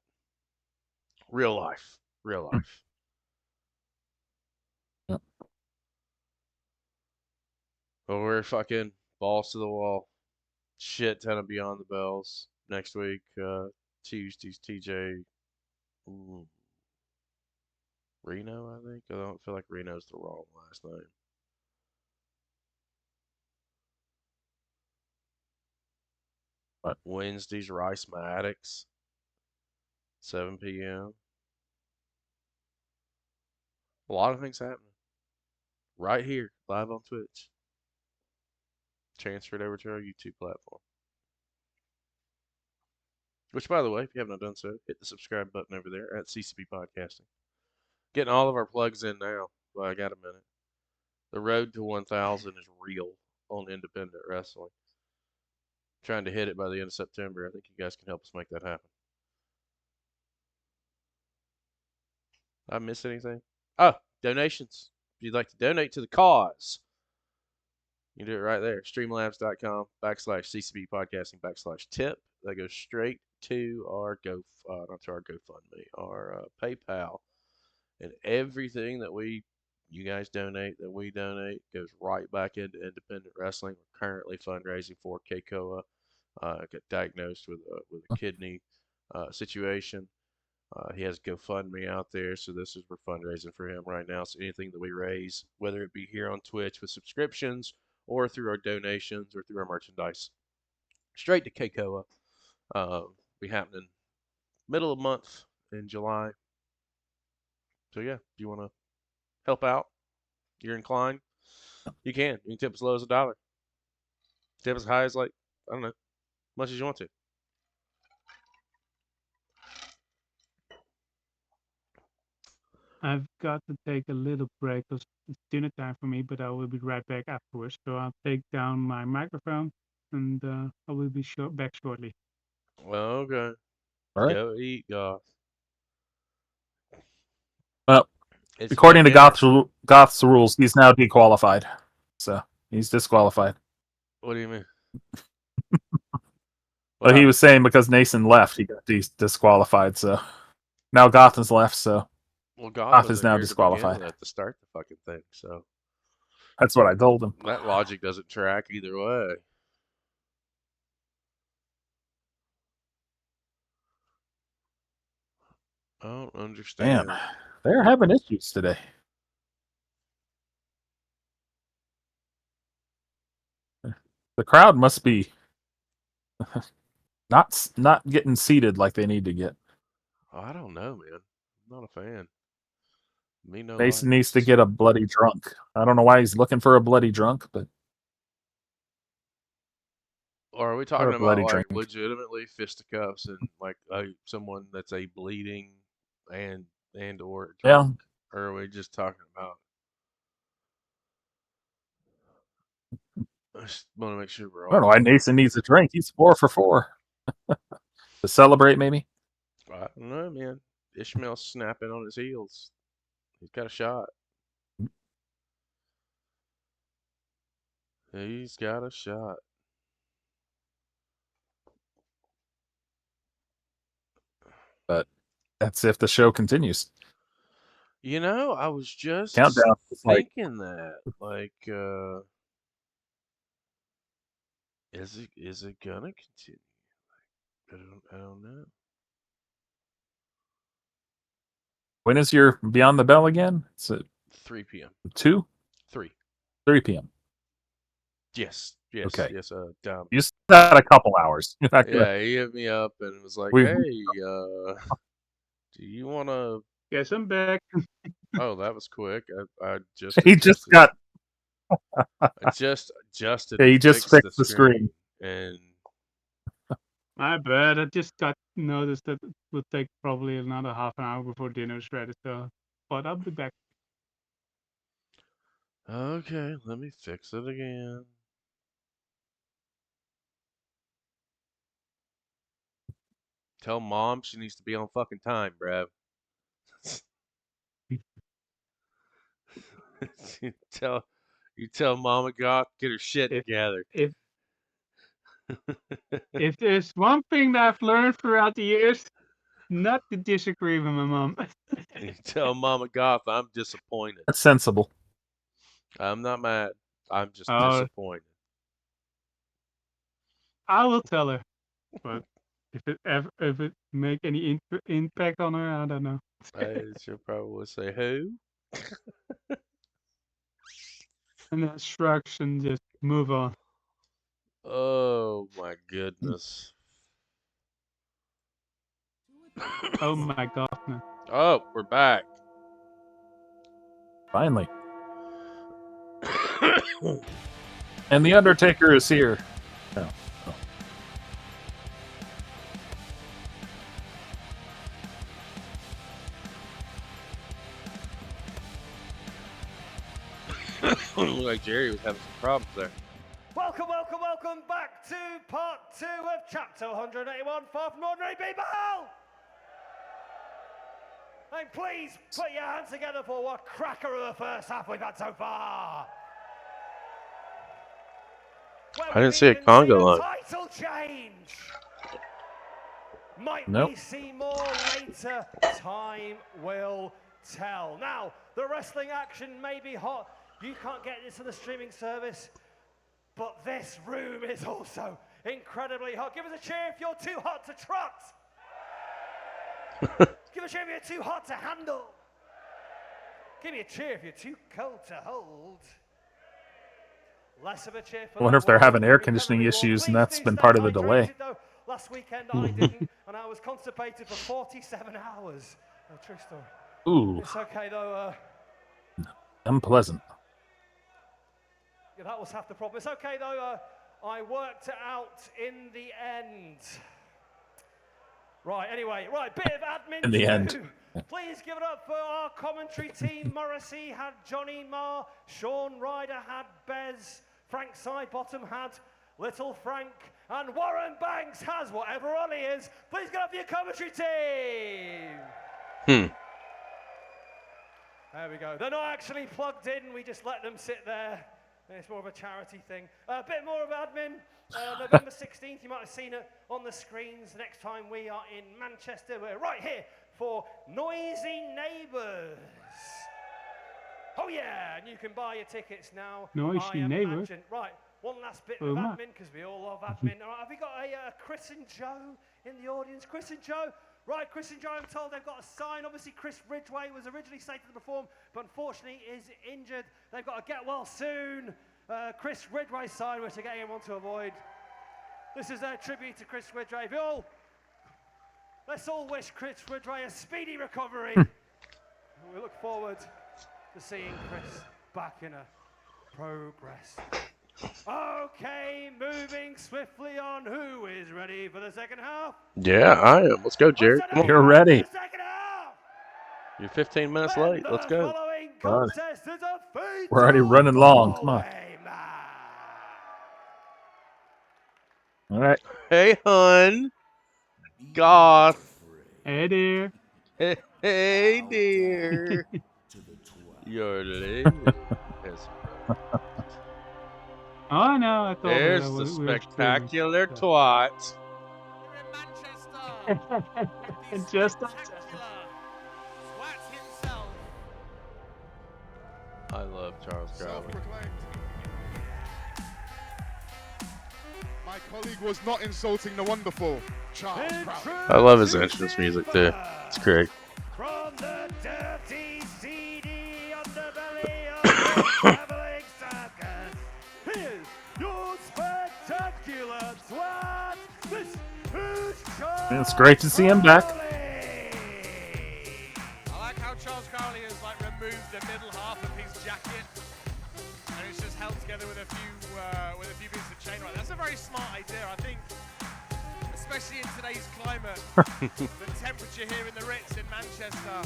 Real life. Real life. But we're fucking balls to the wall. Shit ton of Beyond the Bells next week. Tuesday's TJ Reno, I think. I don't feel like Reno's the wrong last name. What? Wednesday's Rice Maddox, 7 p.m. A lot of things happening. Right here, live on Twitch. Transferred over to our YouTube platform. Which, by the way, if you haven't done so, hit the subscribe button over there at CCB Podcasting. Getting all of our plugs in now. Well, I got a minute. The road to 1,000 is real on independent wrestling. Trying to hit it by the end of September. I think you guys can help us make that happen. Did I miss anything? Oh, donations. If you'd like to donate to the cause, you can do it right there. Streamlabs.com/CCB Podcasting /tip. That goes straight to our not to our GoFundMe, our PayPal. And everything that you guys donate, that we donate, goes right back into independent wrestling. We're currently fundraising for Keikoa. Got diagnosed with a kidney situation. He has GoFundMe out there, so we're fundraising for him right now. So anything that we raise, whether it be here on Twitch with subscriptions or through our donations or through our merchandise, straight to Keikoa. Be happening middle of the month in July. So yeah, if you want to help out, you're inclined, you can. You can tip as low as $1. Tip as high as I don't know, as much as you want to. I've got to take a little break because it's dinner time for me, but I will be right back afterwards. So I'll take down my microphone and I will be back shortly. Okay. All right. Go eat, Goth. Well, It's according to dinner. Goth's rules, he's now dequalified. So he's disqualified. What do you mean? Well, he was saying because Nason left, he got disqualified. So now Goth is left. So Well, Goth is now here to begin disqualified. with, to start the fucking thing, so That's what I told him. that logic doesn't track either way. I don't understand. Man, they're having issues today. The crowd must be not getting seated like they need to get. I don't know, man. I'm not a fan. Me no Mason likes. needs to get a bloody drunk. I don't know why he's looking for a bloody drunk, but Or are we Or talking a about bloody like drink. legitimately fisticuffs and like someone that's a bleeding and or Yeah. drunk? Or are we just talking about? I just want to make sure we're I don't know all. why Nason needs a drink. He's 4 for 4 to celebrate, maybe. I don't know, man. Ishmael's snapping on his heels. He's got a shot. He's got a shot. But that's if the show continues. You know, I was just Countdown is like thinking that, like, is it gonna continue? Like, I don't know. when is your Beyond the Bell again? It's at 3 p.m. 2? 3. 3 p.m. Yes. Okay. Yes. Dumb. You still got a couple hours. You're not gonna- Yeah, he hit me up and was like, We- "Hey, do you want to?" Yes, I'm back. Oh, that was quick. I just He just adjusted- got. I just adjusted. Yeah, he and just fixed the screen. and My bad. I just got noticed that it would take probably another half an hour before dinner is ready. So, but I'll be back. okay, let me fix it again. Tell mom she needs to be on fucking time, bruv. you tell Mama Goth get her shit together. If there's one thing that I've learned throughout the years, not to disagree with my mom. You tell Mama Goth I'm disappointed. That's sensible. I'm not mad. I'm just Oh. disappointed. I will tell her, but if it make any impact on her, I don't know. She'll probably say who. And then shrugs and just move on. Oh my goodness. Oh my god, man. Oh, we're back. Finally. And the Undertaker is here. No. Looked like Jerry was having some problems there. Welcome back to part 2 of chapter 181, Far From Ordinary People! And please put your hands together for what cracker of the first half we've had so far. I didn't see a Congo line. Title change. Might Nope. we see more later? Time will tell. Now, the wrestling action may be hot. You can't get this to the streaming service, but this room is also incredibly hot. Give us a cheer if you're too hot to trot. Give us a cheer if you're too hot to handle. Give me a cheer if you're too cold to hold. Less of a cheer for I wonder if they're having air conditioning issues, and that's been part of the delay. Last weekend I didn't, and I was constipated for 47 hours. A true story. Ooh. It's okay though. Unpleasant. Yeah, that was half the problem. It's okay though. I worked it out in the end. Right. Anyway. Right. Bit of admin. In the to end. do. Please give it up for our commentary team. Morrissey had Johnny Marr. Sean Ryder had Bez. Frank Sidebottom had Little Frank. And Warren Banks has whatever Ollie is. Please get up for your commentary team. There we go. They're not actually plugged in. We just let them sit there. It's more of a charity thing. A bit more of admin. November 16th, you might have seen it on the screens. Next time we are in Manchester. We're right here for Noisy Neighbours. Oh yeah, and you can buy your tickets now. Noisy Neighbours? Right, one last bit of admin, because we all love admin. All right, have we got a Chris and Joe in the audience? Chris and Joe? Right, Chris and Joe, I'm told they've got a sign. Obviously, Chris Ridgway was originally slated to perform, but unfortunately is injured. They've got a get well soon. Chris Ridgway sign, which again, I want to avoid. This is their tribute to Chris Ridgway. Let's all wish Chris Ridgway a speedy recovery. We look forward to seeing Chris back in a progress. Okay, moving swiftly on. Who is ready for the second half? Yeah, I am. Let's go, Jerry. Come on. You're ready. You're 15 minutes late. Let's go. We're already running long. Come on. All right. Hey, hun. Goth. Hey, dear. Hey, dear. You're late. Oh, no, I thought There's the spectacular twat. Just I love Charles Crowley. My colleague was not insulting the wonderful Charles Crowley. I love his entrance music too. It's great. From the dirty, seedy underbelly of the traveling circus, here's your spectacular twat. This is Charles. It's great to see him back. I like how Charles Crowley has removed the middle half of his jacket, and it's just held together with a few bits of chain. Right, that's a very smart idea, I think. Especially in today's climate, the temperature here in the Ritz in Manchester.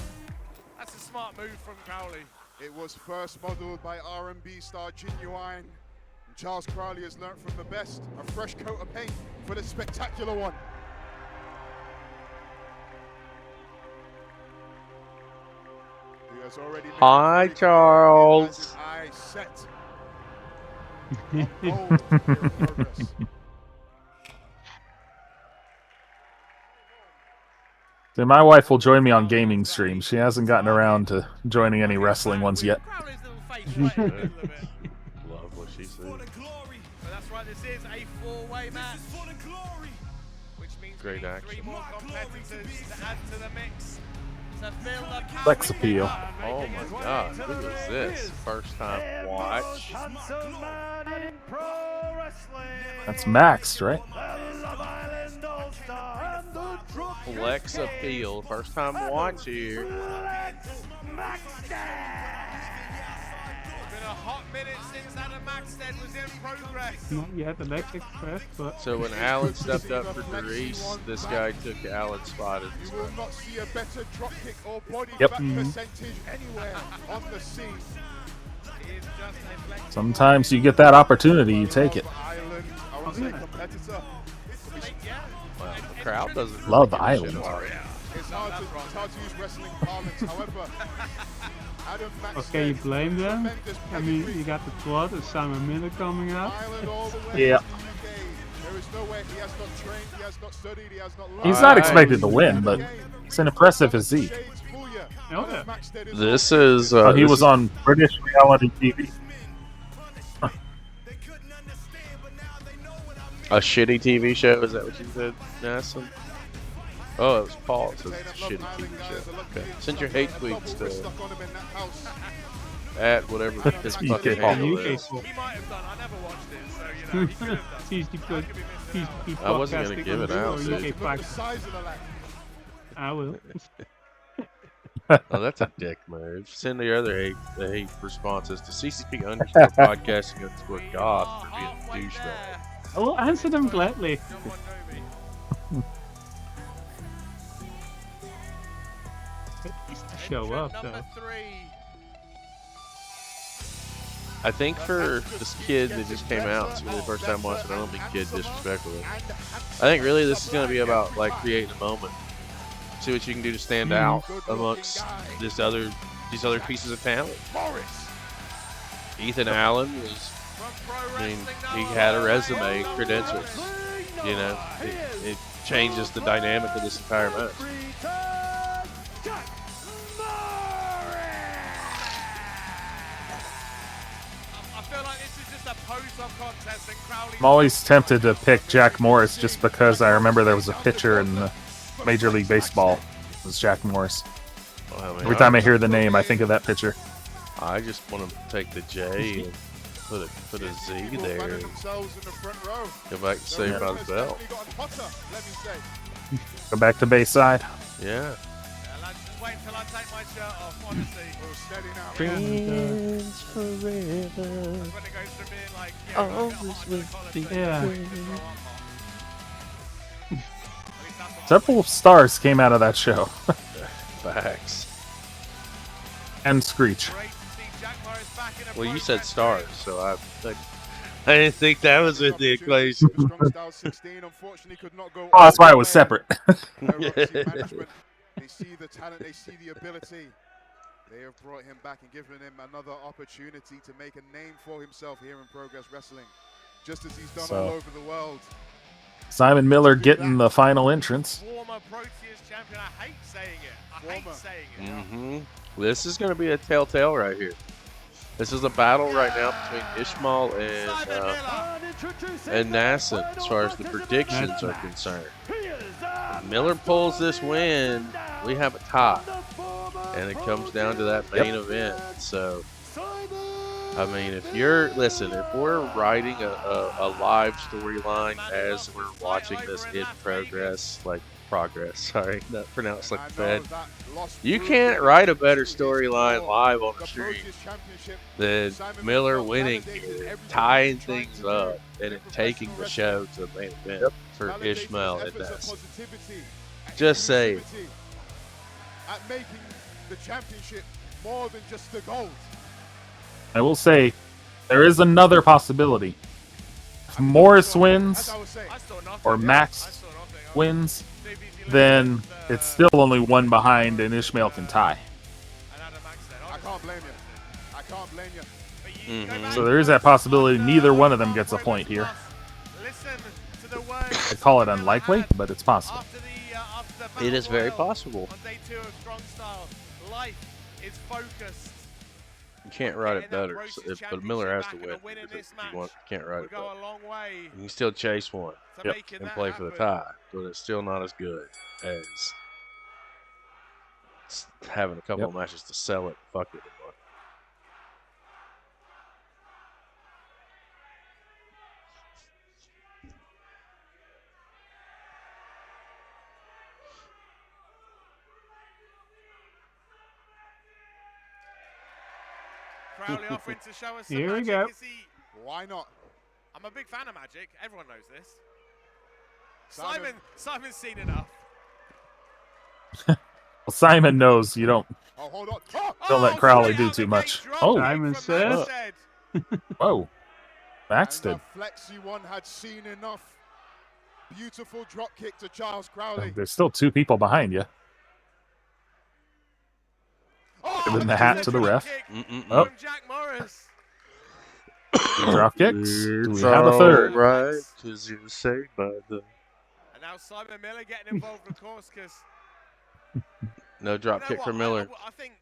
That's a smart move from Crowley. It was first modelled by R&B star Genuine. And Charles Crowley has learnt from the best. A fresh coat of paint for the spectacular one. has already made Hi, it very clear he has his Charles. eye set on gold here in Progress. See, my wife will join me on gaming streams. She hasn't gotten around to joining any wrestling ones yet. Love what she said. But that's right, this is a four-way match. Which means Great we need action. 3 more competitors to add to the mix. To fill the Sex appeal. Oh my God, who is this? First time watch. Handsome man in pro wrestling. That's Max, right? The Love Island All-Star and the Drop Flex appeal. First time watch here. It's been a hot minute since Adam Maxted was in Progress. Not yet the Lex Express, but So when Alan stepped up for Darice, this guy took Alan's spot. You will not see a better drop kick or body Yep. back percentage anywhere on the scene. Sometimes you get that opportunity, you take it. Island, I want to say competitor. Well, the crowd doesn't Love really give a shit Island. about it. It's hard to use wrestling parlance. However, Adam Maxted, okay, you blame them. I mean, you got the plot of Simon Miller coming up. Island all the way Yeah. to the UK. There is no way he has not trained, he has not studied, he has not learned. He's not expected to win, but it's an impressive physique. This is. Oh, he this was is- on British reality TV. a shitty TV show. Is that what you said, Nassim? Oh, it was Paul. It says it's a shitty TV show. Okay. Send your hate tweets to at whatever his TK fucking Paul. handle UK is. Paul. He might have done. I never watched it, so you know. He could have done. TCP I wasn't gonna podcasting give it on out, or so- UK Fact. I will. Oh, that's a dick move. Send the other the hate responses to CCP _ podcasting _ goth for being a douchebag. I will answer them gladly. Show up though. I think for this kid that just came out, it's really the first time watching. I don't think kid disrespectfully. I think really this is going to be about like creating a moment. See what you can do to stand out amongst these other pieces of talent. Ethan Allen was, I mean, he had a resume, credentials. You know, it changes the dynamic of this entire match. I feel like this is just a pose-up contest and Crowley. I'm always tempted to pick Jack Morris just because I remember there was a pitcher in the Major League Baseball. It was Jack Morris. Well, I mean, Every time I hear the name, I think of that pitcher. I just want to take the J and put a Z there. And go back to Saved by the Bell. Go back to Bayside. Yeah. Just wait until I take my shirt off, honestly. Steady now. Friends forever. When it goes from being like, Always with the Several stars came out of that show. Facts. And Screech. Well, you said stars, so I didn't think that was in the equation. Oh, that's why it was separate. They see the talent, they see the ability. They have brought him back and given him another opportunity to make a name for himself here in Progress Wrestling, just as he's done all over the world. Simon Miller getting the final entrance. Former Proteus champion. I hate saying it. I hate saying it. Mm-hmm. This is going to be a telltale right here. This is a battle right now between Ishmael and Nassim as far as the predictions are concerned. If Miller pulls this win, we have a tie. And it comes down to that main event. So, I mean, if we're writing a live storyline as we're watching this in progress, sorry, not pronounced like Fed. You can't write a better storyline live on the stream than Miller winning here, tying things up, and it taking the show to the main event for Ishmael and Nassim. Just saying. At making the championship more than just the gold. I will say, there is another possibility. If Morris wins, or Max wins, then it's still only one behind and Ishmael can tie. can't blame you. I can't blame you. So there is that possibility neither one of them gets a point here. I call it unlikely, but it's possible. It is very possible. On day 2 of Strong Style, life is focused. You can't write it better, but Miller has to win. If you can't write it better. A long way. You can still chase one Yep. and play for the tie, but it's still not as good as having a couple of matches to sell it. Fuck it. Crowley offering to show us some Here we magic. go. Is he... Why not? I'm a big fan of magic. Everyone knows this. Simon's seen enough. Well, Simon knows you don't Oh, hold on. don't let Crowley do too much. Oh, Simon says. whoa, Max did. Flexi One had seen enough. Beautiful drop kick to Charles Crowley. There's still 2 people behind you. Giving the hat to the ref. Oh, Jack Morris. drop kicks. Do we have a third? Right, because you say by the. And now Simon Miller getting involved, of course, because No drop kick for Miller. I think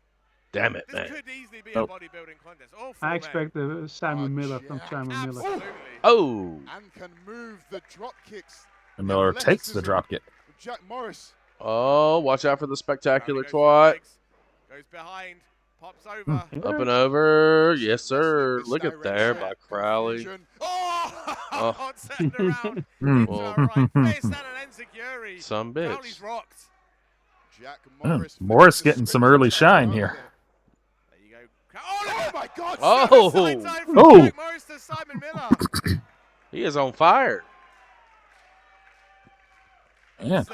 Damn it, this man. could easily be Oh. a bodybuilding contest. All 4 I men. expect the Simon Miller from Simon Miller. Absolutely. Oh! And can move the drop kicks. And Miller takes the drop kick. Jack Morris. Oh, watch out for the spectacular twat. Goes behind, pops over. Up and over. Yes, sir. Look at there by Crowley. Oh, turned around. Well, Face down and Enziguri. some bitch. Crowley's rocked. Jack Morris. Morris getting some early shine here. There you go. Oh my God! Oh! Suicide from Oh! Jack Morris to Simon Miller. He is on fire. Yeah. It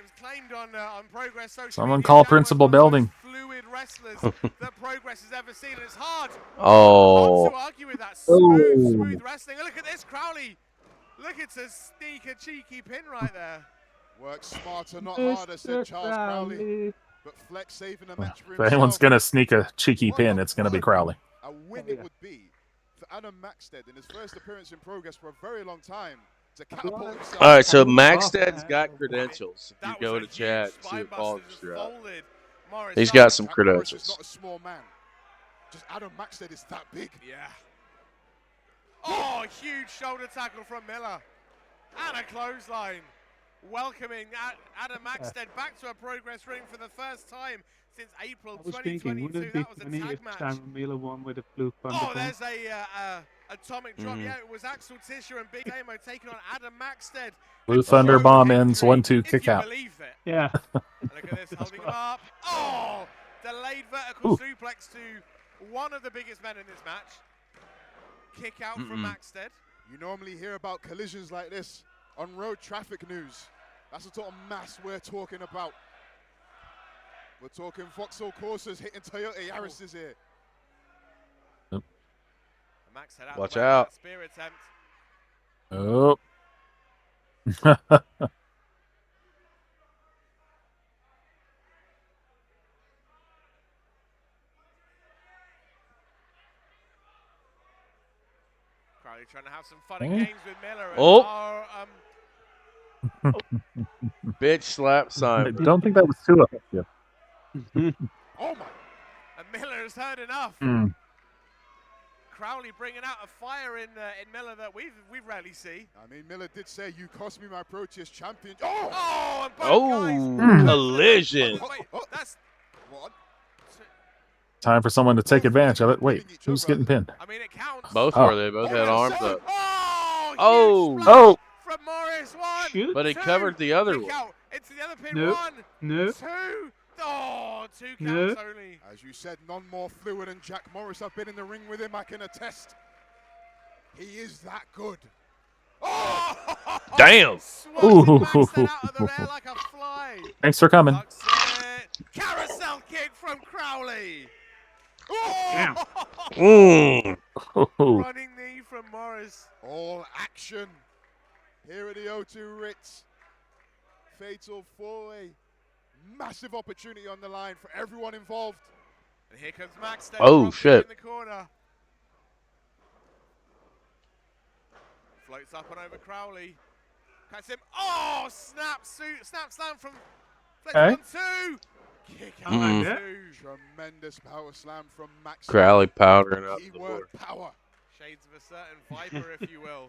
was claimed on Progress Social Someone Media. call Jack Principal was one of the Belding. most fluid wrestlers that Progress has ever seen, and it's hard. Oh. Hard to argue with that smooth wrestling. Look at this, Crowley. Look, it's a sneak, a cheeky pin right there. Work smarter, not harder, said Charles Crowley. But Flex saving the match for If anyone's himself. going to sneak a cheeky pin, it's going to be Crowley. A win it would be for Adam Maxted in his first appearance in Progress for a very long time to catapult himself. All right, so Maxted's got credentials. If you go to chat, see what Paul's got. He's got some Jack Morris is credentials. not a small man. Just Adam Maxted is that big. Yeah. Oh, huge shoulder tackle from Miller. And a clothesline. Welcoming Adam Maxted back to a Progress ring for the first time since April I was thinking, would 2022. it be That was a funny tag if match. Simon Miller won with a blue thunder Oh, bomb? there's a atomic drop. Mhm. Yeah, it was Axel Tischer and Big Amo taking on Adam Maxted. Blue Thunder Bomb ends 1-2 kick out. Believe it. Yeah. Look at this, holding him up. Oh, delayed vertical suplex to one of the biggest men in this match. Kick out from Maxted. You normally hear about collisions like this on road traffic news. That's the sort of mass we're talking about. We're talking Vauxhall Corsas hitting Toyota Yaris's here. Max head out Watch the way of out. that spear attempt. Oh. Crowley trying to have some fun and games with Miller. And Oh. our, Bitch slap I Simon. don't think that was too effective. Oh my. and Miller has heard enough. Mm. Crowley bringing out a fire in Miller that we rarely see. I mean, Miller did say, you cost me my Proteus champion. Oh! Oh, and both Oh, guys. collision. Wait, that's. What? Time for someone to take advantage of it. Wait, who's getting pinned? I mean, it counts. Both Oh. were. They both had arms up. Oh! Oh. Oh! From Morris, one. But he two, covered the other kick one. out into the other pin. No. One, No. two. Oh, two No. counts only. As you said, none more fluid than Jack Morris. I've been in the ring with him. I can attest. He is that good. Oh! Damn. Ooh. Maxted out of the air like a fly. Thanks for coming. Ducks it. Carousel kick from Crowley. Damn. Mm. Running knee from Morris. All action here at the O2 Ritz. Fatal 4-way. Massive opportunity on the line for everyone involved. And here comes Max. Oh, shit. In the corner. Floats up and over Crowley. Catch him. Oh, snap slam from Flex. Okay. 1-2. Kick out Mm. 2. Tremendous power slam from Max. Crowley powdering up the Keyword board. power. Shades of a certain Viper, if you will.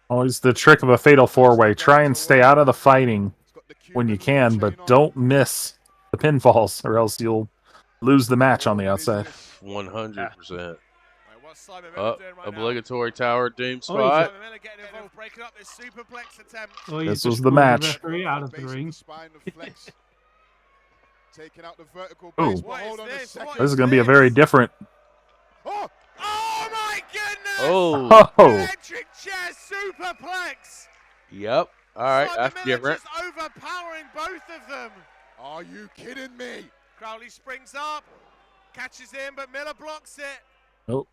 Always the trick of a fatal four-way. Try and stay out of the fighting when you can, but don't miss the pinfalls, or else you'll lose the match on the outside. 100%. What's Simon Miller doing right Obligatory tower doom Oh, spot. Simon Miller getting involved, breaking up this superplex attempt. Oh, you This just was the pulled match. referee out of the Base ring. the spine of Flex. Taking out the vertical Ooh. base. But What hold is on a this? second. What This is going to be a very different. Oh, Oh my goodness! Oh. Oh, Electric chair superplex. Yep. All right, Simon that's Miller different. just overpowering both of them. are you kidding me? Crowley springs up, catches him, but Miller blocks it. nope.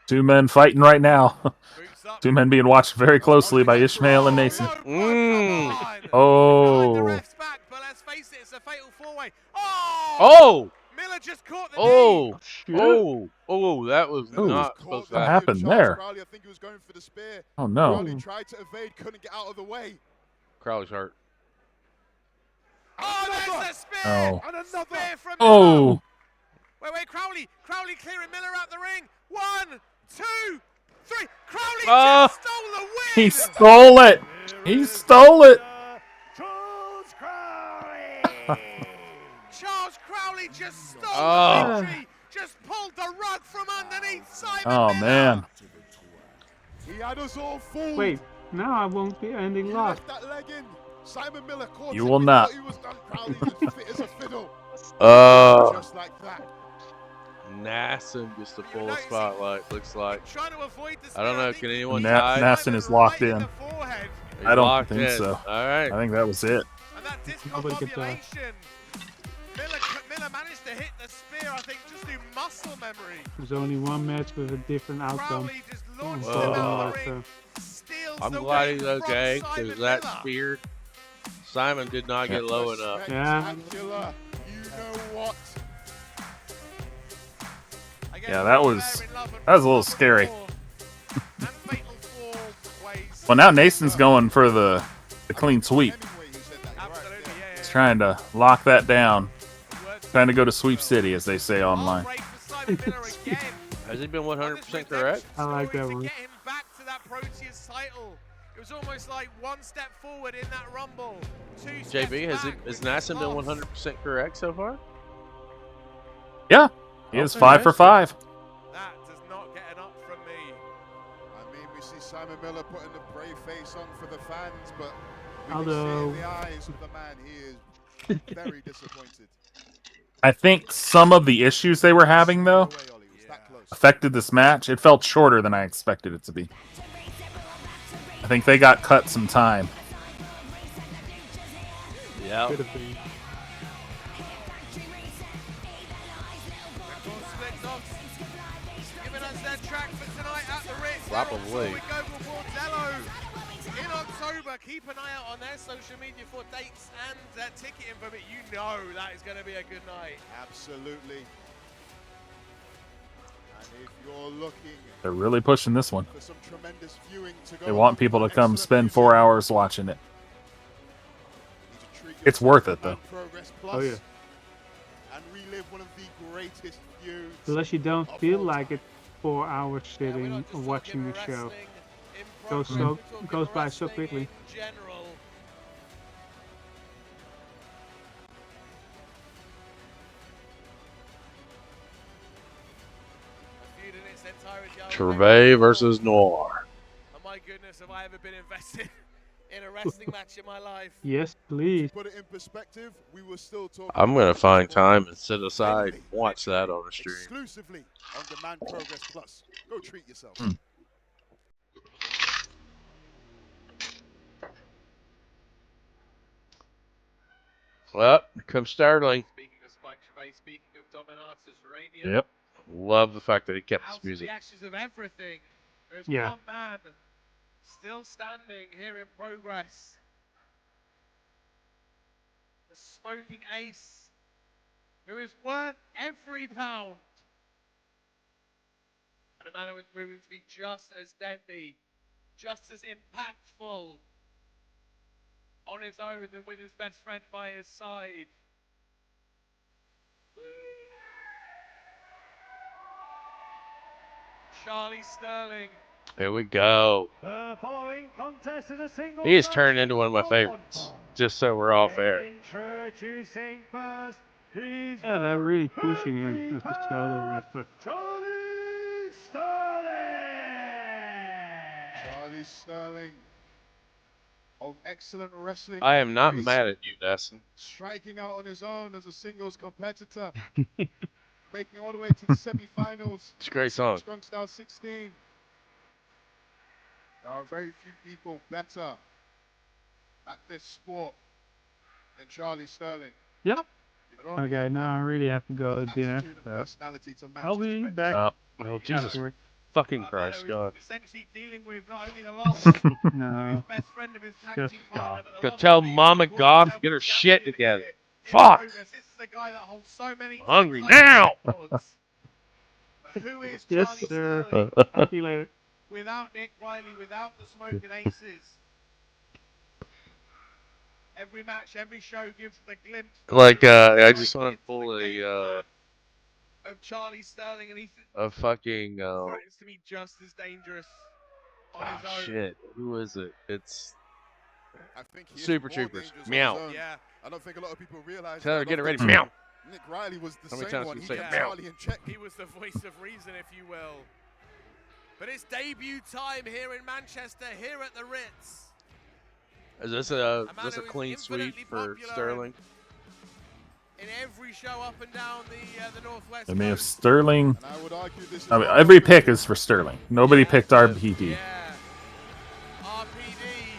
Two men fighting right now. Boots up. Two men being watched very closely by Ishmael and Nason. Oh, Mm. come on. Oh. The ref's back, but let's face it, it's a fatal four-way. Oh! Oh! Miller just caught the Oh! Shit. Oh, that was Ooh. not supposed to What happen. happened there? Crowley, I think he was going for the spear. Oh, no. Crowley tried to evade, couldn't get out of the way. Crowley's hurt. Oh, there's a spear! Oh. And another spear from Miller. Oh. Wait, Crowley clearing Miller out the ring. 1, 2, 3. Crowley Oh. just stole the win! He stole it. He stole it. Charles Crowley. Charles Crowley just stole Oh. the victory. Just pulled the rug from underneath Simon Oh, Miller. man. He had us all fooled. Wait, now I won't be ending He lost. left that leg in. Simon Miller caught You it. will He not. thought He was done. Crowley was fit as a fiddle. Just like that. Nassen gets the full spotlight, looks like. Trying to avoid the I don't know, spear. can anyone Na- tie? Nassen is locked in. Forehead. He's I don't locked think in. so. All right. I think that was it. And that Nobody could die. discombobulation. Miller managed to hit the spear, I think, just through muscle memory. There's only one match with a different outcome. Crowley just launched Oh. him out Whoa. the ring. Steals I'm the glad win he's from okay, Simon because that Miller. spear, Simon did not get low enough. Yeah. Spectacular. You know what? Yeah, that was a little scary. Well, now Nason's going for the clean sweep. He's trying to lock that down. Trying to go to Sweep City, as they say online. Has he been 100% correct? I like that one. Get him back to that Proteus title. It was almost like one step forward in that rumble. 2 steps JB, back has with Nassen been Moss. 100% correct so far? Yeah, he is Okay, 5 for nice. 5. That does not get an up from me. I mean, we see Simon Miller putting the brave face on for the fans, but we Although- can see in the eyes of the man he is very disappointed. I think some of the issues they were having, though, affected this match. It felt shorter than I expected it to be. I think they got cut some time. Yeah. Could have been. Giving us their track for tonight at the Ritz. Probably. We go with Bordello in October. Keep an eye out on their social media for dates and their ticket info. But you know that is going to be a good night. Absolutely. And if you're looking They're really pushing this one. for some tremendous viewing to go They want people to come spend 4 hours watching it. It's worth it, though. Progress Oh, Plus yeah. and relive one of the greatest views. Unless you don't feel like it 4 hours sitting and watching the show. Goes by so quickly. General. Viewed in its entirety, I would Trevay versus Noir. Oh my goodness, have I ever been invested in a wrestling match in my life? Yes, please. Put it in perspective, we were still talking I'm going to find time and set aside and watch that on the stream. exclusively on Demand Progress Plus. Go treat yourself. Well, here comes Starling. Speaking of Spike Trevay, speaking of Dominatus Uranium. Yep. Love the fact that he kept Out his of music. the ashes of everything, there's Yeah. one man still standing here in progress. the smoking ace, who is worth every pound. And a man who is proving to be just as deadly, just as impactful on his own and with his best friend by his side. Charlie Sterling. Here we go. The following contest is a single. He has turned into one of my favorites. Just so we're all fair. Introducing first, he's Yeah, they're really pushing him to Charlie. Charlie Sterling. Charlie Sterling of excellent wrestling. I am not mad at you, Dustin. Striking out on his own as a singles competitor. Making all the way to the semi-finals. It's a great song. Strong Style 16. There are very few people better at this sport than Charlie Sterling. Yep. Okay, now I really have to go to dinner. Personality to match. I'll be back. Oh, Jesus fucking Christ, God. Essentially dealing with not only the loss No. best friend of his tag Just team partner, but the Go loss tell of Mama David Goff Gordon to get her himself shit in together. progress. Fuck! This is the guy that holds so many Hungry titles now! records. But who is Yes, Charlie sir. Sterling I'll see you later. without Nick Riley, without the Smoking Aces? Every match, every show gives the glimpse Like, I just want to pull of Charlie Sterling, and he's a fucking, threatens to be just as dangerous on his own. shit. Who is it? It's I think he is Super more Troopers. dangerous on Meow. his own. Yeah. I don't think a lot of people realize. Tell her, that. get it ready. I don't Meow. think Nick Riley was the How many same times one. can He you say kept meow? Charlie in check. He was the voice of reason, if you will. But it's debut time here in Manchester, here at the Ritz. Is this a clean sweep for Sterling? In every show up and down the Northwest I mean, if Coast. Sterling, And I would argue this is I mean, every pick is for Sterling. Nobody picked RPD. Yeah. RPD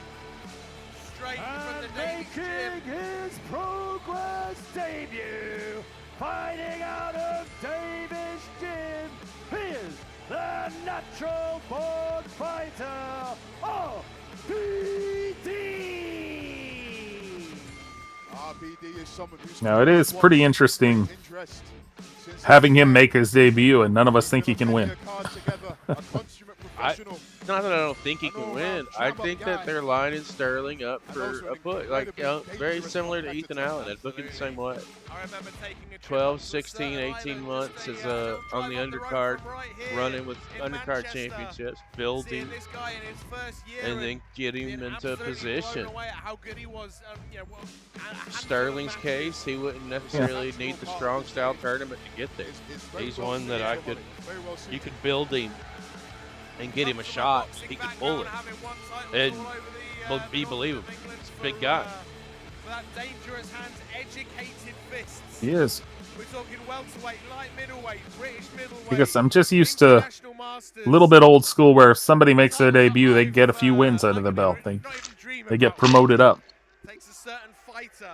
straight from the Davies Making gym. his Progress debut, fighting out of Davies Gym, he is the natural born fighter, RPD. RPD is someone who's Now, it is pretty interesting interest since having him make his debut, and none of us think he can win. Not that I don't think he can win. I think that they're lining Sterling up for a put. Like, you know, very similar to Ethan Allen. I'd book it the same way. 12, 16, 18 months as on the undercard, running with undercard championships, building, and then getting him into a position. Sterling's case, he wouldn't necessarily need the strong style tournament to get there. He's one that you could build him and get him a shot. He could pull it and be believable. He's a big guy. That dangerous hands, educated fists. He is. We're talking welterweight, light middleweight, British middleweight. Because I'm just used to a little bit old school where if somebody makes their debut, they get a few wins under the belt. They get promoted up. Takes a certain fighter.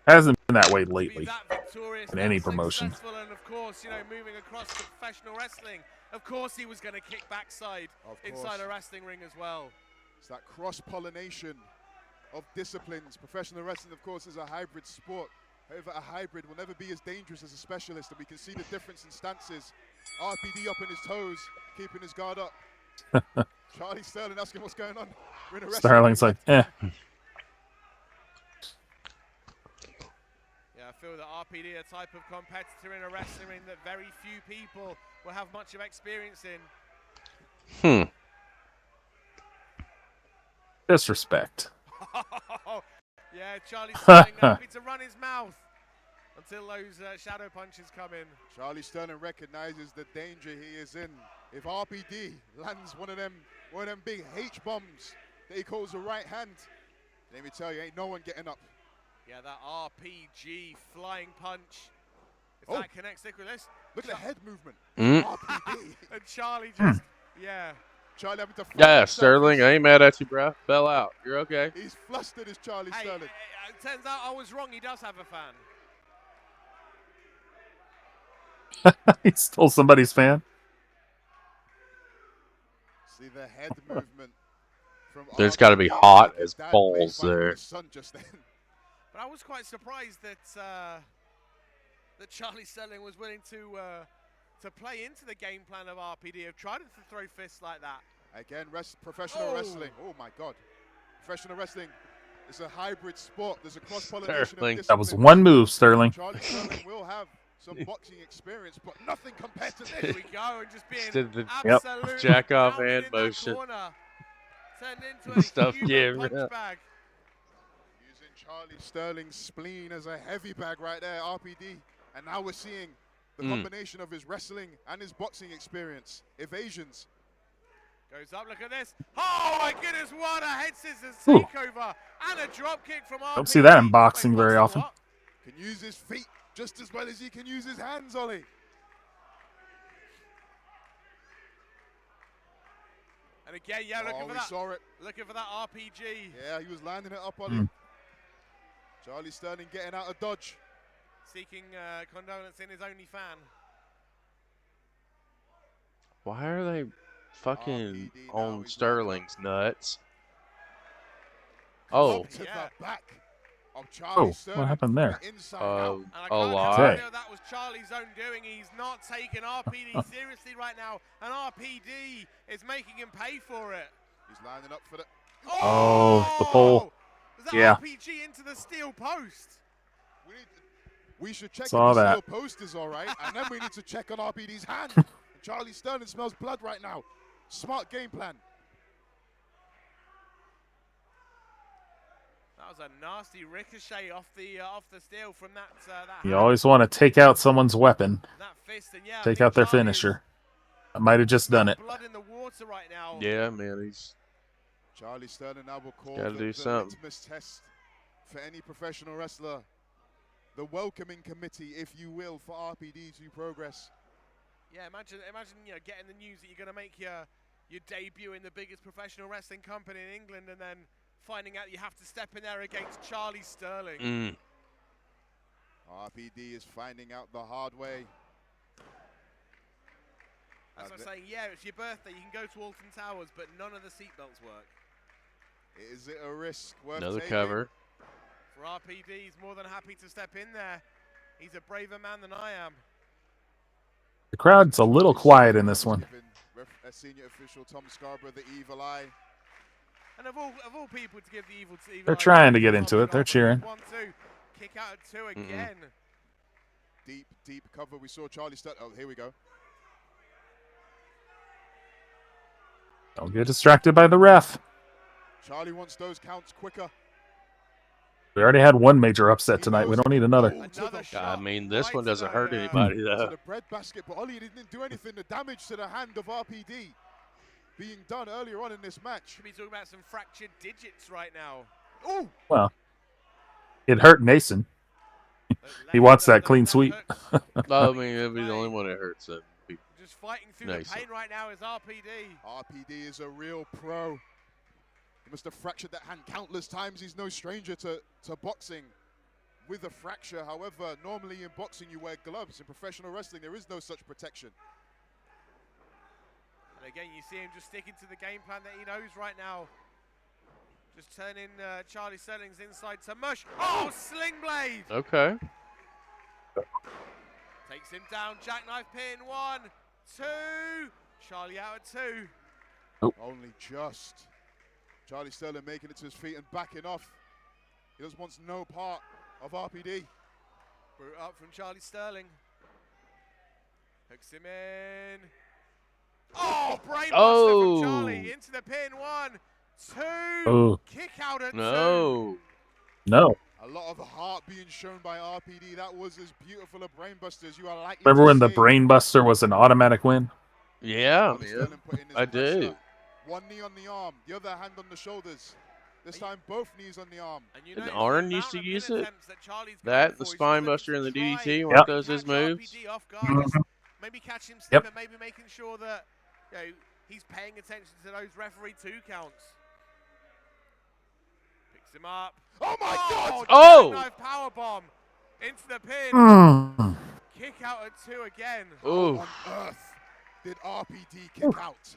Hasn't been that way lately in any promotion. And of course, you know, moving across to professional wrestling, of course he was going to kick backside inside a wrestling ring as well. It's that cross-pollination of disciplines. Professional wrestling, of course, is a hybrid sport. However, a hybrid will never be as dangerous as a specialist, and we can see the difference in stances. RPD up on his toes, keeping his guard up. Charlie Sterling asking what's going on. We're in a wrestling Sterling's ring. like, eh. Yeah, I feel that RPD, a type of competitor in a wrestling ring that very few people will have much of experience in. Disrespect. Yeah, Charlie Sterling happy to run his mouth until those shadow punches come in. Charlie Sterling recognizes the danger he is in. If RPD lands one of them big H bombs that he calls a right hand, let me tell you, ain't no one getting up. Yeah, that RPG flying punch. If Oh. that connects, look at this. Look at the head movement. Mm. RPD. And Charlie just, yeah. Charlie having to fight Yeah, himself. Sterling, I ain't mad at you, bro. Fell out. You're okay. He's flustered as Charlie Hey, Sterling. it turns out I was wrong. He does have a fan. He stole somebody's fan. See the head movement from There's got to be RPD, hot like his as dad balls played fighting with there. his son just then. But I was quite surprised that that Charlie Sterling was willing to play into the game plan of RPD, of trying to throw fists like that. Again, professional wrestling. Oh my God. Professional wrestling is a hybrid sport. There's a cross-pollination of disciplines. That was one move, Sterling. Charlie Sterling will have some boxing experience, but nothing compared to this. Here we go, and just being Did the absolutely jack off pounded hand in that motion. corner. Turned into a Stuff, human yeah, punch bag. Using Charlie Sterling's spleen as a heavy bag right there, RPD. And now we're seeing the combination of his wrestling and his boxing experience. Evasions. Goes up, look at this. Oh my goodness, what a head scissors takeover and a drop kick from RPD. Don't see that in boxing very often. Can use his feet just as well as he can use his hands, Ollie. And again, yeah, looking for that. Saw it. Looking for that RPG. Yeah, he was landing it up, Ollie. Charlie Sterling getting out of dodge. Seeking condolence in his only fan. Why are they fucking on Sterling's nuts? Oh. To the back of Charlie Sterling. What happened there? A lot. That was Charlie's own doing. He's not taking RPD seriously right now, and RPD is making him pay for it. He's lining up for the. Oh, the pole. Yeah. RPG into the steel post. We should check Saw if the that. steel post is all right, and then we need to check on RPD's hand. Charlie Sterling smells blood right now. Smart game plan. That was a nasty ricochet off the steel from that. You always want to take out someone's weapon. That fist, and yeah, Take out their finisher. I might have just done it. Blood in the water right now. Yeah, man, he's Charlie Sterling now will call gotta do the something. litmus test for any professional wrestler. The welcoming committee, if you will, for RPD to progress. Yeah, imagine getting the news that you're going to make your debut in the biggest professional wrestling company in England, and then finding out you have to step in there against Charlie Sterling. RPD is finding out the hard way. As I'm saying, yeah, it's your birthday. You can go to Alton Towers, but none of the seatbelts work. Is it a risk worth another taking? cover. For RPD, he's more than happy to step in there. He's a braver man than I am. The crowd's a little quiet in this one. Senior official Tom Scarborough the evil eye. And of all people to give the evil They're trying to get into it. They're cheering. 1-2. Kick out at 2 again. Deep cover. We saw Charlie Sterling. Oh, here we go. Don't get distracted by the ref. Charlie wants those counts quicker. We already had one major upset tonight. We don't need another. I mean, this one doesn't hurt anybody, though. To the bread basket, but Ollie didn't do anything. The damage to the hand of RPD being done earlier on in this match. Should be talking about some fractured digits right now. Oh! Well, it hurt Mason. He wants that clean sweep. I mean, it'd be the only one that hurts. Just fighting through the pain right now is RPD. RPD is a real pro. He must have fractured that hand countless times. He's no stranger to boxing with a fracture. However, normally in boxing you wear gloves. In professional wrestling, there is no such protection. And again, you see him just sticking to the game plan that he knows right now. Just turning Charlie Sterling's inside to mush. Oh, sling blade! Okay. Takes him down, jackknife pin, 1, 2. Charlie out at 2. Oh. Only just. Charlie Sterling making it to his feet and backing off. He just wants no part of RPD. Boot up from Charlie Sterling. Hooks him in. Oh, brainbuster from Charlie into the pin. 1, 2. Oh. Kick out at 2. No. A lot of heart being shown by RPD. That was as beautiful a brainbuster as you are likely Remember to when the see. Brainbuster was an automatic win? Yeah, Charlie Sterling putting his I do. pressure. One knee on the arm, the other hand on the shoulders. This time, both knees on the arm. And Arn used to use it. That, the spine buster, and the DDT, when Yep. he does his moves. RPD off guard. Just maybe catch him slipping, maybe making sure that he's paying attention to those referee 2 counts. Picks him up. Oh my God! Oh! Knife power bomb into the pin. Kick out at 2 again. Ooh. How on earth did RPD kick out?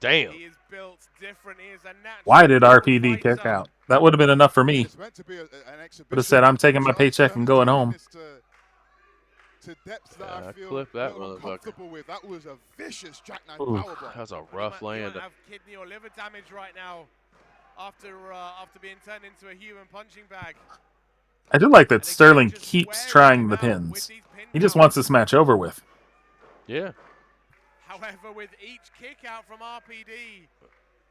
Damn. He is built different. He is a natural. Why did RPD kick out? That would have been enough for me. It's meant to be an exhibition. Would have said, I'm taking my paycheck and going home. To depths that Yeah, I feel clip that a little motherfucker. uncomfortable with. That was a vicious jackknife Ooh. powerbomb. That was a rough land. He might have kidney or liver damage right now after being turned into a human punching bag. I do like that Sterling keeps trying the pins. He just wants this match over with. Yeah. However, with each kick out from RPD,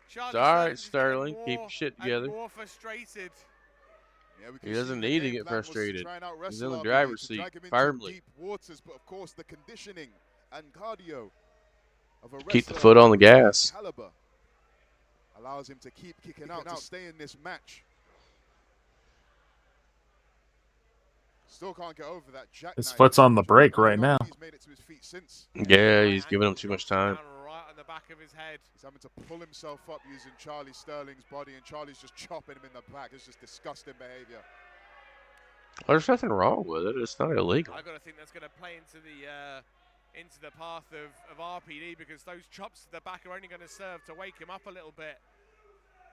It's all right, Sterling. Keep your shit together. more frustrated. Yeah, we He can doesn't see the need to game get plan was frustrated. try and He's out-wrestle in the RPD driver's to seat drag him into firmly. deep waters, but of course the conditioning and cardio of a Keep the wrestler foot on the of his gas. caliber allows him to keep kicking out to stay in this match. Still can't get over that jackknife. His foot's on the brake right now. He's made it to his feet since. Yeah, he's giving him too much time. Right on the back of his head. He's having to pull himself up using Charlie Sterling's body, and Charlie's just chopping him in the back. It's just disgusting behavior. There's nothing wrong with it. It's not illegal. I got to think that's going to play into the path of RPD, because those chops to the back are only going to serve to wake him up a little bit.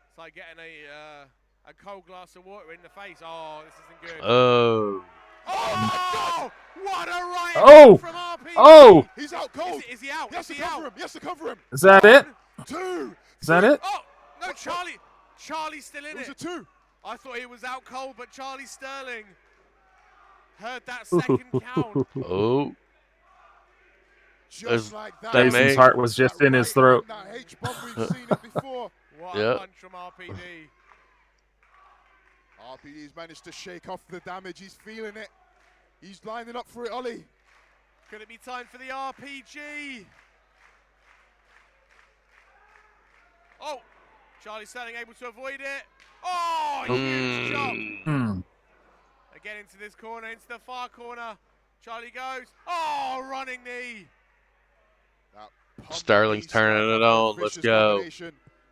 It's like getting a cold glass of water in the face. Oh, this isn't good. Oh. Oh, what a right Oh! from RPD. Oh! He's out cold. Is he out? He has to cover him. He has to cover him. Is that it? 2. Is that it? Oh, no, Charlie's still in It was it. a 2. I thought he was out cold, but Charlie Sterling heard that second count. Oh. Just like that. Jason's heart was just in his throat. That H-bomb, we've seen it before. What a punch from RPD. RPD's managed to shake off the damage. He's feeling it. He's lining up for it, Ollie. Could it be time for the RPG? Oh, Charlie Sterling able to avoid it. Oh, huge jump. Again into this corner, into the far corner. Charlie goes. Oh, running knee. Sterling's turning it on. Let's go.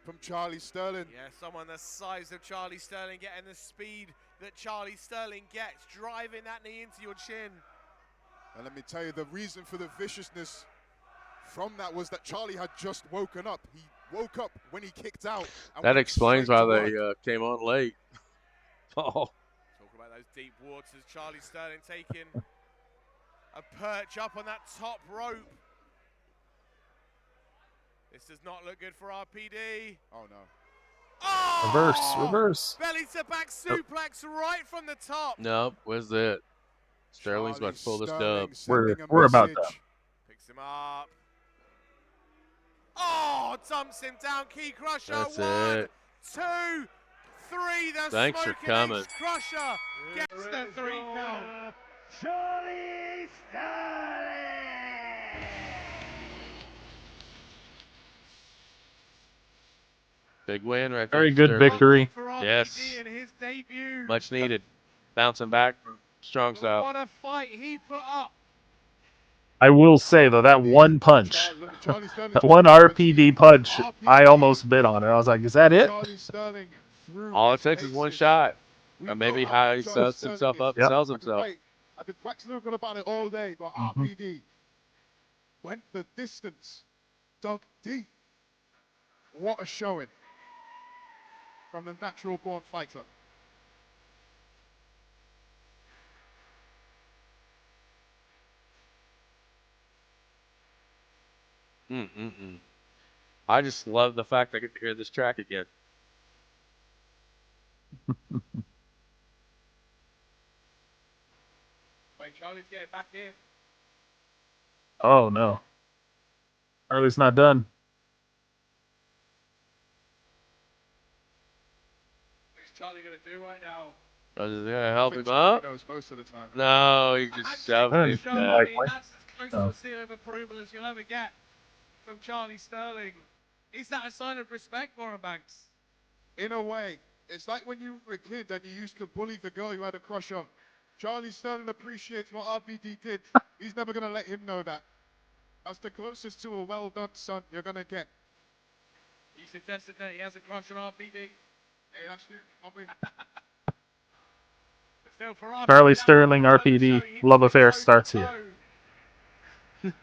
From Charlie Sterling. Yeah, someone the size of Charlie Sterling getting the speed that Charlie Sterling gets, driving that knee into your chin. And let me tell you, the reason for the viciousness from that was that Charlie had just woken up. He woke up when he kicked out. That explains why they came on late. Oh. Talk about those deep waters. Charlie Sterling taking a perch up on that top rope. This does not look good for RPD. Oh, no. Oh! Reverse. Belly to back suplex right from the top. Nope, where's that? Sterling's about to pull this dub. We're about done. Picks him up. Oh, dumps him down. Key Crusher. That's 1, it. 2, 3. The Thanks for Smoking coming. Ace Crusher gets the 3 count. Charlie Sterling! Big win right there. Very good Sterling. victory. Yes. In his debut. Much needed. Bouncing back from strong style. What a fight he put up. I will say, though, that one punch, that one RPD punch, I almost bit on it. I was like, is that it? All it takes is one shot. Or maybe how he sets himself up and sells himself. I've been waxing lyrical about it all day, but RPD went the distance, dug deep. What a showing from the natural born fighter. I just love the fact I get to hear this track again. Wait, Charlie's getting back in. Oh, no. Charlie's not done. What's Charlie going to do right now? I was gonna help him up. Most of the time. No, he just shoved him down. That's as close to the seal of approval as you'll ever get from Charlie Sterling. Is that a sign of respect, Warren Banks? In a way, it's like when you were a kid and you used to bully the girl you had a crush on. Charlie Sterling appreciates what RPD did. He's never going to let him know that. That's the closest to a well done son you're going to get. He suggested that he has a crush on RPD. Hey, that's it. Still for RPD, Charlie Sterling, RPD, love affair starts here.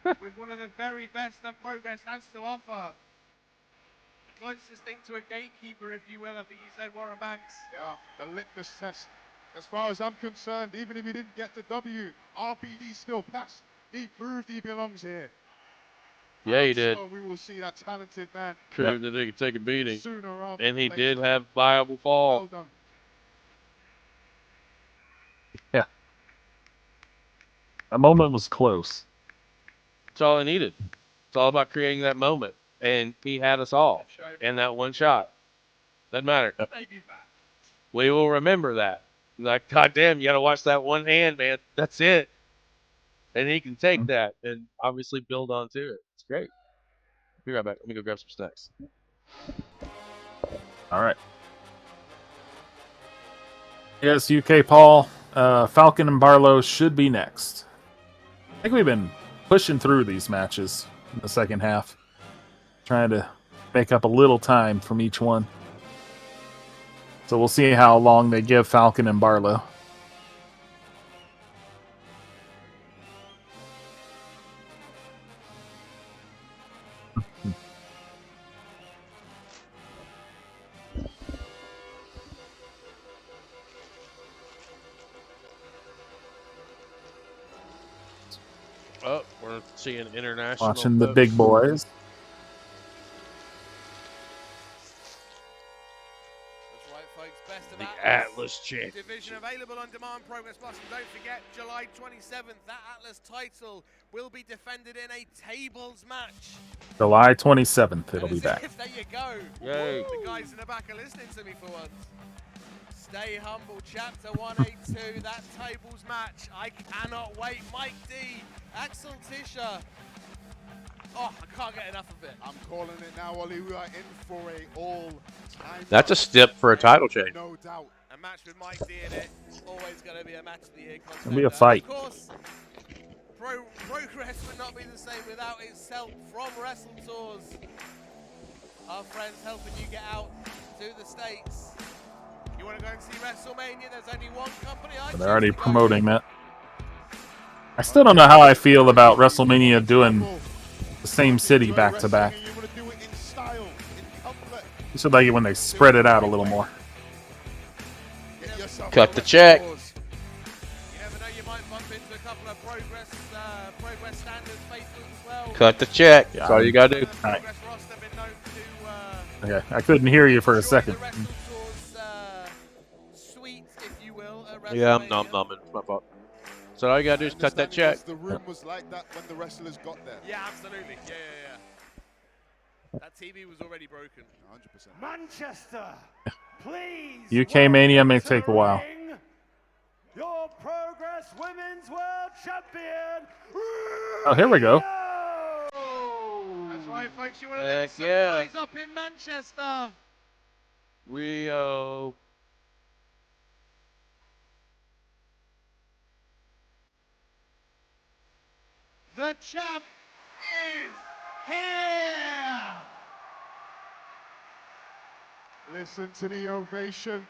with one of the very best that Progress has to offer. Closest thing to a gatekeeper, if you will, I think you said, Warren Banks. Yeah, the litmus test. As far as I'm concerned, even if he didn't get the W, RBD still passed. He proved he belongs here. Yeah, he did. So we will see that talented man Proved that he could take a beating. sooner or And he later. did have viable fall. Well done. Yeah. That moment was close. That's all I needed. It's all about creating that moment. And he had us all in that one shot. Doesn't matter. We will remember that. Like, goddamn, you got to watch that one hand, man. That's it. And he can take that and obviously build onto it. It's great. Be right back. Let me go grab some snacks. All right. Yes, UK Paul, Falcon and Barlow should be next. I think we've been pushing through these matches in the second half, trying to make up a little time from each one. So we'll see how long they give Falcon and Barlow. Oh, we're seeing international. Watching the folks. big boys. That's right, folks. Best of The Atlas Championship. Division available on demand, Progress Plus. And don't forget, July 27th, that Atlas title will be defended in a tables match. July 27th, it'll be back. There you go. Yay. The guys in the back are listening to me for once. Stay Humble, Chapter 182, that tables match. I cannot wait. Mike D, Axel Tischer. Oh, I can't get enough of it. I'm calling it now, Ollie. We are in for a all-time. That's a step for a title change. No doubt. A match with Mike D in it. Always going to be a match of the year contender. It'll be a fight. Of course, Progress would not be the same without its help from Wrestle Tours. Our friends helping you get out to the States. You want to go and see WrestleMania? There's only one company I They're already promoting that. I still don't know how I feel about WrestleMania doing the same city back to back. I should like it when they spread it out a little more. Cut the check. You never know, you might bump into a couple of Progress standards faithfuls as well. Cut the check. Yeah, That's all you got to do. All right. Progress roster been known to Okay, I couldn't hear you for a second. suite, if you will, at Yeah, I'm WrestleMania. numbing. My fault. So all you got to do is cut that check. The room was like that when the wrestlers got there. Yeah, absolutely. Yeah. That TV was already broken. 100%. Manchester, please. UK Mania may take a while. ring, Your Progress Women's World Champion. Oh, here we go. That's right, folks. You want to Heck let yeah. some guys up in Manchester. Rio. The champ is here. Listen to the ovation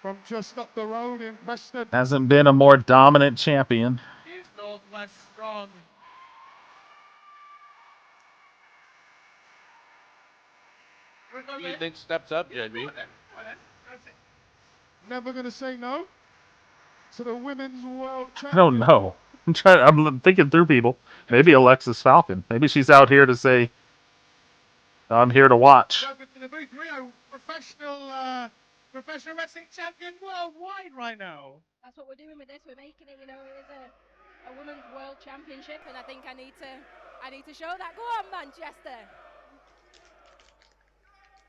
from just up the road in Preston. Hasn't been a more dominant champion. Is Northwest strong? Who do you think steps up, JB? Never gonna say no to the women's world I champion. don't know. I'm thinking through people. Maybe Alexis Falcon. Maybe she's out here to say, I'm here to watch. Welcome to the booth, Rio, professional wrestling champion worldwide right now. That's what we're doing with this. We're making it, it is a women's world championship, and I think I need to show that. Go on, Manchester.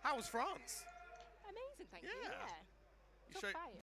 How was France? Amazing, thank you. Yeah. Yeah. You Tough show- fight.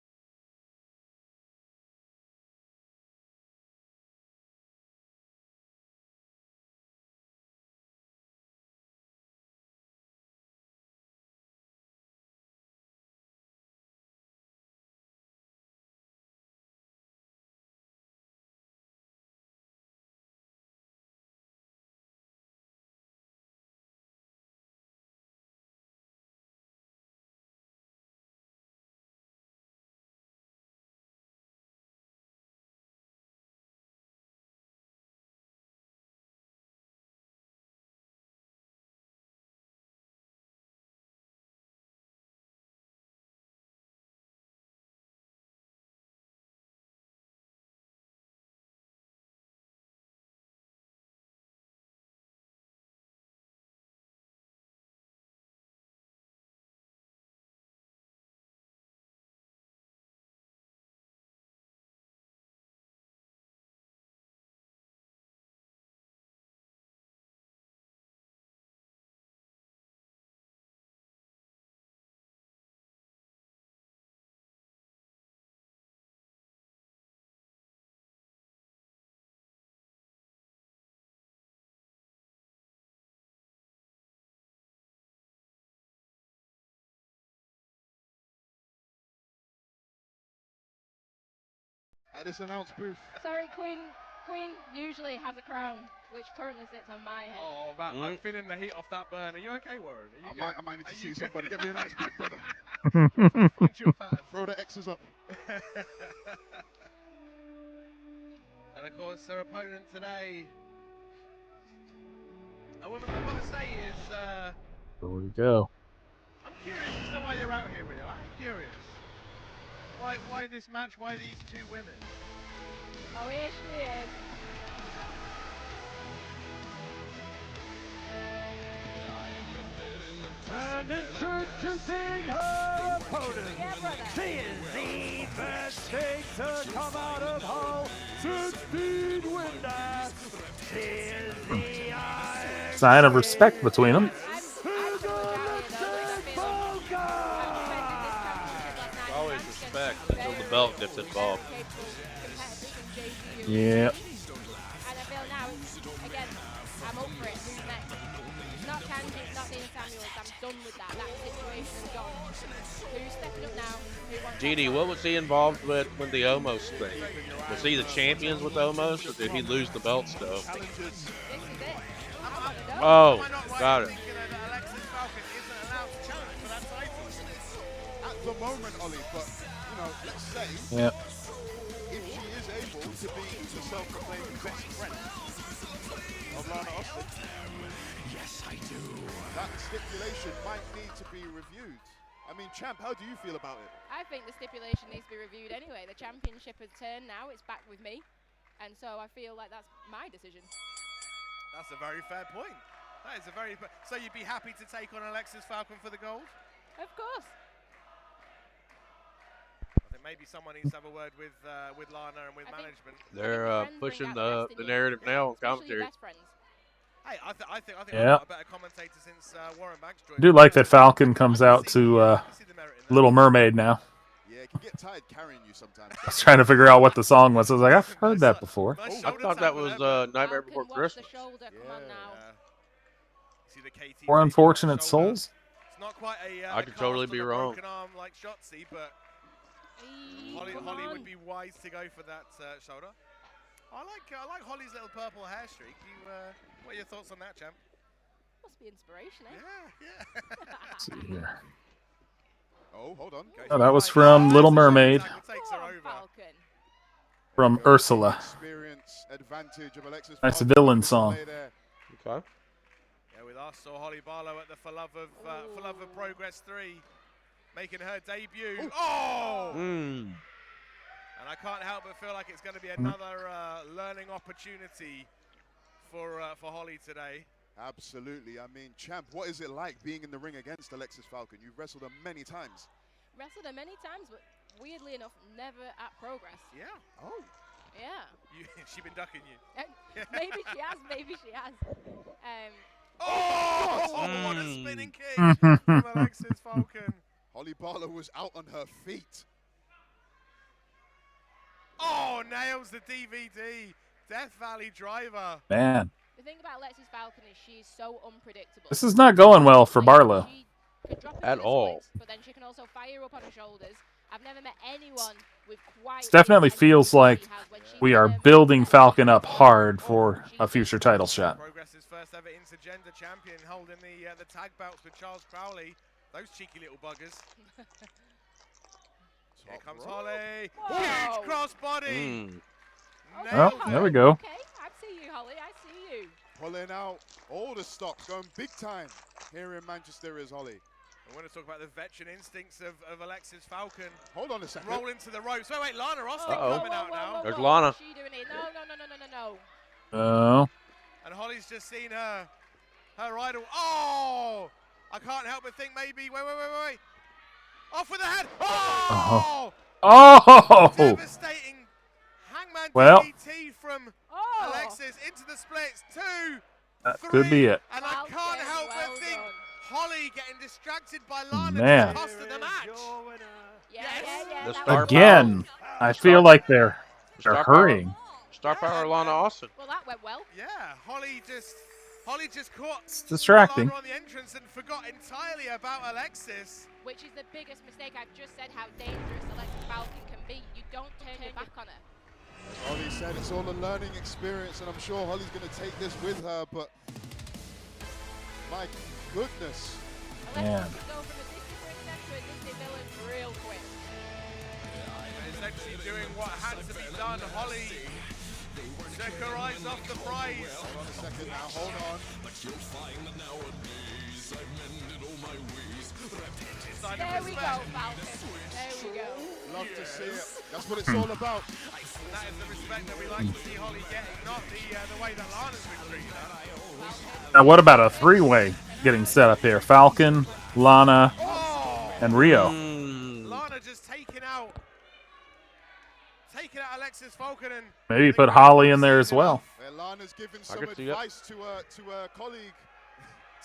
at this announce booth. Sorry, Queen usually has a crown, which currently sits on my head. Oh, man, I'm feeling the heat off that burn. Are you okay, Warren? I might need to see somebody. Get me an ice pack, brother. Punch your fans. Throw the X's up. And of course, their opponent today. A woman I've got to say is. There we go. I'm curious as to why you're out here, Rio. I'm curious. Why this match? Why these two women? Oh, here she is. And introducing her opponent, she is the best thing to come out of Hull since Dean Windass. She is the Sign of respect between them. Always respect until the belt gets involved. Yeah. And I feel now, again, I'm up for it. Who's next? It's not Kanji, it's not Nina Samuels. I'm done with that. That situation is gone. Who's stepping up now? Who wants Genie, what was he involved with the Omos thing? Was he the champions with Omos, or did he lose the belt still? Oh, got it. At the moment, Ollie, but you know, let's say Yep. if she is able to be the self-proclaimed best friend of Lana Austin, yes, I do. That stipulation might need to be reviewed. I mean, champ, how do you feel about it? I think the stipulation needs to be reviewed anyway. The championship has turned now. It's back with me. And so I feel like that's my decision. That's a very fair point. That is a very. So you'd be happy to take on Alexis Falcon for the gold? Of course. I think maybe someone needs to have a word with Lana and with management. They're pushing the narrative now on commentary. Hey, I think Yeah. I'm a better commentator since Warren Banks joined. I do like that Falcon comes out to Little Mermaid now. Yeah, it can get tired carrying you sometimes. I was trying to figure out what the song was. I was like, I've heard that before. I thought that was Nightmare Before Christmas. Or Unfortunate Souls? It's not quite a. I could totally be wrong. Broken arm like Shotzi, but Holly would be wise to go for that shoulder. I like Holly's little purple hair streak. What are your thoughts on that, champ? Must be inspiration, eh? Yeah. Let's see here. Oh, hold on. Oh, that was from Little Mermaid. From Ursula. Experience advantage of Alexis That's a Falcon. villain song. Okay. Yeah, with us or Holly Barlow at the For Love of Progress 3, making her debut. Oh! And I can't help but feel like it's going to be another learning opportunity for Holly today. Absolutely. I mean, champ, what is it like being in the ring against Alexis Falcon? You've wrestled her many times. Wrestled her many times, but weirdly enough, never at Progress. Yeah. Oh. Yeah. She been ducking you. Maybe she has. Maybe she has. What a spinning kick from Alexis Falcon. Holly Barlow was out on her feet. Oh, nails the DVD. Death Valley Driver. Man. The thing about Alexis Falcon is she's so unpredictable. This is not going well for Barlow. She can drop At all. Splits, but then she can also fire up on her shoulders. I've never met anyone with quite. It definitely feels like we are building Falcon up hard for a future title shot. Progress's first ever intergender champion, holding the tag belts with Charles Crowley. Those cheeky little buggers. Here comes Holly. Huge crossbody. Oh, there we go. Okay, I see you, Holly. I see you. Pulling out all the stops, going big time here in Manchester is Holly. I want to talk about the veteran instincts of Alexis Falcon. Hold on a second. Roll into the ropes. Wait, Lana Austin Uh-oh. coming out now. There's Lana. What's she doing here? No. Oh. And Holly's just seen her idol. Oh! I can't help but think maybe. Wait. Off with the head. Oh! Oh! Devastating hangman Well. DDT from Alexis into the splits. 2, That 3, could be it. And I can't help but think Holly getting distracted by Lana Man. to the cost of the match. Yeah. Again, I feel like they're hurrying. Star Power Lana Austin. Well, that went well. Yeah, Holly just caught It's distracting. Lana on the entrance and forgot entirely about Alexis. Which is the biggest mistake. I've just said how dangerous Alexis Falcon can be. You don't turn your back on her. As Holly said, it's all a learning experience, and I'm sure Holly's going to take this with her, but my goodness. Man. Go from a Disney princess to a Disney villain real quick. Essentially doing what had to be done. Holly took her eyes off the prize. Hold on a second now, hold on. There we go, Falcon. There we go. Love to see it. That's what it's all about. That is the respect that we like to see Holly getting, not the way that Lana's been treated. Now, what about a three-way getting set up here? Falcon, Lana, and Rio. Lana just taking out Alexis Falcon and Maybe put Holly in there as well. Lana's giving some could see it. advice to her colleague,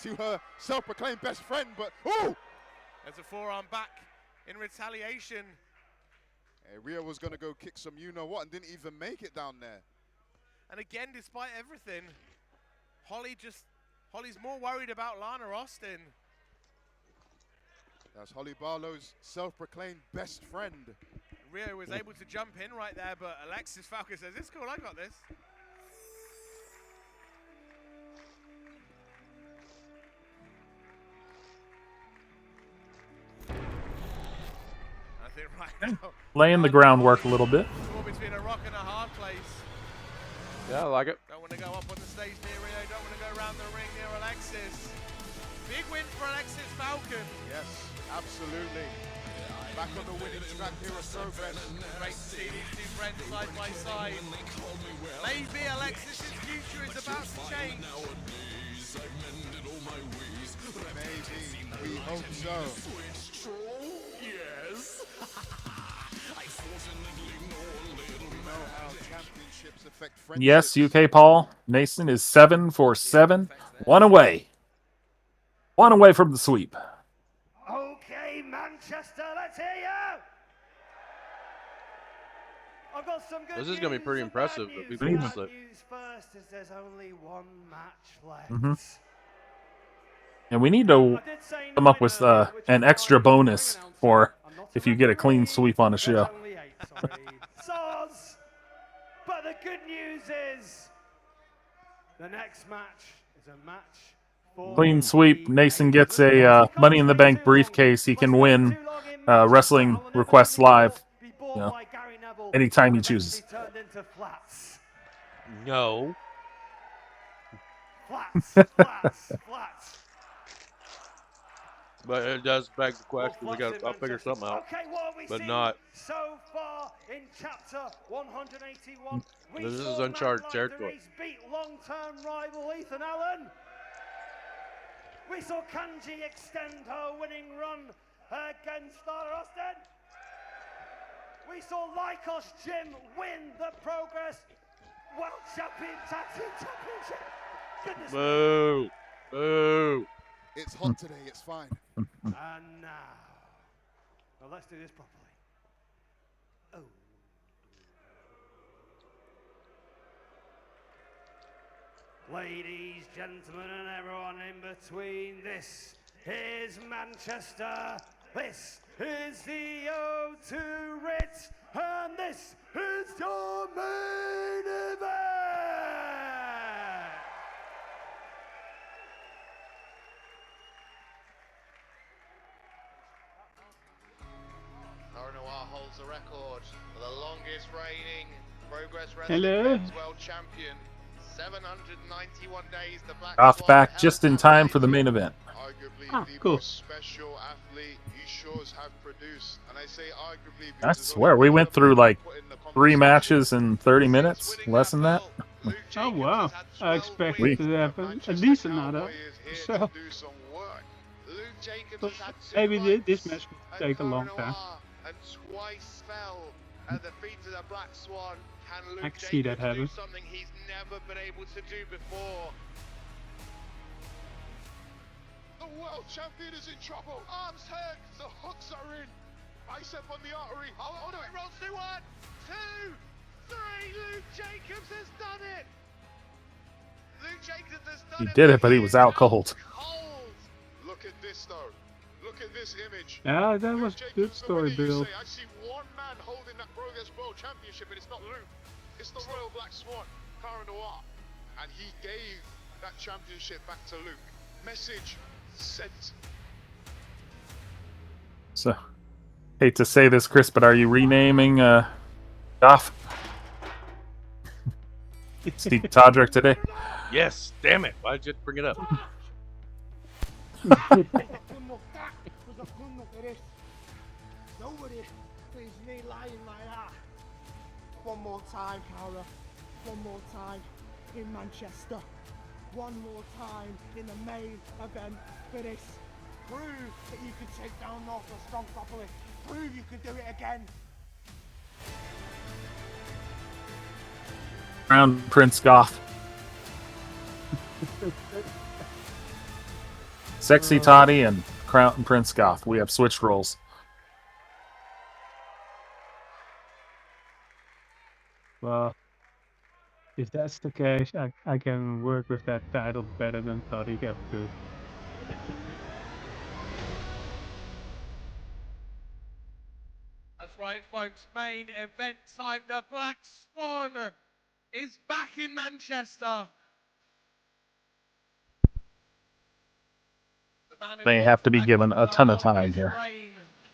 to her self-proclaimed best friend, but ooh! there's a forearm back in retaliation. Hey, Rio was going to go kick some you-know-what and didn't even make it down there. And again, despite everything, Holly's more worried about Lana Austin. That's Holly Barlow's self-proclaimed best friend. Rio was able to jump in right there, but Alexis Falcon says, "It's cool, I got this." I think right now, Laying the groundwork a little bit. caught between a rock and a hard place. Yeah, I like it. Don't want to go up on the stage near Rio, don't want to go around the ring near Alexis. Big win for Alexis Falcon. Yes, absolutely. Back on the winning track here at Progress. Great to see these two friends side by side. Maybe Alexis's future is about to change. Maybe, we hope so. Yes. We know how championships affect friendships. Yes, UK Paul. Nason is 7 for 7. One away. One away from the sweep. Okay, Manchester, let's hear you. I've got some good This is going to be pretty news and bad impressive. But news. people Bad just like, news first is there's only one match left. And we need to come up with an extra bonus for if you get a clean sweep on a show. Only 8, sorry. Soz. But the good news is the next match is a match for Clean sweep. Nason gets a Money in the Bank briefcase. He can win Wrestling Requests Live. You know, anytime he chooses. turned into flats. no. Flats, flats, flats. But it does beg the question. I'll figure something out. Okay, what have we But seen not. so far in chapter 181? We This is saw uncharted Matt territory. Landery's beat long-term rival Ethan Allen. We saw Kanji extend her winning run against Lana Austin. We saw Lycos Jim win the Progress World Champion Tag Team Championship. Goodness me. Boo. Boo. It's hot today, it's fine. And now, well, let's do this properly. Oh. Ladies, gentlemen, and everyone in between, this is Manchester. This is the O2 Ritz, and this is your main event. Cara Noir holds the record for the longest reigning Progress Hello. Wrestling World Champion. 791 days. The Black Off Swan back held just in that time reign. for the main event. Arguably Ah, the cool. most special athlete you shows have produced. And I say arguably I because there's swear, only we one went other through like put in the 3 conversation. matches in 30 minutes. Less than that. Oh wow! I expected We- to have a decent amount of. So, Do some work. Luke Jacobs but has had two maybe fights, this match will and take a Cara long time. Noir, and twice fell at the feet of the Black Swan. Can Luke I can see that Jacobs do happen. something he's never been able to do before? The world champion is in trouble. Arms hurt. The hooks are in. Bicep on the artery. Oh no, it rolls to 1, 2, 3. Luke Jacobs has done it. Luke Jacobs has done He it. did it, but he was out cold. Cold. Look at this though. Look at this image. Yeah, that was good story, Bill. I see one man holding that Progress World Championship, and it's not Luke. It's the Royal Black Swan, Cara Noir. And he gave that championship back to Luke. Message sent. So, hate to say this, Chris, but are you renaming Goff? Steve Todrick today? Yes, damn it. Why'd you bring it up? Nobody leaves me lying like that. One more time, Cara. One more time in Manchester. One more time in the main event for this. Prove that you can take down Northwest Strong properly. Prove you can do it again. Crown Prince Goff. Sexy Toddy and Crown Prince Goff. We have switched roles. Well, if that's the case, I can work with that title better than Toddy ever could. That's right, folks. Main event time. The Black Swan is back in Manchester. They have to be given a ton of time here.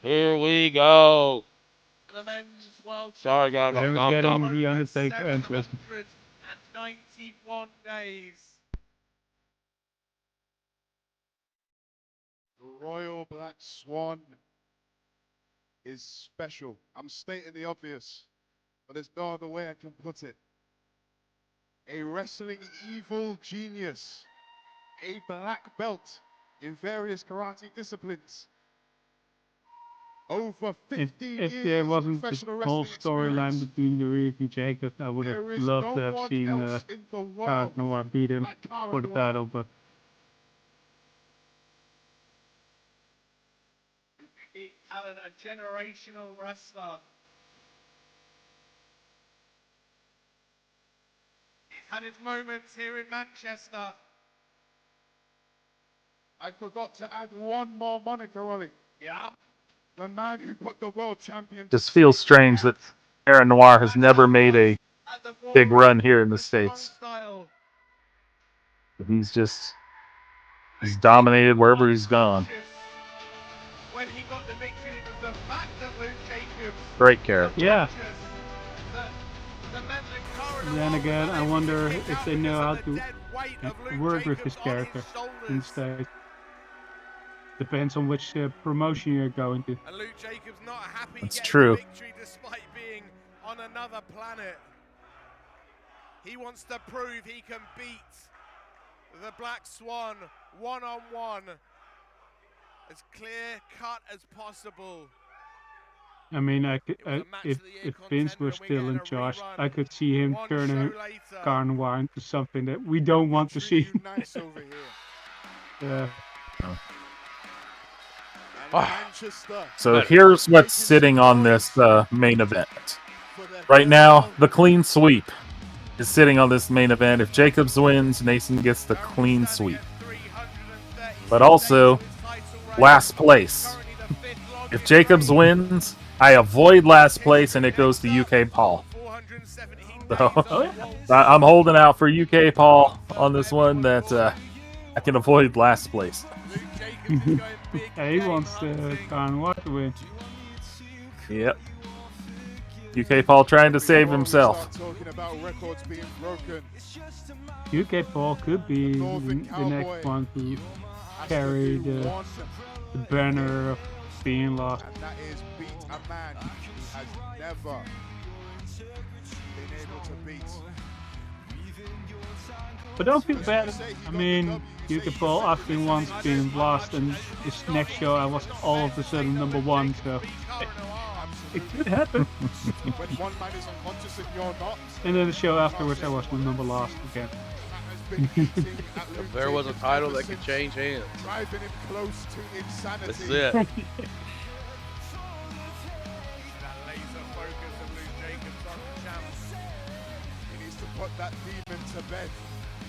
Here we go. The men's world Sorry, guys. I'm I'm getting dumb. the Undertaker entrance. 791 days. The Royal Black Swan is special. I'm stating the obvious, but there's no other way I can put it. A wrestling evil genius, a black belt in various karate disciplines. Over 15 If years there of wasn't the professional whole wrestling storyline experience. between the Reeve and Jacobs, I would have There is loved no to have one seen else in the Cara world Noir beat him like Cara for the Noir. title, but Alan, a generational wrestler. He's had his moments here in Manchester. I forgot to add one more moniker, Ollie. Yeah. The man who put the world champion. Just feels strange that Cara Noir has never made a big run here in the States. Style. He's dominated wherever he's gone. When he got the victory, it was the fact that Luke Jacobs. Great character. yeah. The men that Cara Then Noir again, was I unable wonder to kick if out they know how because of the to dead weight of Luke work with Jacobs this on character his shoulders. instead. Depends on which promotion you're going to. And Luke Jacobs not happy That's getting true. the victory despite being on another planet. He wants to prove he can beat the Black Swan one-on-one. As clear cut as possible. I mean, if Vince were still in charge, I could see him turning Cara Noir into something that we don't want to see. Nice over here. Manchester. So here's what's sitting on this main event. Right now, the clean sweep is sitting on this main event. If Jacobs wins, Nason gets the clean sweep. But also, last place. If Jacobs wins, I avoid last place and it goes to UK Paul. So, I'm holding out for UK Paul on this one that I can avoid last place. Yeah, he wants Cara Noir to win. Yep. UK Paul trying to save himself. Talking about records being broken. UK Paul could be the next one to carry the banner of being lost. And that is beat a man who has never been able to beat. But don't feel bad. I mean, UK Paul after once being lost, and his next show I was all of a sudden #1, so it could happen. When one man is unconscious and you're not. And then the show afterwards I was number lost again. If there was a title that could change hands, Driving him close to insanity. this is it. That laser focus of Luke Jacobs on the champ. He needs to put that demon to bed.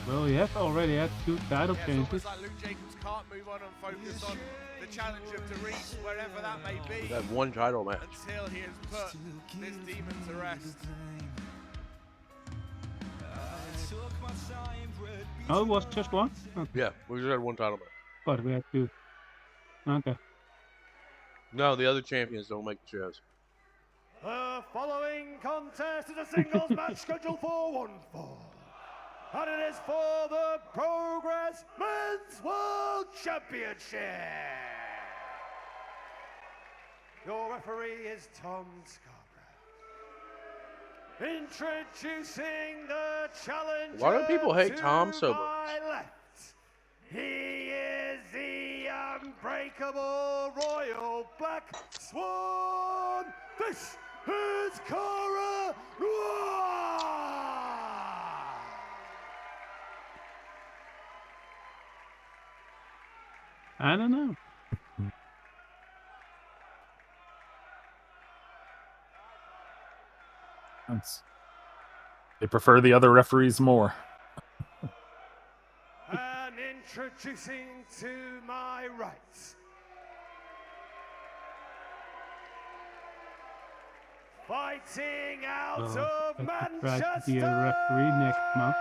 Well, he has already had 2 title It's changes. almost like Luke Jacobs can't move on and focus on the challenge of Darius, wherever that may be. That one title match. Until he has put this demon to rest. Oh, it was just one? Okay. Yeah, we just had one title match. But we had two. Okay. No, the other champions don't make the shows. The following contest is a singles match scheduled for 1 fall. And it is for the Progress Men's World Championship. Your referee is Tom Scarborough. Introducing the challenger. Why do people hate Tom so much? My left. He is the unbreakable Royal Black Swan. This is Cara Noir. I don't know. They prefer the other referees more. And introducing to my right. Fighting out of Try to be a Manchester. referee next month.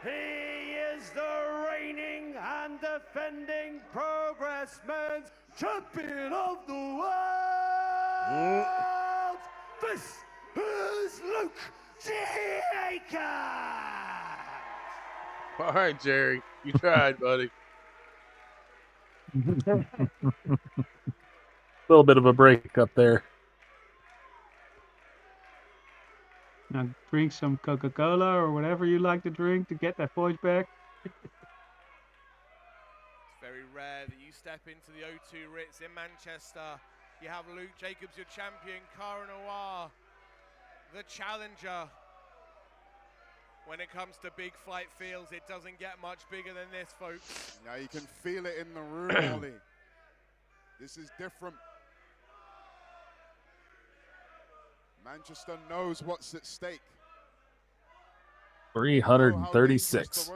He is the reigning and defending Progress Men's Champion of the World. This is Luke Jacobs. All right, Jerry. You tried, buddy. A little bit of a break up there. Now drink some Coca-Cola or whatever you like to drink to get that voice back. It's very rare that you step into the O2 Ritz in Manchester. You have Luke Jacobs, your champion, Cara Noir, the challenger. When it comes to big fight fields, it doesn't get much bigger than this, folks. Now you can feel it in the room, Ollie. This is different. Manchester knows what's at stake. 336.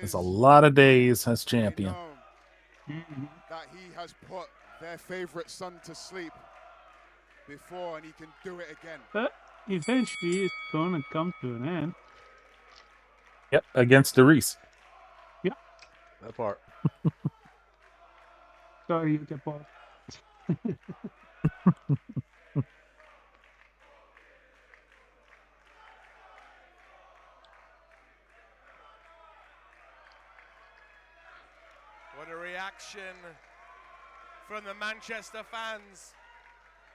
That's a lot of days as champion. That he has put their favorite son to sleep before, and he can do it again. But eventually it's gonna come to an end. Yep, against Darius. Yeah. That part. Sorry, you get bored. What a reaction from the Manchester fans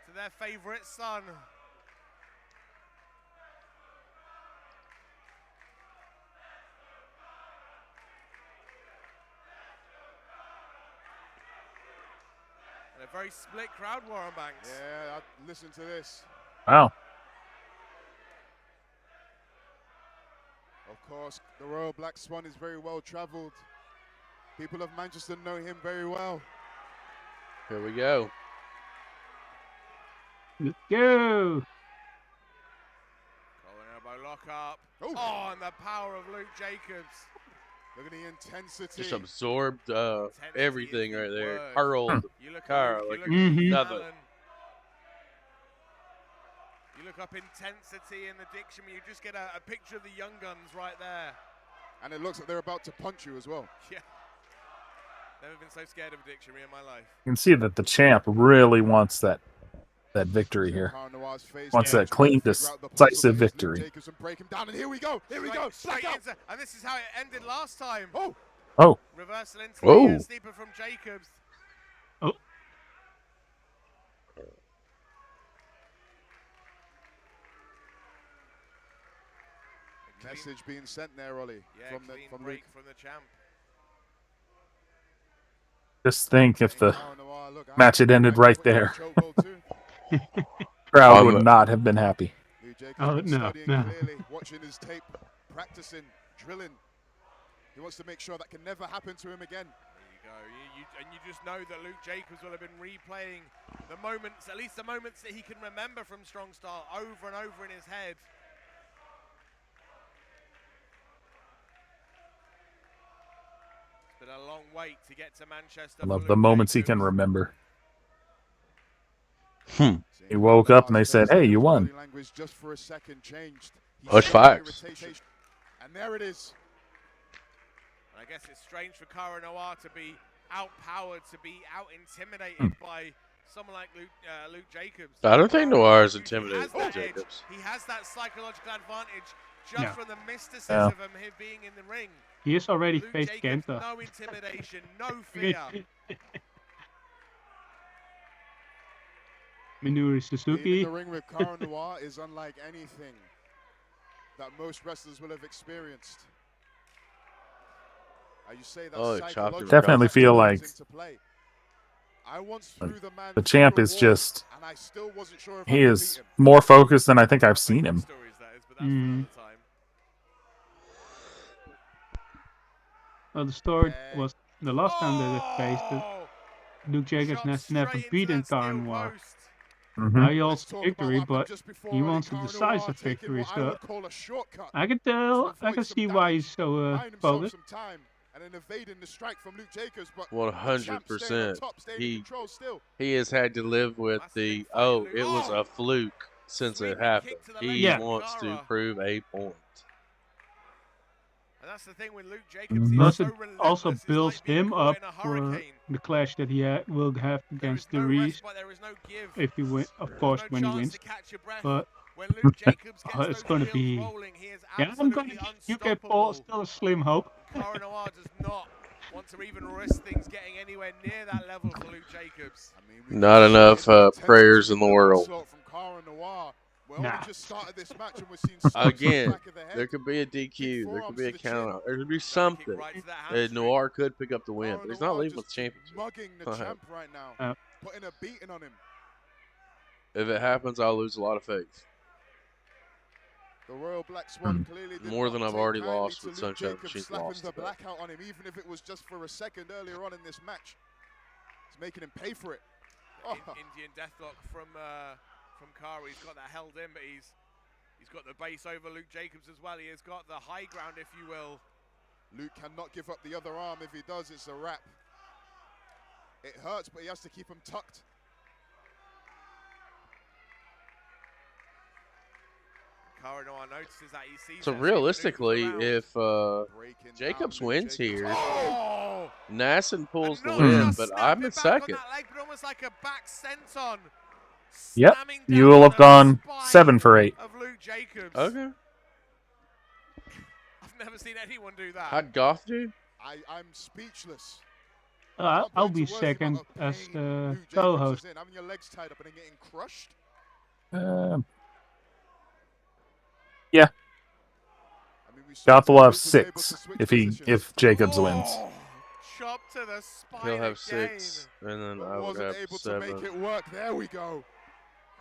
to their favourite son. And a very split crowd, Warren Banks. Yeah, listen to this. Wow. Of course, the Royal Black Swan is very well travelled. People of Manchester know him very well. Here we go. Let's go. Collar elbow lock up. Oh, and the power of Luke Jacobs. Look at the intensity. Just absorbed everything right there. word. Hurled You look Cara up, you like look at nothing. Alan. You look up intensity in the dictionary, you just get a picture of the Young Guns right there. And it looks like they're about to punch you as well. Yeah. Never been so scared of a dictionary in my life. You can see that the champ really wants that victory here. Wants that clean, decisive victory. Break him down, and here we go. Here we go. Straight into, and this is how it ended last time. Oh. Reversal into Whoa. the sleeper from Jacobs. Oh. Message being sent there, Ollie. Yeah, from clean from break Luke. from the champ. Just think if the match had ended right there. Crowd I'm- would not have been happy. Luke Jacobs Oh, been no, studying no. clearly, watching his tape, practicing, drilling. He wants to make sure that can never happen to him again. There you go. And you just know that Luke Jacobs will have been replaying the moments, at least the moments that he can remember from Strong Style, over and over in his head. It's been a long wait to get to Manchester. I for love Luke the moments he Jacobs. can remember. He woke up and they said, "Hey, you won." Body language just for a second changed. He Push showed facts. irritation. And there it is. And I guess it's strange for Cara Noir to be outpowered, to be out-intimidated by someone like Luke Jacobs. I don't think Noir is intimidated by Jacobs. He has that psychological advantage just Yeah. from the mysticism of him being in the ring. He has already Luke faced Jacobs, Kenta. no intimidation, no fear. Minoru Being Suzuki. in the ring with Cara Noir is unlike anything that most wrestlers will have experienced. You say that Oh, chopped psychological him. Definitely feel like comes into play. I once threw the man the champ through a is wall, just and I still wasn't sure if he I could is beat him. more focused than I think I've seen him. Well, the story was the last time that they faced it. Luke Jacobs has never beaten Cara Noir. Now he holds victory, but he wants a decisive victory. So I can tell, I can see why he's so focused. And then evading the strike from Luke Jacobs, but 100%. He He has had to live with the it was a fluke since it happened. He wants to prove a point. And that's the thing with Luke Jacobs. He is Plus, so it relentless. also It's builds like being him caught up in a for hurricane. the clash that he will have against the Reese. If he wins, of course, when he wins. But it's going to be. Yeah, I'm going to give UK Paul still a slim hope. Cara Noir does not want to even risk things getting anywhere near that level for Luke Jacobs. Not enough prayers in the world. Nah. Again, there could be a DQ. There could be a count out. There could be something. Noir could pick up the win, but he's not leaving with the championship. mugging the champ right now, putting a beating on him. If it happens, I'll lose a lot of faith. The Royal Black Swan clearly did More not than I've take already kindly lost to with Luke Sunshine Jacobs Machine's slapping lost the today. blackout on him, even if it was just for a second earlier on in this match. It's making him pay for it. Oh. Indian Deathlock from Cara. He's got that held in, but he's got the base over Luke Jacobs as well. He has got the high ground, if you will. Luke cannot give up the other arm. If he does, it's a wrap. It hurts, but he has to keep him tucked. Cara Noir notices that he sees. So realistically, if Jacobs wins here, Nassen pulls the win, but I'm in second. Almost like a back senton. Yep, you will have gone 7 for 8. Of Luke Jacobs. Okay. I've never seen anyone do that. How'd Goff do? I'm speechless. I'll be second as co-host. Having your legs tied up and then getting crushed. Yeah. Goff will have 6 if Jacobs wins. Chop to the spine. He'll have again. 6, and then I would Wasn't have able 7. to make it work. There we go.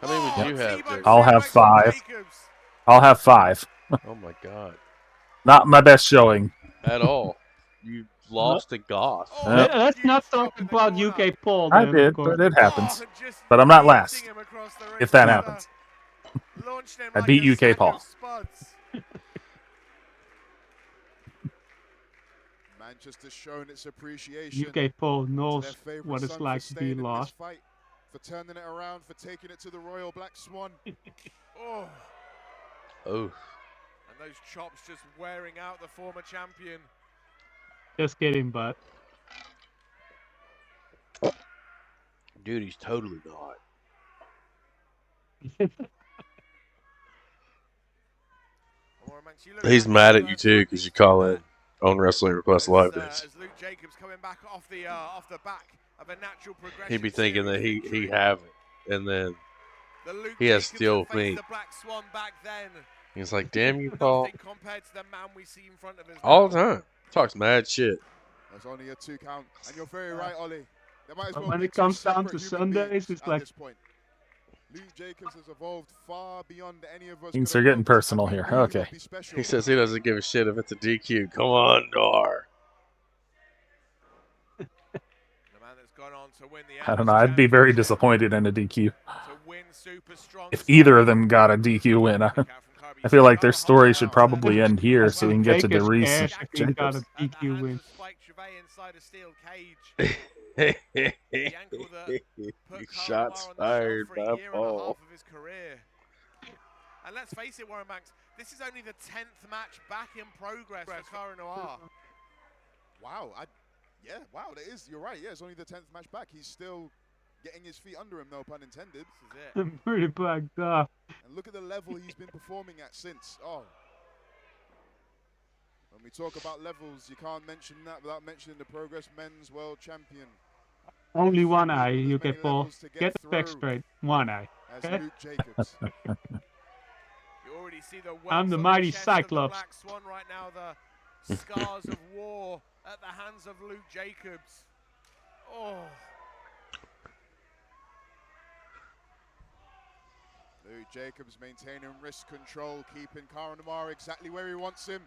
How many would you have, Jacobs? I'll have 5. I'll have 5. Oh my god. Not my best showing. At all. You lost to Goff. Let's not talk about UK Paul. I then, did, of course. but it happens. But I'm not last. If that happens. I beat UK Paul. Manchester's shown its appreciation. UK Paul to knows their favourite what it's son like for to be staying in this lost. fight, for turning it around, for taking it to the Royal Black Swan. Oh. Oh. And those chops just wearing out the former champion. Just kidding, but Dude, he's totally not. He's mad at you too because you call it on Wrestling Request Live days. As Luke Jacobs coming back off the back of a natural progression. He'd be thinking that he haven't, and then The Luke he has Jacobs still that faced me. the Black Swan back then. He's like, "Damn you, Paul!" Nothing compared to the man we see in front of us All now. the time. Talks mad shit. That's only a 2 count. And you're very right, Ollie. There might as But well when be it 2 comes down separate to human beings Sundays, it's at like this point. Luke Jacobs has evolved far beyond any of us. Things could are have getting hoped. personal And here. we will Okay. be special. He says he doesn't give a shit if it's a DQ. Come on, Dar. The man that's gone on to win the I don't know. I'd be very disappointed in a DQ. If either of them got a DQ win, I feel like their story should probably end here so we can get to Jacobs DeReese cash and if he got Jacobs. a DQ win. Spike Gervais inside a steel cage. The ankle that put Cara Shots Noir on the shelf fired for by a year and a Paul. half of his career. And let's face it, Warren Banks, this is only the 10th match back in progress for Cara Noir. Wow, yeah, wow, that is, you're right, yeah, it's only the 10th match back. He's still getting his feet under him, no pun intended. This is it. I'm pretty bugged off. And look at the level he's been performing at since. Oh. When we talk about levels, you can't mention that without mentioning the Progress Men's World Champion. Only one eye you get for. Get the back straight. One eye. As Okay? Luke Jacobs. You already see the I'm the welts on mighty chest of the Cyclops. Black Swan right now, the scars of war at the hands of Luke Jacobs. Oh. Luke Jacobs maintaining wrist control, keeping Cara Noir exactly where he wants him.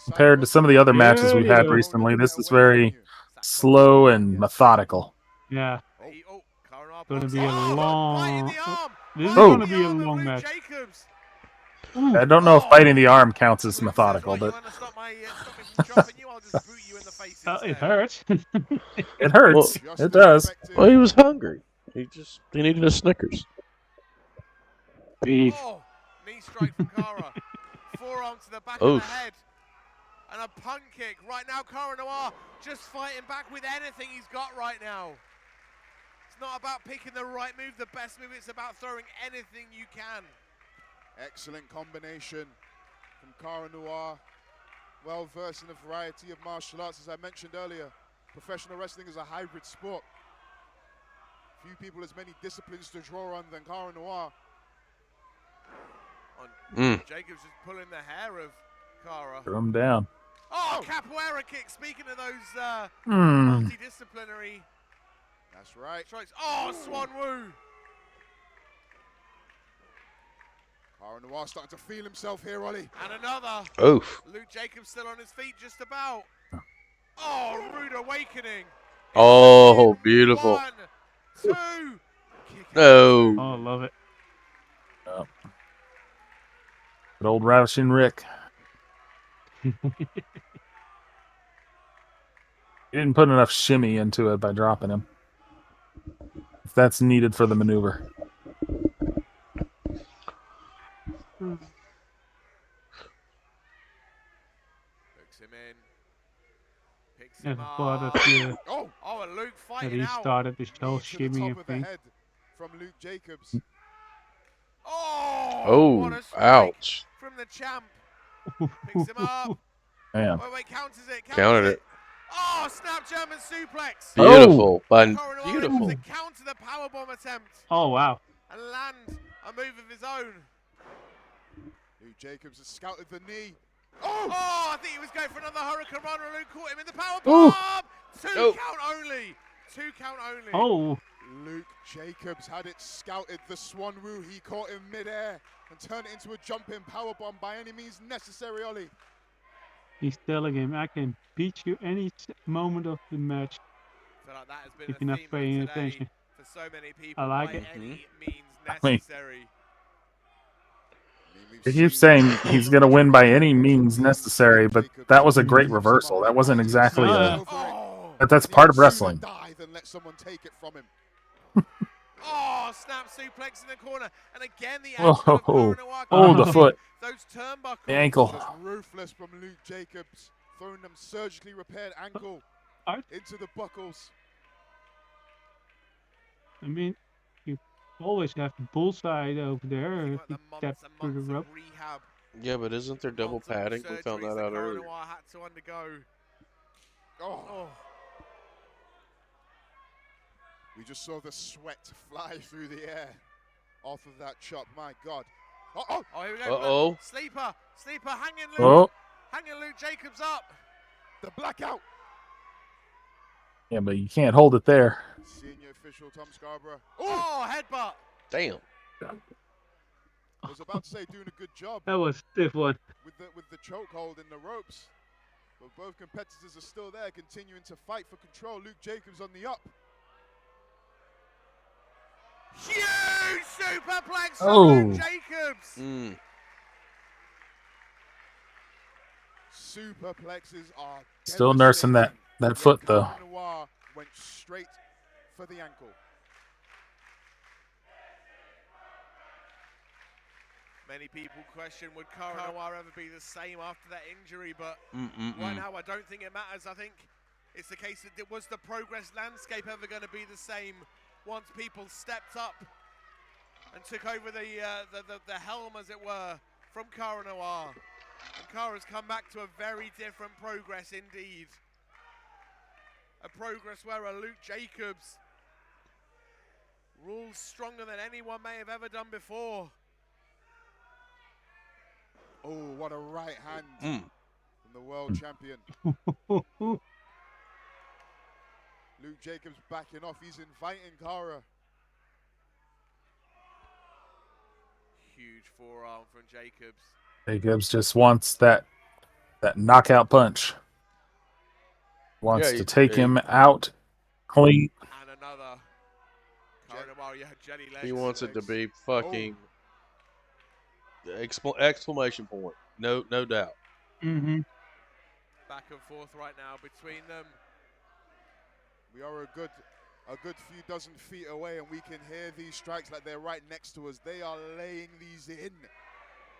Compared to some of the other matches we've had recently, this is very slow and methodical. Yeah. Oh, Gonna be a long. This is Oh. gonna be a long match. Jacobs. I don't know if biting the arm counts as methodical, but It hurts. it hurts. Well, It does. Well, he was hungry. He needed a Snickers. Beef. Oh, knee strike from Cara. Forearm to the back Oof. of the head. And a punt kick. Right now, Cara Noir just fighting back with anything he's got right now. It's not about picking the right move, the best move. It's about throwing anything you can. Excellent combination from Cara Noir. Well versed in a variety of martial arts, as I mentioned earlier. Professional wrestling is a hybrid sport. Few people as many disciplines to draw on than Cara Noir. Jacobs is pulling the hair of Cara. Throw him down. Oh, capoeira kick. Speaking of those multidisciplinary. That's right. Strikes. Oh, Swan Woo. Cara Noir starting to feel himself here, Ollie. And another. Oof. Luke Jacobs still on his feet, just about. Oh, rude awakening. Oh, beautiful. 1, 2. No. Oh, love it. Oh. Good old Ravishing Rick. He didn't put enough shimmy into it by dropping him. If that's needed for the maneuver. Picks him in. Picks Yeah, him up. but it's, Oh, and Luke that fighting he out. started this whole Knee to the shimmy top of the thing. head from Luke Jacobs. Oh, what a strike ouch. from the champ. Picks him up. Damn. Wait, counters it. Counted it. Oh, snap German suplex. Beautiful. Bun. Cara Noir able Beautiful. to counter the powerbomb attempt Oh, wow. and land a move of his own. Luke Jacobs has scouted the knee. Oh, I think he was going for another Hurricane Runner. Luke caught him in the powerbomb. Ooh. 2 Oh. count only. 2 count only. Oh. Luke Jacobs had it scouted. The Swan Woo, he caught him midair and turned it into a jumping powerbomb by any means necessary, Ollie. He's telling him, I can beat you any moment of the match. I feel like that has been If a you're not theme of paying today attention. for so many people. I like by it. any means I mean- necessary. He keeps saying he's going to win by any means necessary, but that was a great reversal. That wasn't exactly a... That's part of wrestling. Die than let someone take it from him. Oh, snap suplex in the corner. And again, the Oh, action of Cara Noir oh, the covering foot. Those turnbuckles. The ankle. Just ruthless from Luke Jacobs, throwing them surgically repaired ankle into the buckles. I mean, you always have the bullseye over there if you step through the rope. Rehab. Yeah, but isn't there double padding? We found that out Cara earlier. Noir had to undergo. Oh. We just saw the sweat fly through the air off of that chop. My God. Oh, here we go. Uh-oh. Sleeper hanging Luke. Oh. Hanging Luke Jacobs up. The blackout. Yeah, but you can't hold it there. Senior official Tom Scarborough. Oh, headbutt. Damn. I was about to say doing a good job That was a stiff one. with the chokehold in the ropes. But both competitors are still there, continuing to fight for control. Luke Jacobs on the up. Huge superplex from Oh. Luke Jacobs. Superplexes are Still nursing that foot, though. Cara Noir went straight for the ankle. Many people question, would Cara Noir ever be the same after that injury? But Mm-mm-mm. right now, I don't think it matters. I think it's the case that was the Progress landscape ever going to be the same once people stepped up and took over the helm, as it were, from Cara Noir. And Cara's come back to a very different Progress indeed. A Progress where a Luke Jacobs rules stronger than anyone may have ever done before. Oh, what a right hand from the world champion. Luke Jacobs backing off. He's inviting Cara. Huge forearm from Jacobs. Jacobs just wants that knockout punch. Wants to take him out clean. And another. Cara Noir, yeah, Jenny legs. He wants it to be fucking exclamation point. No doubt. Mm-hmm. Back and forth right now between them. We are a good few dozen feet away, and we can hear these strikes like they're right next to us. They are laying these in.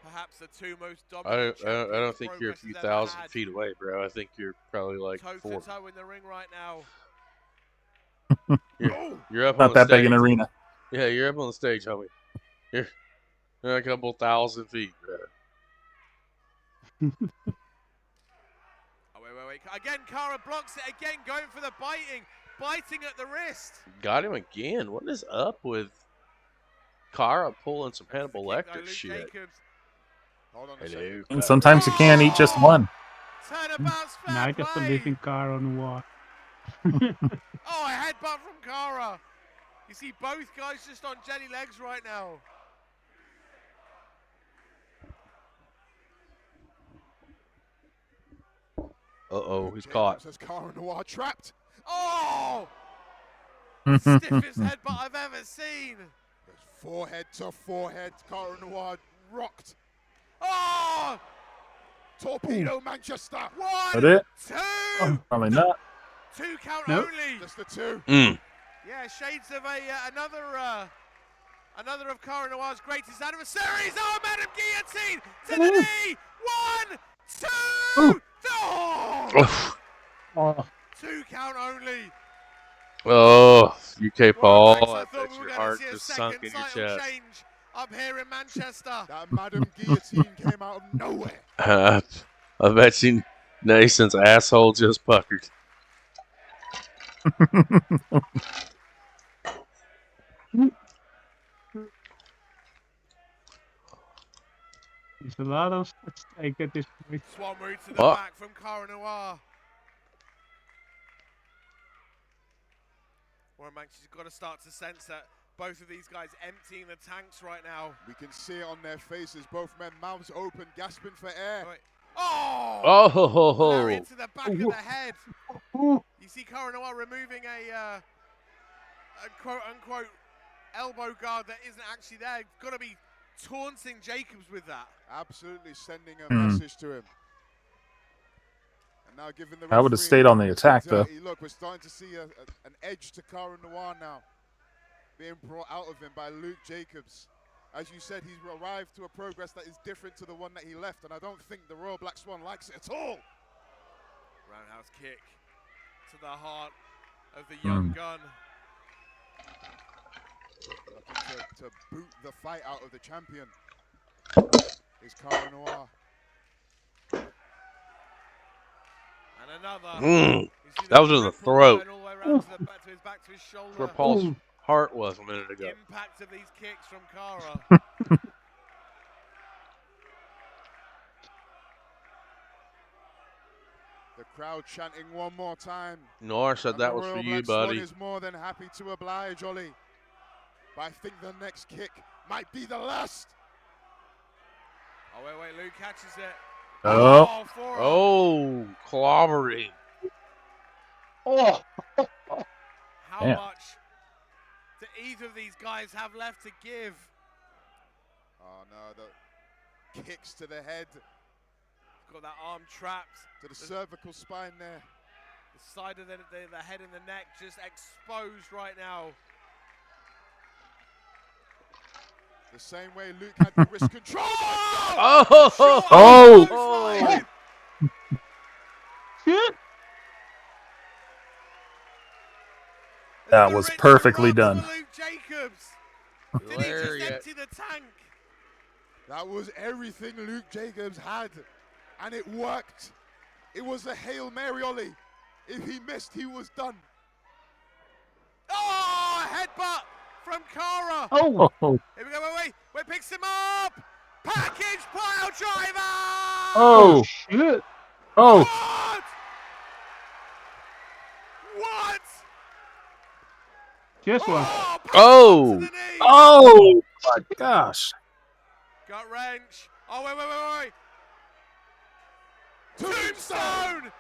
Perhaps the two most dominant I don't think you're a few thousand feet away, bro. I think you're probably like toe 4. to toe in the ring right now. You're up Not on that the big an stage. arena. Yeah, you're up on the stage, homie. You're a couple thousand feet, bro. Oh, wait. Again, Cara blocks it again, going for the biting at the wrist. Got him again. What is up with Cara pulling some Hannibal Lecter shit? Jacobs. Hold on a Hello. second. And sometimes you can't eat just one. Turnabout's fair Now I got to play. live in Cara Noir. Oh, a headbutt from Cara. You see both guys just on Jenny legs right now. Uh-oh, he's caught. Says Cara Noir trapped. Oh! Stiffest headbutt I've ever seen. Forehead to forehead. Cara Noir rocked. Oh! Torpedo Manchester. That it? Two. Oh, probably not. 2 count Nope. only. Just the 2. Yeah, shades of another of Cara Noir's greatest adversaries. Oh, Madam Guillotine to the knee. 1, 2. Oh! 2 count only. Oh, UK Paul, Max, I thought bet we were your gonna heart see a just sunk in second your title chest. change up here in Manchester. That Madam Guillotine came out of nowhere. I bet you Nason's asshole just puckered. There's a lot of at stake at this point. Swan root to the back from Cara Noir. Warren Banks has got to start to sense that both of these guys emptying the tanks right now. We can see it on their faces. Both men mouths open, gasping for air. Oh! Oh! Lariat to the back of the head. You see Cara Noir removing a quote-unquote elbow guard that isn't actually there. Got to be taunting Jacobs with that. Absolutely sending a message to him. And now giving the I would have referee stayed on the attack, though. Look, we're starting to see an edge to Cara Noir now being brought out of him by Luke Jacobs. As you said, he's arrived to a Progress that is different to the one that he left, and I don't think the Royal Black Swan likes it at all. Roundhouse kick to the heart of the young gun. Looking to boot the fight out of the champion is Cara Noir. And another. That was in the throat. All the way around to his back to his shoulder. Where Paul's heart was a minute ago. Impact of these kicks from Cara. The crowd chanting one more time. Noir said And that the was for Royal you, Black Swan buddy. is more than happy to oblige, Ollie. But I think the next kick might be the last. Oh, wait, Luke catches it. Oh. Oh, clobbering. Oh. How Yeah. much do either of these guys have left to give? Oh, no, the kicks to the head. Got that arm trapped. To the cervical spine there. The side of the head and the neck just exposed right now. The same way Luke had the wrist control. Oh! Shit! That was perfectly done. Luke Jacobs. Did he just empty the tank? That was everything Luke Jacobs had, and it worked. It was a Hail Mary Ollie. If he missed, he was done. Oh, a headbutt from Cara. Oh! Here we go, wait, picks him up. Package pile driver. Oh! Shit! Oh! What? Just one. Oh! Oh! My gosh! Gut wrench. Oh, wait. Tombstone!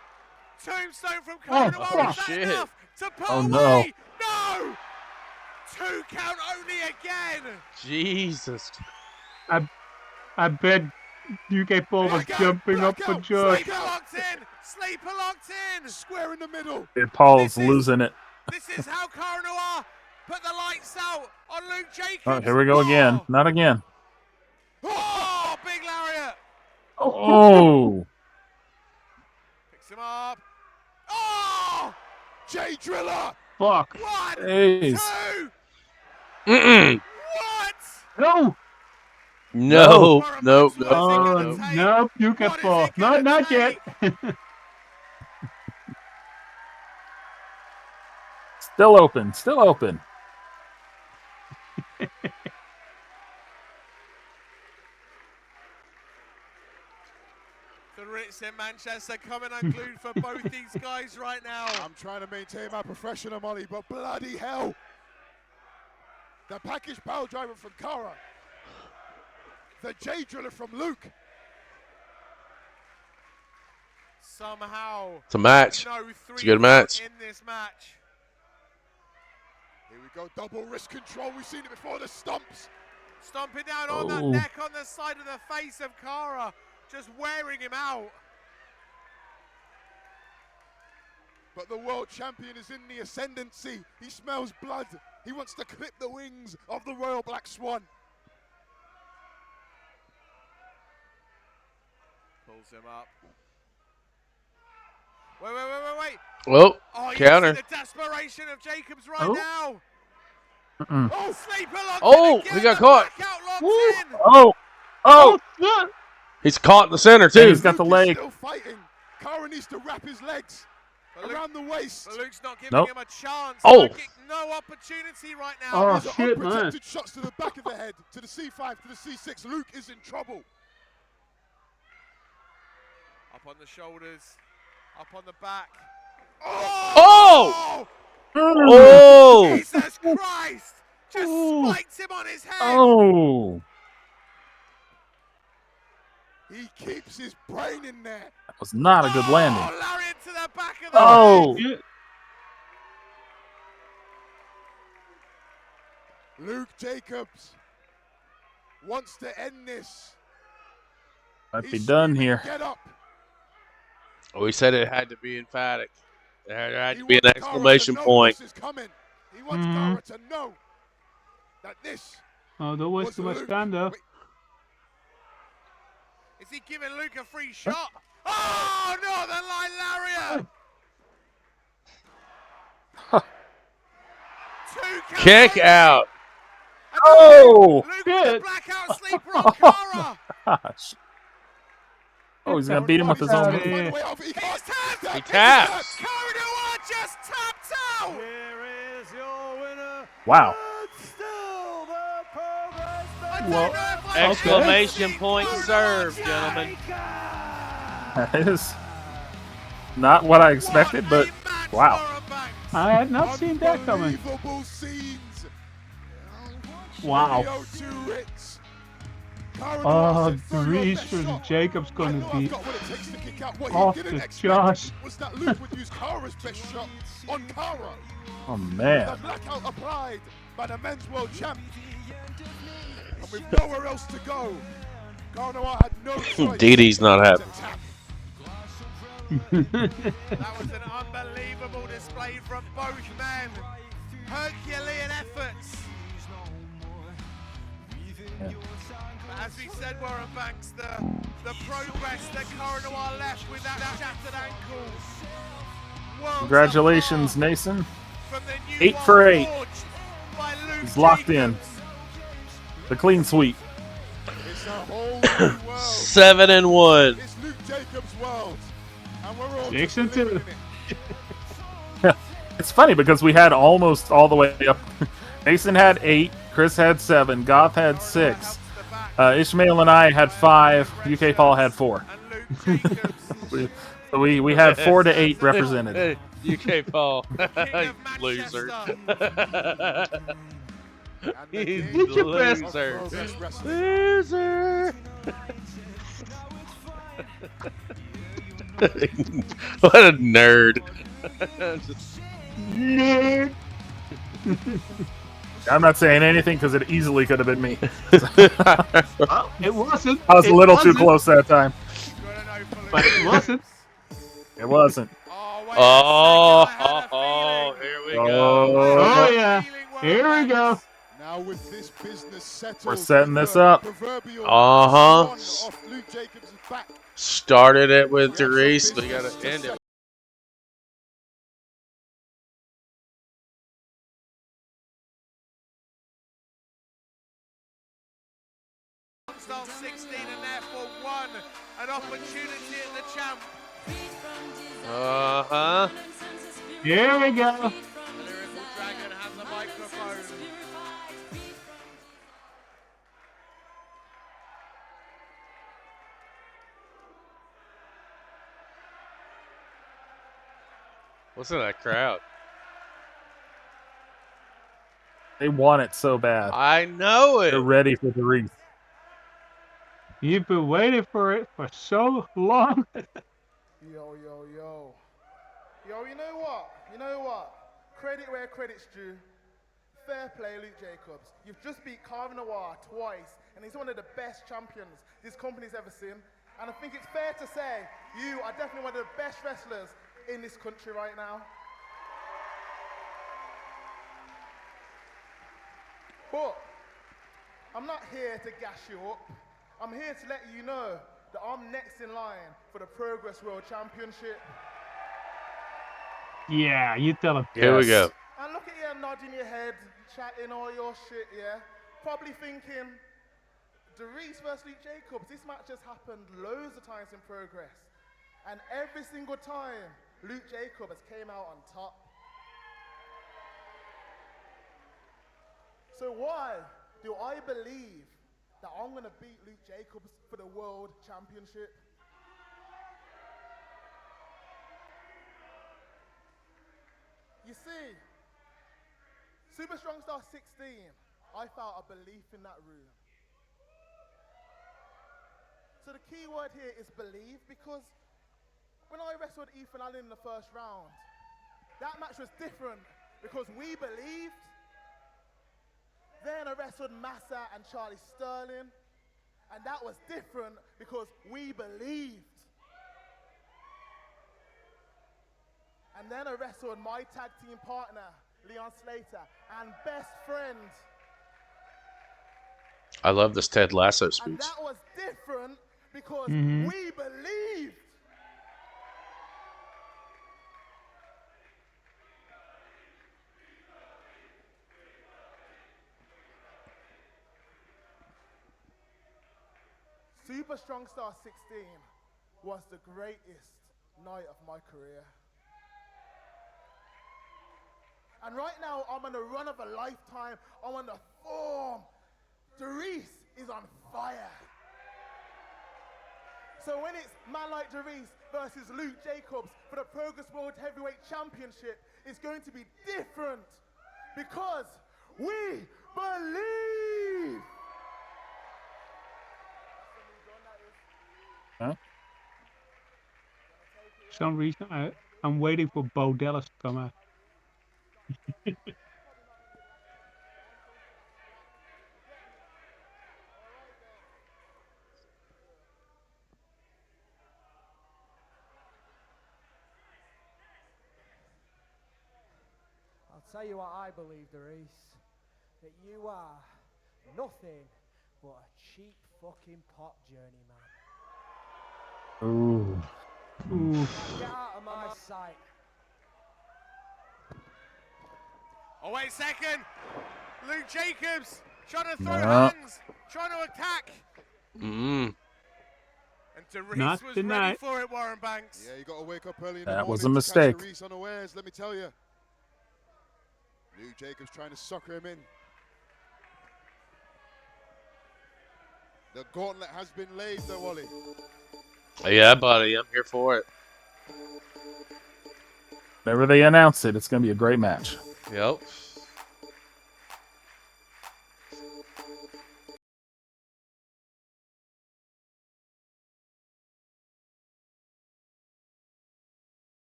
Tombstone from Cara. Oh, Is that shit. enough to put Oh, away? no. No! 2 count only again. Jesus. I bet UK Paul was jumping up for joy. Sleeper locked in. Sleeper locked in. Square in the middle. Paul's losing it. This is how Cara Noir put the lights out on Luke Jacobs. Oh, here we go again. Not again. Oh, big lariat. Oh! Picks him up. Oh! Jay Driller. Fuck. 1, Jeez. 2. Mm-mm. What? No! No. Oh, no, UK Paul. Not yet. Still open. Still open. The Ritz in Manchester coming unglued for both these guys right now. I'm trying to maintain my professional, Molly, but bloody hell. The package power driver from Cara. The J Driller from Luke. Somehow. It's a match. No It's a good match. in this match. Here we go, double wrist control. We've seen it before, the stumps. Stomping down on that neck, on the side of the face of Cara, just wearing him out. But the world champion is in the ascendancy. He smells blood. He wants to clip the wings of the Royal Black Swan. Pulls him up. Wait. Oh, Oh, you counter. see the desperation of Jacobs right now. Mm-mm. Oh, sleeper locked Oh, in again, he got the caught. blackout locked in. Oh! Oh! Shit. He's caught in the center, And too. he's got the Luke is leg. still fighting. Cara needs to wrap his legs around the waist. But Luke's not giving Nope. him a chance. Oh. Luke, no opportunity right now. Oh, These are shit, man. unprotected shots to the back of the head, to the C5, to the C6. Luke is in trouble. Up on the shoulders, up on the back. Oh! Oh! Jesus Christ! Just spiked him on his head. Oh! He keeps his brain in there. That was not a good landing. Oh, lariat to the back of the Oh! Shit. Luke Jacobs wants to end this. Might be He's done screaming, here. Get up. We said it had to be emphatic. There had He to be an wants Cara exclamation to know point. This is coming. He wants Cara to know that this Oh, don't waste was too much Luke. time though. Wait, Is he giving Luke a free shot? Oh, Northern Line lariat! Kick out. Oh! Luke with the Shit. blackout sleeper on Cara. Gosh. Oh, he's gonna beat him with his own. Find a way out. He can't. He taps. Cara Noir just tapped out. Here is your winner. Wow. Still the Progress I don't Well, know if I Exclamation point served, gentlemen. That is not what I expected, but wow. I had not seen that coming. Unbelievable scenes. Wow. The O2 Ritz. Cara Oh, Noir said, "Throw your Reese best from shot." Jacob's I gonna know I've be got what it takes to kick out. What off he didn't the expect charts. was that Luke would use Cara's best shot on Cara. Oh The man. blackout applied by the men's world champ. And with nowhere else to go, Cara Noir had no choice. Didi's not happy. to tap. That was an unbelievable display from both men. Herculean efforts. Yeah. But as we said, Warren Banks, the progress that Cara Noir left with that shattered ankle. Worlds Congratulations, Nason. from the new 8 one for 8. forged by Luke He's locked in. Jacobs. The clean sweep. It's a whole new world. 7-1. It's Luke Jacobs' world. And we're all 6 just and 2. living in it. It's funny because we had almost all the way up. Mason had 8, Chris had 7, Goth had 6, Ishmael and I had 5, UK Paul had 4. we had 4 to 8 represented. UK Paul, loser. He's Did your best. loser. Loser. What a nerd. Nerd. I'm not saying anything because it easily could have been me. Well, it wasn't. I was a It little too wasn't. close that time. But it wasn't. It wasn't. Oh, here we go. Oh, yeah. Here we go. Now with this business settled, We're setting with this the up. proverbial Uh-huh. swan off Luke Jacobs' back. Started it with Therese. We got to end it. Start 16 and therefore won an opportunity at the champ. Uh-huh. Here we go. The Lyrical Dragon has the microphone. What's in that crowd? They want it so bad. I know it. They're ready for the wreath. You've been waiting for it for so long. Yo, yo, yo. Yo, you know what? You know what? Credit where credit's due. Fair play, Luke Jacobs. You've just beat Cara Noir twice, and he's one of the best champions this company's ever seen. And I think it's fair to say you are definitely one of the best wrestlers in this country right now. But I'm not here to gas you up. I'm here to let you know that I'm next in line for the Progress World Championship. Yeah, you tell him. Here we go. And look at you nodding your head, chatting all your shit, yeah? Probably thinking, Darius versus Luke Jacobs, this match has happened loads of times in Progress. And every single time, Luke Jacobs came out on top. So why do I believe that I'm going to beat Luke Jacobs for the World Championship? You see, Super Strong Star 16, I felt a belief in that room. So the key word here is believe, because when I wrestled Ethan Allen in the first round, that match was different because we believed. Then I wrestled Massa and Charlie Sterling, and that was different because we believed. And then I wrestled my tag team partner, Leon Slater, and best friend. I love this Ted Lasso And speech. that was different because Mhm. we believed. Super Strong Star 16 was the greatest night of my career. And right now, I'm on the run of a lifetime. I'm on the form. Darius is on fire. So when it's man like Darius versus Luke Jacobs for the Progress World Heavyweight Championship, it's going to be different because we believe. Huh? For some reason, I'm waiting for Bo Dallas to come out. I'll tell you what I believe, Darius, that you are nothing but a cheap fucking pop journey, man. Ooh. Ooh. Get out of my sight. Oh, wait a second. Luke Jacobs trying to throw No. hands, trying to attack. Mm. And Derice Not was tonight. ready for it, Warren Banks. Yeah, you got to wake up early in the That morning was a to mistake. catch Derice unawares, let me tell you. Luke Jacobs trying to sucker him in. The gauntlet has been laid, though, Ollie. Yeah, buddy, I'm here for it. Whenever they announce it, it's going to be a great match. Yep.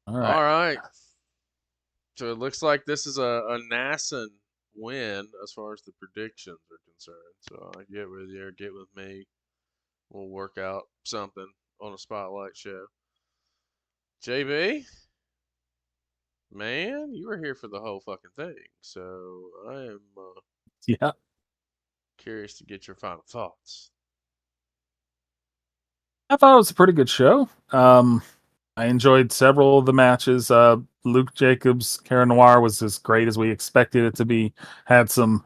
All right. All right. So it looks like this is a Nasson win as far as the predictions are concerned. So I get with you, or get with me. We'll work out something on a spotlight show. JB, man, you were here for the whole fucking thing. So I am Yeah. curious to get your final thoughts. I thought it was a pretty good show. I enjoyed several of the matches. Luke Jacobs, Cara Noir was as great as we expected it to be. Had some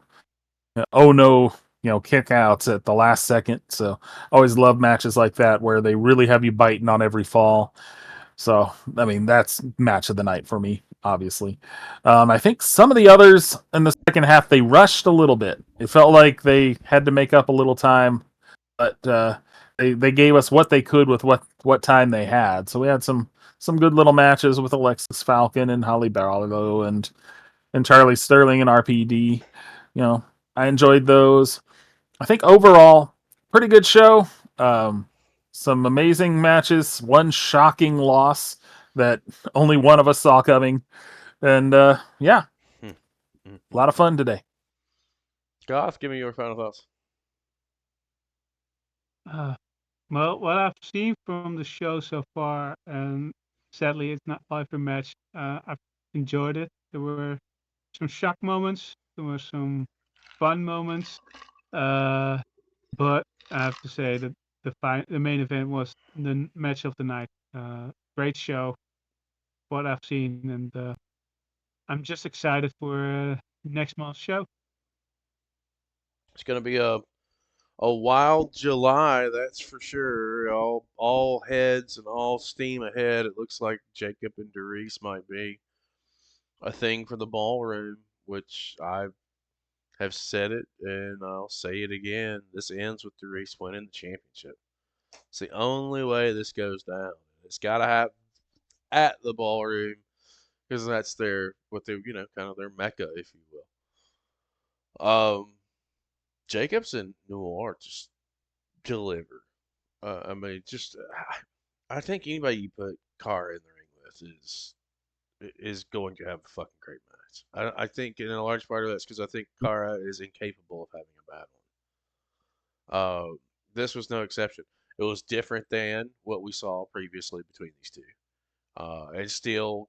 kickouts at the last second. So always love matches like that where they really have you biting on every fall. So I mean that's match of the night for me, obviously. I think some of the others in the second half they rushed a little bit. It felt like they had to make up a little time, but they gave us what they could with what time they had. So we had some good little matches with Alexis Falcon and Holly Barlow and Charlie Sterling and RPD. I enjoyed those. I think overall, pretty good show. Some amazing matches. One shocking loss that only one of us saw coming. And yeah, a lot of fun today. Goth, give me your final thoughts. Well, what I've seen from the show so far, and sadly it's not live match, I've enjoyed it. There were some shock moments, there were some fun moments, but I have to say that the main event was the match of the night. Great show, what I've seen, and I'm just excited for next month's show. It's going to be a wild July, that's for sure. All heads and all steam ahead. It looks like Jacob and Derice might be a thing for the ballroom, which I have said it and I'll say it again. This ends with Derice winning the championship. It's the only way this goes down. It's got to happen at the ballroom because that's kind of their mecca, if you will. Jacobs and Noir just deliver. I mean, I think anybody you put Cara in the ring with is going to have a fucking great match. I think in a large part of that's because I think Cara is incapable of having a bad one. This was no exception. It was different than what we saw previously between these two. And still,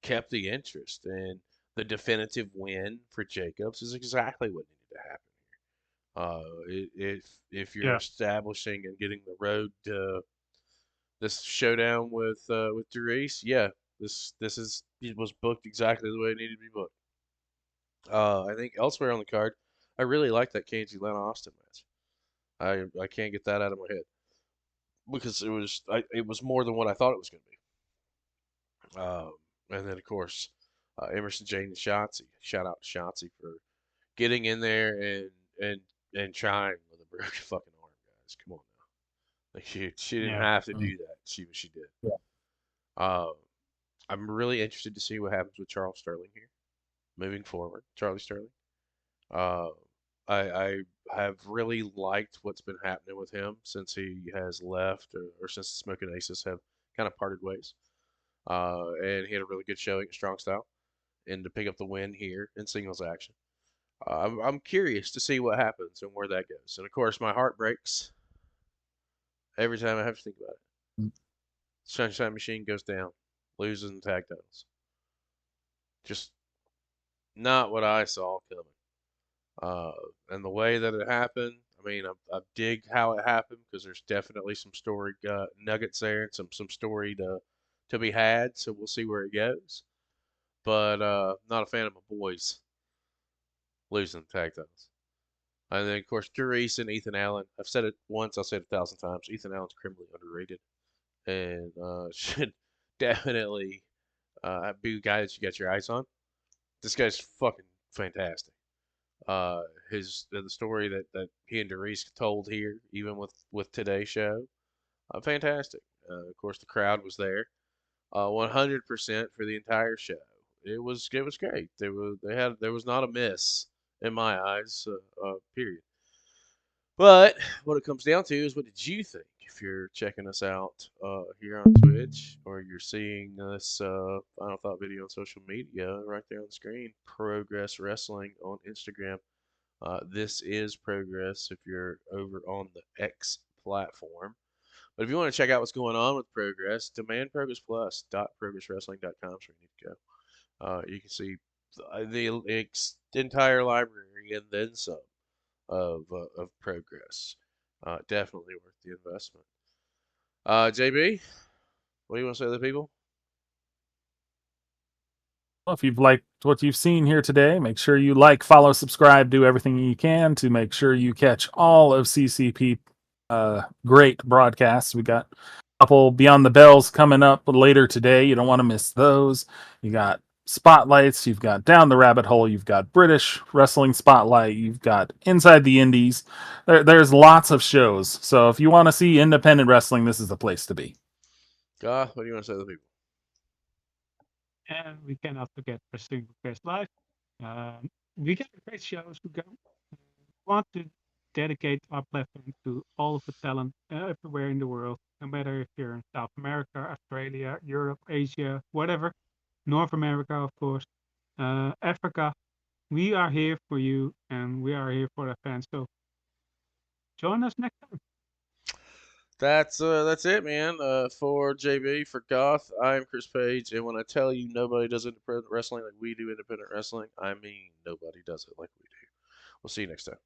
kept the interest. And the definitive win for Jacobs is exactly what needed to happen. If you're establishing and getting the road to this showdown with Derice, it was booked exactly the way it needed to be booked. I think elsewhere on the card, I really like that Cage Lana Austin match. I can't get that out of my head because it was more than what I thought it was going to be. And then of course Emerson Jane and Shotzi. Shout out to Shotzi for getting in there and trying with a broken fucking arm, guys. Come on now. Like she didn't have to do that. She did. Yeah. I'm really interested to see what happens with Charles Sterling here, moving forward. Charlie Sterling. I have really liked what's been happening with him since he has left, or since the Smoking Aces have kind of parted ways. And he had a really good showing at Strong Style, and to pick up the win here in singles action. I'm curious to see what happens and where that goes. And of course, my heart breaks every time I have to think about it. Sunshine Machine goes down, losing the tag titles. Just not what I saw coming. And the way that it happened, I mean, I dig how it happened because there's definitely some story nuggets there and some story to be had. So we'll see where it goes. But not a fan of my boys losing the tag titles. And then, of course, Darius and Ethan Allen. I've said it once, I'll say it 1,000 times. Ethan Allen's criminally underrated and should definitely be a guy that you got your eyes on. This guy's fucking fantastic. The story that he and Darius told here, even with today's show, fantastic. Of course, the crowd was there, 100% for the entire show. It was great. There was not a miss in my eyes, period. But what it comes down to is, what did you think? If you're checking us out here on Twitch, or you're seeing this Final Thought video on social media, right there on the screen, Progress Wrestling on Instagram. This is Progress if you're over on the X platform. But if you want to check out what's going on with Progress, demandprogressplus.progresswrestling.com is where you need to go. You can see the entire library and then some of Progress. Definitely worth the investment. JB, what do you want to say to the people? Well, if you've liked what you've seen here today, make sure you like, follow, subscribe, do everything you can to make sure you catch all of CCP great broadcasts. We got a couple Beyond the Bells coming up later today. You don't want to miss those. You got Spotlights, you've got Down the Rabbit Hole, you've got British Wrestling Spotlight, you've got Inside the Indies. There's lots of shows. So if you want to see independent wrestling, this is the place to be. What do you want to say to the people? And we cannot forget Wrestling Request Live. We got great shows to go. We want to dedicate our platform to all of the talent everywhere in the world, no matter if you're in South America, Australia, Europe, Asia, whatever. North America, of course, Africa. We are here for you, and we are here for the fans. So join us next time. That's it, man. For JB, for Goth, I'm Chris Page, and when I tell you nobody does independent wrestling like we do independent wrestling, I mean nobody does it like we do. We'll see you next time.